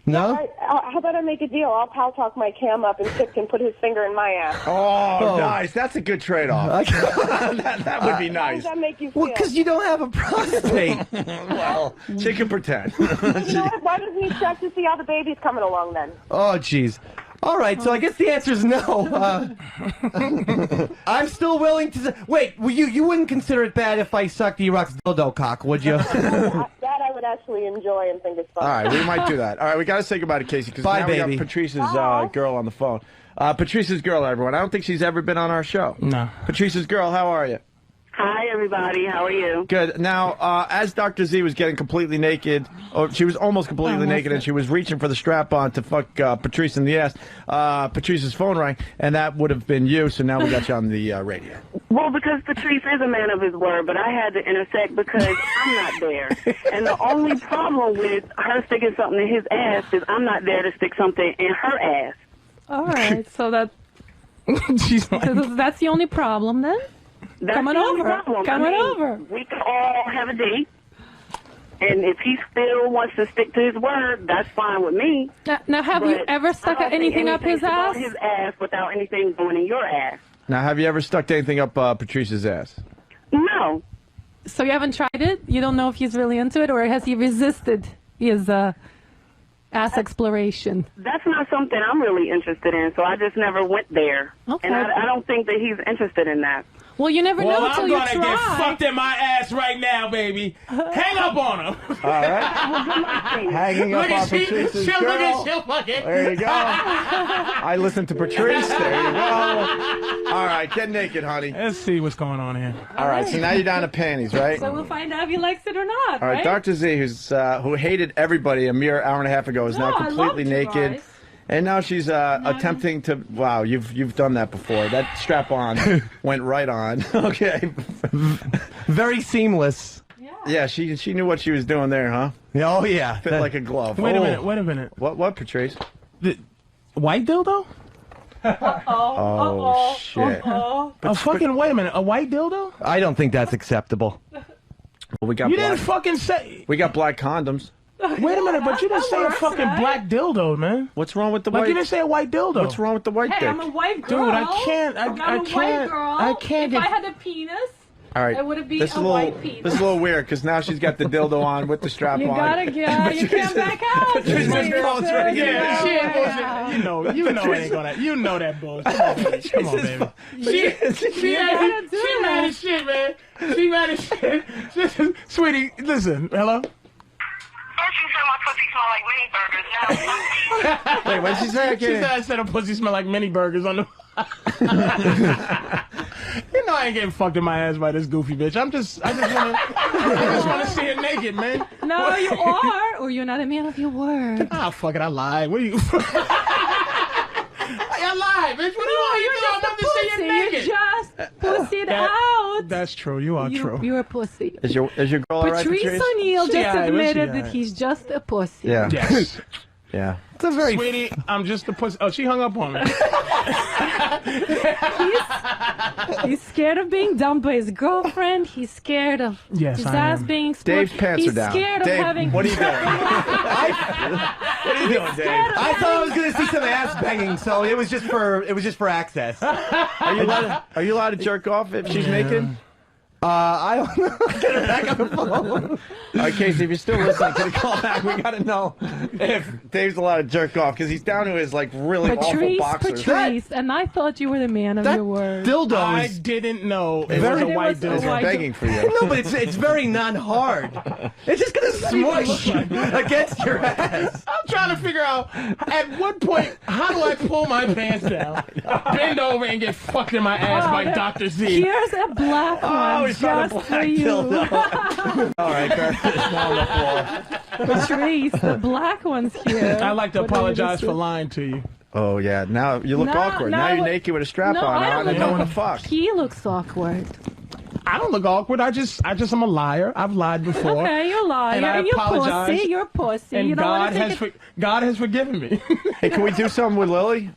No? How about I make a deal? I'll pow talk my cam up and Chip can put his finger in my ass. Oh, nice. That's a good trade-off. that would be How nice. does that make you feel? Well, because you don't have a prostate. Well, she can pretend. You know what? Why doesn't he check to see how the baby's coming along then? Oh, jeez. All right, so I guess the answer is no. I'm still willing to. Wait, well, you wouldn't consider it bad if I sucked E-Rock's dildo cock, would you? That I would actually enjoy and think it's fun. All right, we might do that. All right, we got to say goodbye to Casey because now we got Patrice's girl on the phone. Patrice's girl, everyone. I don't think she's ever been on our show. No. Patrice's girl, how are you? Hi, everybody. How are you? Good. Now, as Dr. Z was getting completely naked, or she was almost completely naked, and she was reaching for the strap-on to fuck Patrice in the ass, Patrice's phone rang, and that would have been you, so now we got you on the radio. Well, because Patrice is a man of his word, but I had to intersect because I'm not there. And the only problem with her sticking something in his ass is I'm not there to stick something in her ass. All right, so that that's the only problem then? That's Come on the only over. problem. Come on over. We can all have a date. And if he still wants to stick to his word, that's fine with me. Now have you ever stuck anything up his ass? His ass without anything going in your ass. Now, have you ever stuck anything up Patrice's ass? No. So you haven't tried it? You don't know if he's really into it, or has he resisted his ass exploration? That's not something I'm really interested in, so I just never went there. Okay. And I don't think that he's interested in that. Well, you never know until you try. I'm gonna get fucked in my ass right now, baby. Hang up on him. All right. Hanging up on Patrice's girl. There you go. I listened to Patrice. There you go. All right, get naked, honey. Let's see what's going on here. All right, so now you're down to panties, right? So we'll find out if he likes it or not, All right, Dr. Z, who hated everybody a mere hour and a half ago, is now completely naked. And now she's attempting to. Wow, you've done that before. That strap-on went right on. Okay. Very seamless. Yeah, she knew what she was doing there, huh? Oh yeah, fit like a glove. Wait a minute. Wait a minute. What, Patrice? The white dildo? Oh shit! Fucking wait a minute. A white dildo? I don't think that's acceptable. Well, we got. You didn't fucking say. We got black condoms. Wait a minute, but you didn't say a fucking black dildo, man. What's wrong with the white? white? You didn't say a white dildo. What's wrong with the white dick? I'm a white girl. Dude, I can't. I'm a white girl. I can't. If I had a penis, all right. it would be a white penis. This is a little weird because now she's got the dildo on with the strap You on. gotta get. You can't back out. Patrice's girl's ready to get she ain't bullshit. You know it ain't gonna. You know that bullshit. Come on, baby. She mad as shit, man. She mad as shit. Sweetie, listen. Hello. First you said my pussy smell like mini burgers. Now Wait, what did she say? She said I said her pussy smell like mini burgers on the. You know I ain't getting fucked in my ass by this goofy bitch. I just want to see her naked, man. No, you are, or you're not a man of your word. Ah, fuck it, I lied. What are you? I lied, bitch. What do you want? You're I want to see you naked. You just pussied out. That's true. You are true. You're a pussy. Is your girl all right, Patrice Patrice? O'Neal just admitted that he's just a pussy. Yeah. Yes. Yeah. It's a very sweetie, I'm just a pussy. Oh, she hung up on me. He's scared of being dumped by his girlfriend. He's scared of his ass being exposed. Dave's pants He's are down. scared of Dave, having. what are you doing? What are you doing, Dave? I thought I was going to see some ass banging, so it was just for access. Are you allowed to jerk off if she's naked? I don't know. Get her back on the phone. All right, Casey, if you're still listening to the call back, we got to know if Dave's allowed to jerk off because he's down to his like really awful boxers. Patrice, and I thought you were the man of your word. Dildo I didn't know it was a white dildo. We're begging for you. No, but it's very non-hard. It's just going to smush against your ass. I'm trying to figure out at what point, how do I pull my pants down, bend over, and get fucked in my ass by Dr. Z? Here's a black one just for you. All right, now on the floor. Patrice, the black one's here. I'd like to apologize for lying to you. Oh, yeah. Now you look awkward. Now you're naked with a strap on. I don't know what the fuck. He looks awkward. I don't look awkward. I just am a liar. I've lied before. Okay, you're a liar. And you're apologize. pussy. You're a pussy. And you don't God has forgiven me. Hey, can we do something with Lily?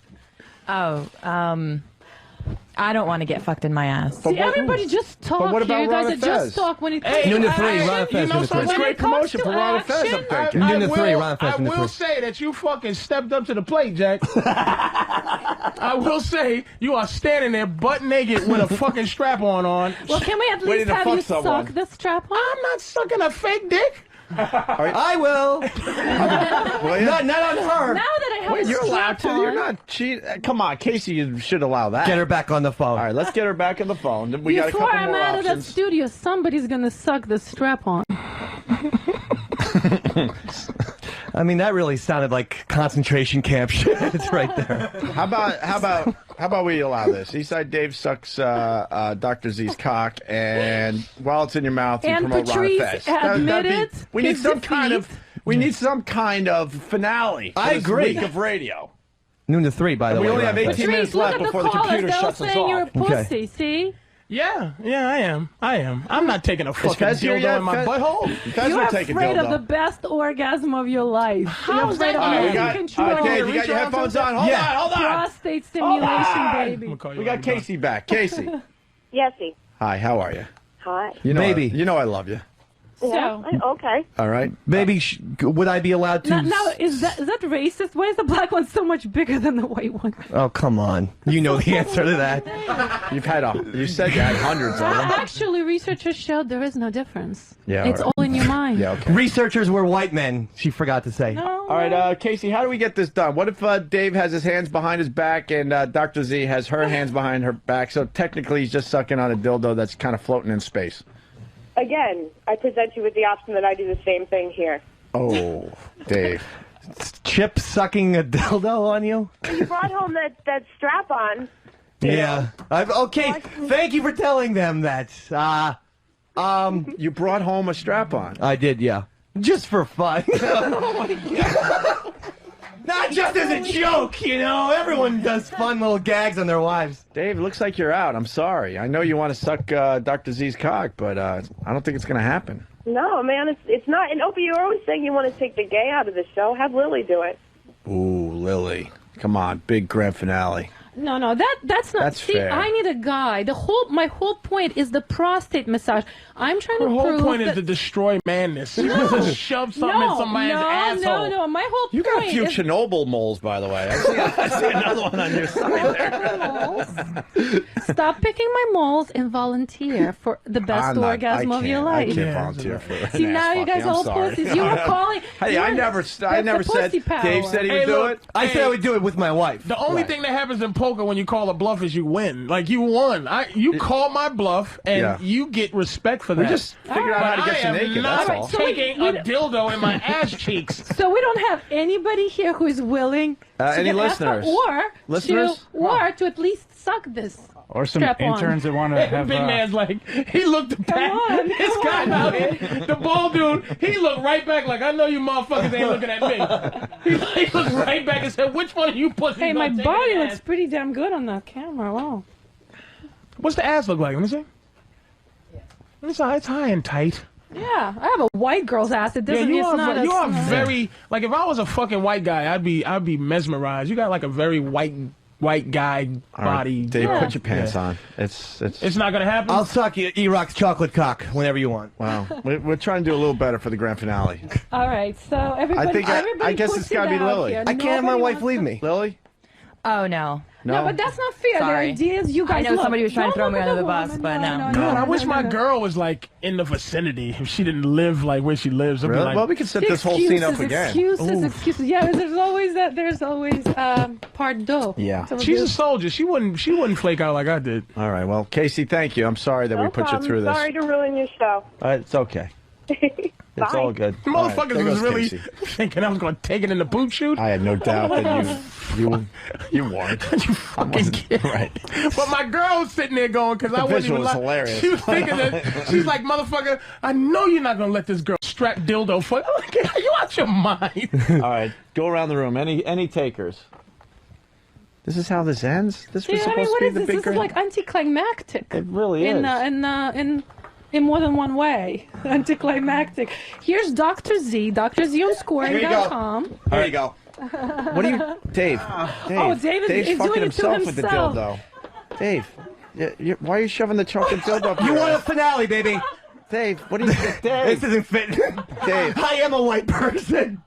I don't want to get fucked in my ass. See, everybody just talk. But what about you guys Ron are just talk when it comes Noon to to 3, Ron You know Fez. something? Great promotion for Ron Fez, I'm thinking. Noon to 3, Ron Fez. I will say that you fucking stepped up to the plate, Jack. I will say you are standing there butt naked with a fucking strap on. Well, can we at least have you suck the strap on? I'm not sucking a fake dick. I will. Not on her. Now that I have Wait, a you're allowed to. strap-on- You're not cheating. Come on, Casey, you should allow that. Get her back on the phone. All right, let's get her back on the phone. We got a Before couple I'm more out of that options. studio, somebody's gonna suck the strap on. I mean, that really sounded like concentration camp shit right there. How about we allow this? Eastside Dave sucks Dr. Z's cock, and while it's in your mouth, you And promote Patrice Ron Fest. admitted We need his some kind of. defeat. We need some kind of finale. For I this agree. Week of radio. Noon to 3, by the And way. we only have 18 Patrice, minutes look left at the before the callers. computer They're all shuts us saying you're a off. pussy, see? Yeah, I am. I'm not taking a fucking Fez here dildo yet? in my Fez- butthole. Fez You're will take a afraid of dildo. the best orgasm of your life. How You're is afraid that? of All right, we losing got- control. all right, Dave, you Reach got your around headphones to on? the- Hold Yeah. on, hold on. Prostate stimulation, baby. I'm gonna call you We got right now. Casey back. Casey. Yesy. Hi, how are you? Hi. You know Baby. you know I love you. Yeah. Okay. All right. Baby, would I be allowed to... Now, is that racist? Why is the black one so much bigger than the white one? Oh, come on. You know the answer to that. You said you had hundreds of them. Actually, researchers showed there is no difference. Yeah, It's all all in your mind. Yeah, okay. Researchers were white men, she forgot to say. No, All right, Casey, how do we get this done? What if Dave has his hands behind his back and Dr. Z has her hands behind her back? So technically he's just sucking on a dildo that's kind of floating in space. Again, I present you with the option that I do the same thing here. Oh, Dave. Chip sucking a dildo on you? You brought home that strap on. Yeah. Okay, thank you for telling them that. You brought home a strap-on. I did, yeah. Just for fun. Oh, my God. Not just as a joke, you know. Everyone does fun little gags on their wives. Dave, it looks like you're out. I'm sorry. I know you want to suck Dr. Z's cock, but I don't think it's going to happen. No, man, it's not. And Opie, you're always saying you want to take the gay out of the show. Have Lily do it. Ooh, Lily. Come on, big grand finale. No, that's not. That's see, fair. I need a guy. My whole point is the prostate massage. I'm trying The to whole prove point that is to destroy madness. You No. just shove something in somebody's asshole. No. My whole You got a point few is Chernobyl moles, by the way. I see another one on your side there. stop picking my moles and volunteer for the best orgasm of your life. I can't volunteer for See, an now ass you guys fucking. are all I'm sorry. pussies. You were calling. Hey, you I were- never that's said. the pussy power. Dave said he Hey, would do look, it. I said I would do it with my wife. The only thing that happens in poker when you call a bluff is you win. Like, you won. You called my bluff, and you get respect for that. We just figured out how to get you naked. Not That's all. taking a dildo in my ass cheeks. So we don't have anybody here who is willing to any get ass listeners? or or to at least suck this. Or some strap on. interns that want to have. Big man's like, he looked back. on, This come guy on. out here, the bald dude, he looked right back like, I know you motherfuckers ain't looking at me. He looked right back and said, which one of you pussies Hey, my gonna take body an looks ass? pretty damn good on the camera. Wow. What's the ass look like? Let me see. It's high and tight. Yeah, I have a white girl's ass. It doesn't. you it's are, not. you a, are very like. If I was a fucking white guy, I'd be mesmerized. You got like a very white guy All right, body. Dave, put your pants on. It's not gonna happen. I'll suck you E-Rock's chocolate cock whenever you want. Wow. We're trying to do a little better for the grand finale. All right, so everybody. I guess it's got to be Lily. Here. I can't have my Nobody wife wants leave to- me. Lily? Oh, no. No, but that's not fair. Sorry. The idea is you guys. I know look, somebody was trying to don't throw me look under at the bus, woman. but no. God, I wish my girl was like in the vicinity. If she didn't live like where she lives, I'd be Really? like, Well, we can set this whole scene up Excuses, again. excuses. Yeah, there's always that. There's always part deux. Yeah. So she's a soldier. She wouldn't flake out like I did. All right. Well, Casey, thank you. I'm sorry that we No put problem. you through this. Sorry to ruin your show. It's okay. It's all good. The All right, motherfuckers there was goes really Casey. thinking I was going to take it in the boot shoot. I had no doubt that you weren't. You fucking kid. Right. But my girl was sitting there going, because I wasn't visual even was like, hilarious. she was thinking that, she's like, motherfucker, I know you're not going to let this girl strap dildo for. I'm like, are you out your mind? All right. Go around the room. Any takers? This is how this ends? This was Yeah, I mean, supposed what to is be the this? big This is grand... like anticlimactic. It really in, is. In more than one way. Anticlimactic. Here's Dr. Z, drzonscoring.com. There you go. What do you... Dave. Oh, Dave is Dave's fucking doing it to himself with the himself. dildo. Dave, why are you shoving the chocolate dildo up You your want a ass? finale, baby. Dave, what do you... Dave. This isn't fit. Dave. I am a white person.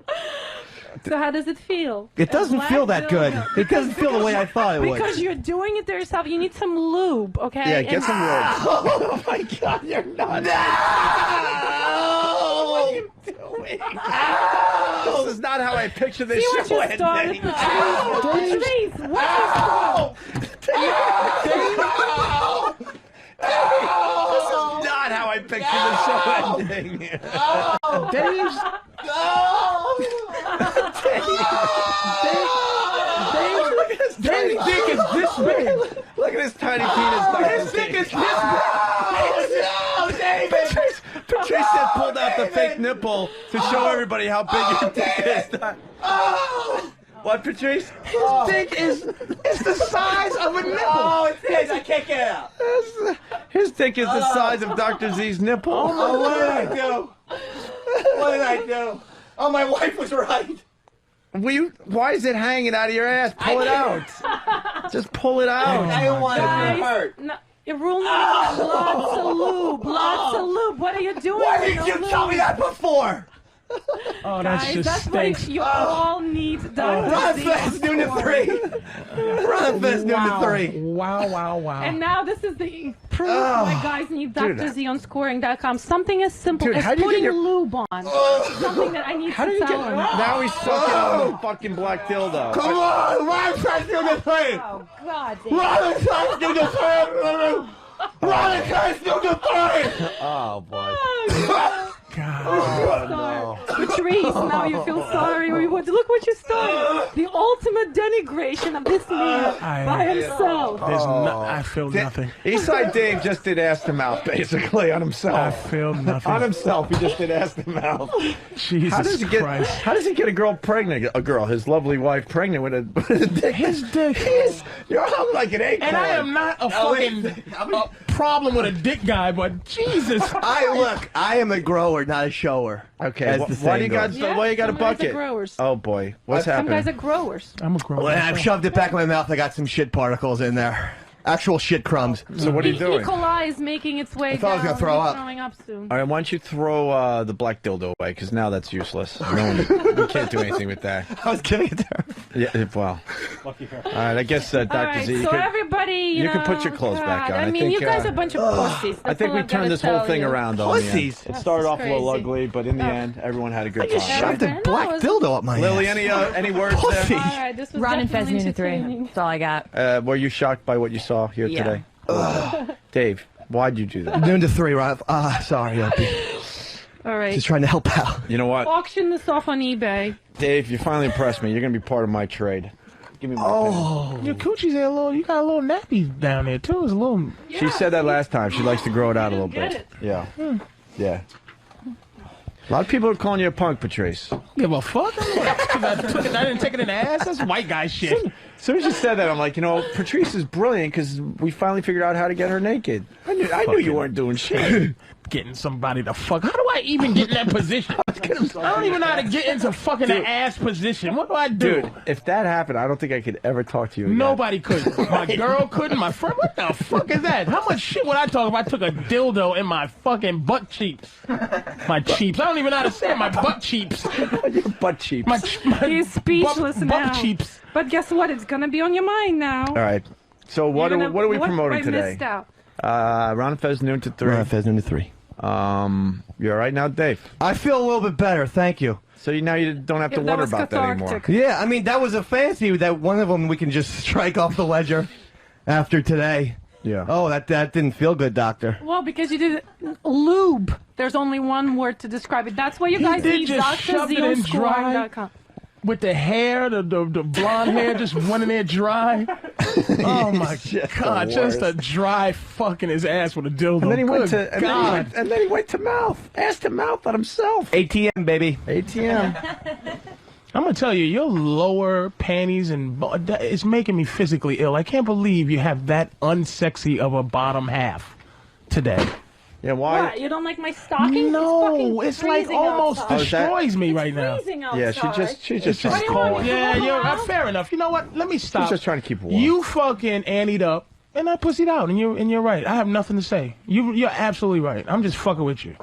So how does it feel? It doesn't Black feel that good. dildo. It doesn't feel the way I thought it would. Because you're doing it to yourself. You need some lube, okay? Yeah, get And- some lube. Oh my God, you're nuts. No! This is not how I picture this See what show you started, ending. Patrice. What you This is not how I picture the show ending. Dave's. Dave's dick is this big. Look at his tiny penis. His dick is this big. No, David. Patrice had pulled out the fake nipple to show everybody how big your dick is. What, Patrice? His dick is the size of a nipple. Oh, it is. I can't get it out. His dick is the size of Dr. Z's nipple. Oh, what did I do? What did I do? Oh, my wife was right. Why is it hanging out of your ass? Pull it out. Just pull it out. I don't want it to hurt. No, your rule number one, lots of lube. Lots of lube. What are you doing? Why with didn't no you lube? tell me that before? Oh, that's Guys, just that's stinks. what you all need. Run fast, noon to 3. Run fast, noon to 3. Wow. And now this is the proof why guys need Dr. Z on scoring.com. Something as simple Dude, as how do you putting get your- lube on. Something that I need How to do you tell get? him. Now he's sucking on the fucking black dildo. Come on, run fast, noon to 3. Oh, God. Dave. Run fast, noon to 3. Run fast, noon to 3. Oh boy. God. Patrice, now you feel sorry. Look what you started. The ultimate denigration of this man by himself. I feel nothing. Eastside Dave just did ass to mouth, basically, on himself. I feel nothing. On himself, he just did ass to mouth. Jesus Christ. How does he get a girl pregnant? A girl, his lovely wife, pregnant with a dick? His dick. You're hung like an acorn. And I am not a fucking problem with a dick guy, but Jesus. I am a grower, not a shower. Okay, as the why do saying you goes. why you got a some guys are bucket? growers. Oh boy, what's Some happening? guys are growers. I'm a grower. When I've shoved it back in my mouth, I got some shit particles in there. Actual shit crumbs. So what are you doing? E. coli is making its way I thought I was down. gonna throw It's up. throwing up soon. All right, why don't you throw the black dildo away? Because now that's useless. You can't do anything with that. I was giving it to her. Yeah, well. Lucky her. All right, I guess Dr. All right, Z, you so could, everybody, you know, can put your clothes back God, on. I mean, think, you guys are a bunch of pussies. I That's think all we I've gotta turned this whole tell thing you. around on the Pussies. end. It started off a little crazy. ugly, but in the end, everyone had a good You time. shoved a black No, dildo up my Lily, ass. any words Pussy. All right, this was Ron and Fez definitely noon to 3. entertaining. That's all I got. there? Were you shocked by what you saw here Yeah. today? Dave, why'd you do that? Noon to 3, Ron. Sorry, Opie. All right. Just trying to help out. You know what? Auction this off on eBay. Dave, you finally impressed me. You're going to be part of my trade. Give me my pen. Your coochie's a little. You got a little nappy down there too. It's a little. She said that last time. She likes to grow it out a little Get bit. it. Yeah. Yeah. A lot of people are calling you a punk, Patrice. Give a fuck. I didn't take it in the ass. That's white guy shit. As soon as you said that, I'm like, you know, Patrice is brilliant because we finally figured out how to get her naked. I knew you weren't doing shit. Getting somebody to fuck. How do I even get in that position? I don't even know how to get into fucking the ass position. What do I do? Dude, if that happened, I don't think I could ever talk to you again. Nobody could. My girl couldn't. My friend. What the fuck is that? How much shit would I talk if I took a dildo in my fucking butt cheeks? My cheeks. I don't even know how to say it. My butt cheeks. Your butt cheeks. He's speechless now. Butt cheeks. But guess what? It's going to be on your mind now. All right. So what are we promoting I today? missed out. Ron and Fez noon to 3. Ron and Fez noon to 3. You all right now, Dave? I feel a little bit better, thank you. So now you don't have to that wonder was about that anymore. cathartic. Yeah, I mean, that was a fancy that one of them we can just strike off the ledger after today. Yeah. Oh, that didn't feel good, doctor. Well, because you did lube. There's only one word to describe it. That's why you guys did need just Dr. shove Z it on in dry. scoring.com. With the hair, the blonde hair just went in there dry. Oh my God! Just a dry fucking his ass with a dildo. And then he went Good to God. and then he went to mouth, ass to mouth on himself. ATM, baby. ATM. I'm gonna tell you, your lower panties and it's making me physically ill. I can't believe you have that unsexy of a bottom half today. Yeah, why? What? You don't like my stockings? No, it's it's like freezing almost outside. destroys me right now. Freezing Yeah, outside. she's just It's cold. Yeah, you're fair enough. You know what? Let me stop. She's just trying to keep it warm. You fucking anteed up, and I pussied out, and you're right. I have nothing to say. You're absolutely right. I'm just fucking with you.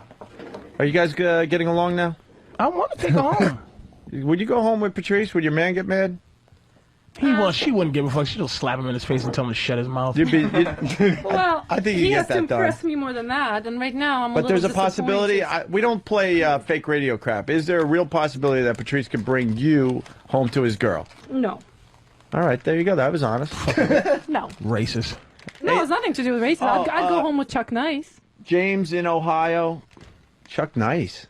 Are you guys getting along now? I want to take her home. Would you go home with Patrice? Would your man get mad? She wouldn't give a fuck. She'd just slap him in his face and tell him to shut his mouth. Well, I think he you has get to that done. impress me more than that, and right now I'm. But a there's a little possibility. We don't play fake radio crap. Is there a real possibility that Patrice could bring you home to his girl? No. All right, there you go. That was honest. No. Racist. No, it's nothing to do with race. I'd go home with Chuck Nice. James in Ohio. Chuck Nice.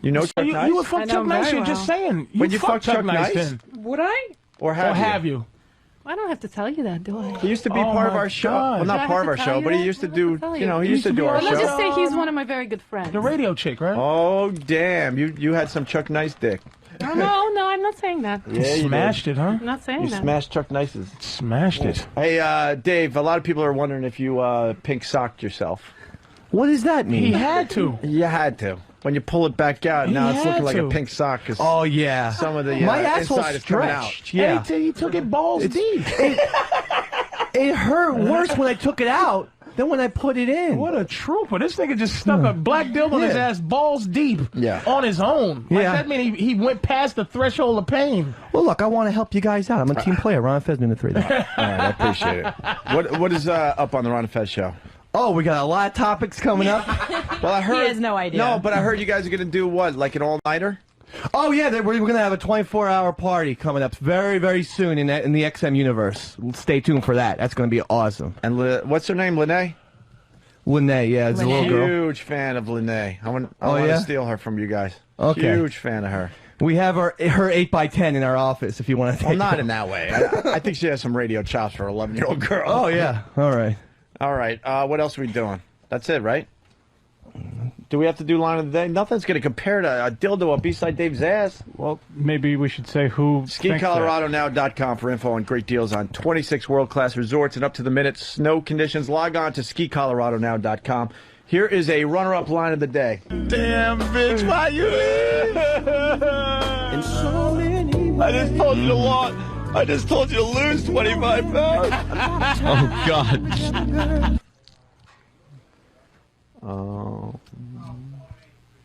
You know Chuck Nice? You would fuck Chuck Nice. You're just saying. Would you fuck Chuck Nice? Then. Would I? Or have you? I don't have to tell you that, do I? He used to be part of our show. Well, not part of our show, but he used to do. You know, he used to do our show. Let's just say he's one of my very good friends. The radio chick, right? Oh damn! You had some Chuck Nice dick. No, I'm not saying that. Yeah, you smashed it, huh? I'm not saying You that. smashed Chuck Nice's. Smashed it. Hey, Dave. A lot of people are wondering if you pink socked yourself. What does that mean? He had to. You had to. When you pull it back out, now it's looking like a pink sock. Oh yeah. Some of the my asshole inside is coming out. stretched. Yeah. He took it balls deep. It hurt worse when I took it out than when I put it in. What a trooper. This nigga just stuck a black dildo in his ass balls deep on his own. Like, that means he went past the threshold of pain. Well, look, I want to help you guys out. I'm a team player. Ron Fez doing the 3. All right, I appreciate it. What is up on the Ron and Fez show? Oh, we got a lot of topics coming up. Well, I heard He has no idea. No, but I heard you guys are going to do what, like an all-nighter? Oh yeah, we're going to have a 24-hour party coming up very, very soon in the XM universe. Stay tuned for that. That's going to be awesome. And what's her name? Lene? Lene, yeah, it's a little girl. Huge fan of Lene. I want yeah? to steal her from you guys. Okay. Huge fan of her. We have her 8x10 in our office if you want to take Well, not her. in that way. I think she has some radio chops for an 11-year-old girl. Oh yeah. All right. All right. What else are we doing? That's it, right? Do we have to do line of the day? Nothing's going to compare to a dildo up beside Dave's ass. Well, maybe we should say who. SkiColoradoNow.com for info and great deals on 26 world-class resorts and up-to-the-minute snow conditions. Log on to SkiColoradoNow.com. Here is a runner-up line of the day. Damn, bitch, why you leave? In so many I just told you to walk. I just told you to lose 25 pounds. Oh, God. Oh.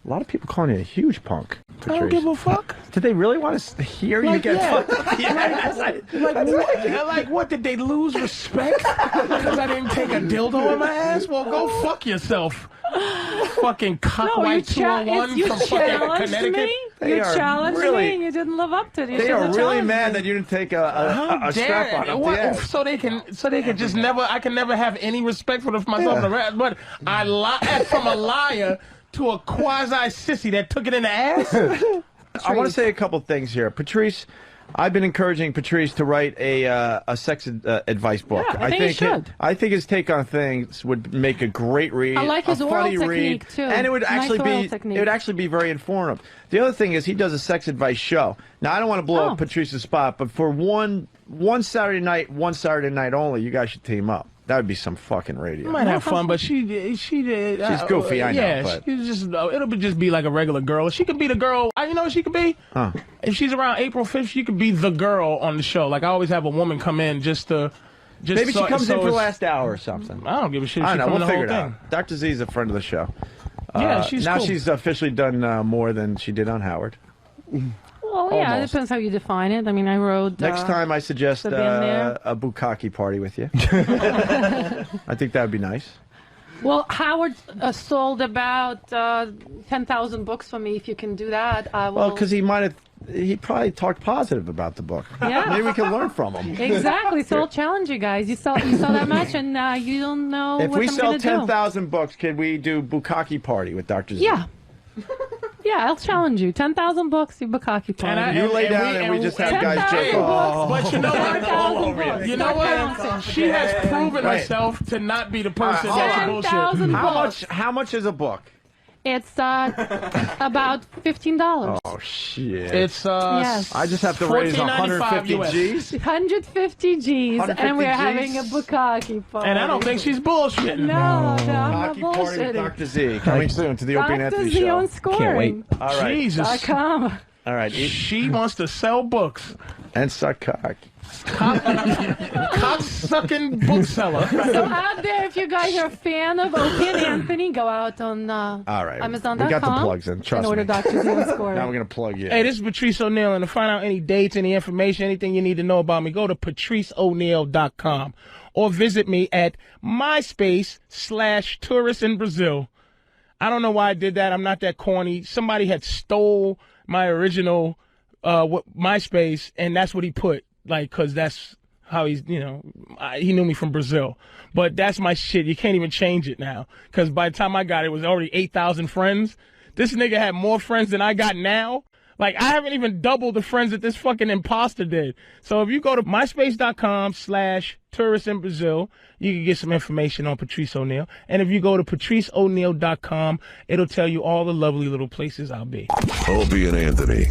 A lot of people calling you a huge punk. I don't give a fuck. Did they really want to hear you get fucked? Like what? Did they lose respect because I didn't take a dildo in my ass? Well, go fuck yourself. Fucking cockwhite 201 you from fucking challenged Connecticut. me. You challenged me and you didn't live up to it. They are really mad that you didn't take a strap on up the ass. So they can just never. I can never have any respect for myself. Yeah. But I lied from a liar to a quasi sissy that took it in the ass. I want to say a couple things here, Patrice. I've been encouraging Patrice to write a sex advice book. Yeah, I think he should. I think his take on things would make a great read. I like his a oral funny technique, read, too. and it would Nice actually oral be technique. it would actually be very informative. The other thing is he does a sex advice show. Now I don't want to blow up Patrice's spot, but for one Saturday night only, you guys should team up. That would be some fucking radio. You might have fun, but she did. She's goofy, I know. Yeah, but. she's just. It'll just be like a regular girl. She could be the girl. You know what she could be? Huh. If she's around April 5th, she could be the girl on the show. Like I always have a woman come in just to. Maybe she comes in for the last hour or something. I don't give a shit. I She don't know. come We'll the figure whole it thing. out. Dr. Z is a friend of the show. Yeah, she's now cool. she's officially done more than she did on Howard. Well, yeah, Almost. it depends how you define it. I mean, I wrote. Next time, I suggest the bin there. a bukkake party with you. I think that would be nice. Well, Howard sold about 10,000 books for me. If you can do that, I will. Well, because he probably talked positive about the book. Yeah. Maybe we can learn from him. Exactly. So I'll challenge you guys. You saw that much, and you don't know If what we I'm sell gonna 10,000 books, can we do bukkake party with Dr. Z? Yeah. Yeah, I'll challenge you. 10,000 books, you bukkake party. You lay down and we just have guys jerk off. But you know what? You know what? She has proven herself to not be the person that's bullshit. 10,000 books. How much is a book? It's about $15. Oh shit! It's yes. I just have to raise 150 G's. 150 G's, 150 and we're Gs? having a bukkake party. And I don't think she's bullshitting. No, I'm not Bukkake party with bullshitting. Dr. Z coming soon to the Opie and Dr. Anthony Z show. on scoring. Can't wait. All right. Jesus. .com. All right. She wants to sell books and suck cock. Cock-sucking bookseller. So out there, if you guys are a fan of Opie and Anthony, go out on All right. Amazon.com. We got the plugs in. Trust and order me. Dr. Score. Now we're going to plug you. Hey, this is Patrice O'Neal, and to find out any dates, any information, anything you need to know about me, go to patriceoneal.com or visit me at MySpace/tourist in Brazil. I don't know why I did that. I'm not that corny. Somebody had stole my original MySpace, and that's what he put, like, because that's how he's, he knew me from Brazil. But that's my shit. You can't even change it now, because by the time I got it, it was already 8,000 friends. This nigga had more friends than I got now. Like, I haven't even doubled the friends that this fucking imposter did. So if you go to myspace.com/tourist in Brazil, you can get some information on Patrice O'Neal. And if you go to patriceoneal.com, it'll tell you all the lovely little places I'll be. Opie and Anthony.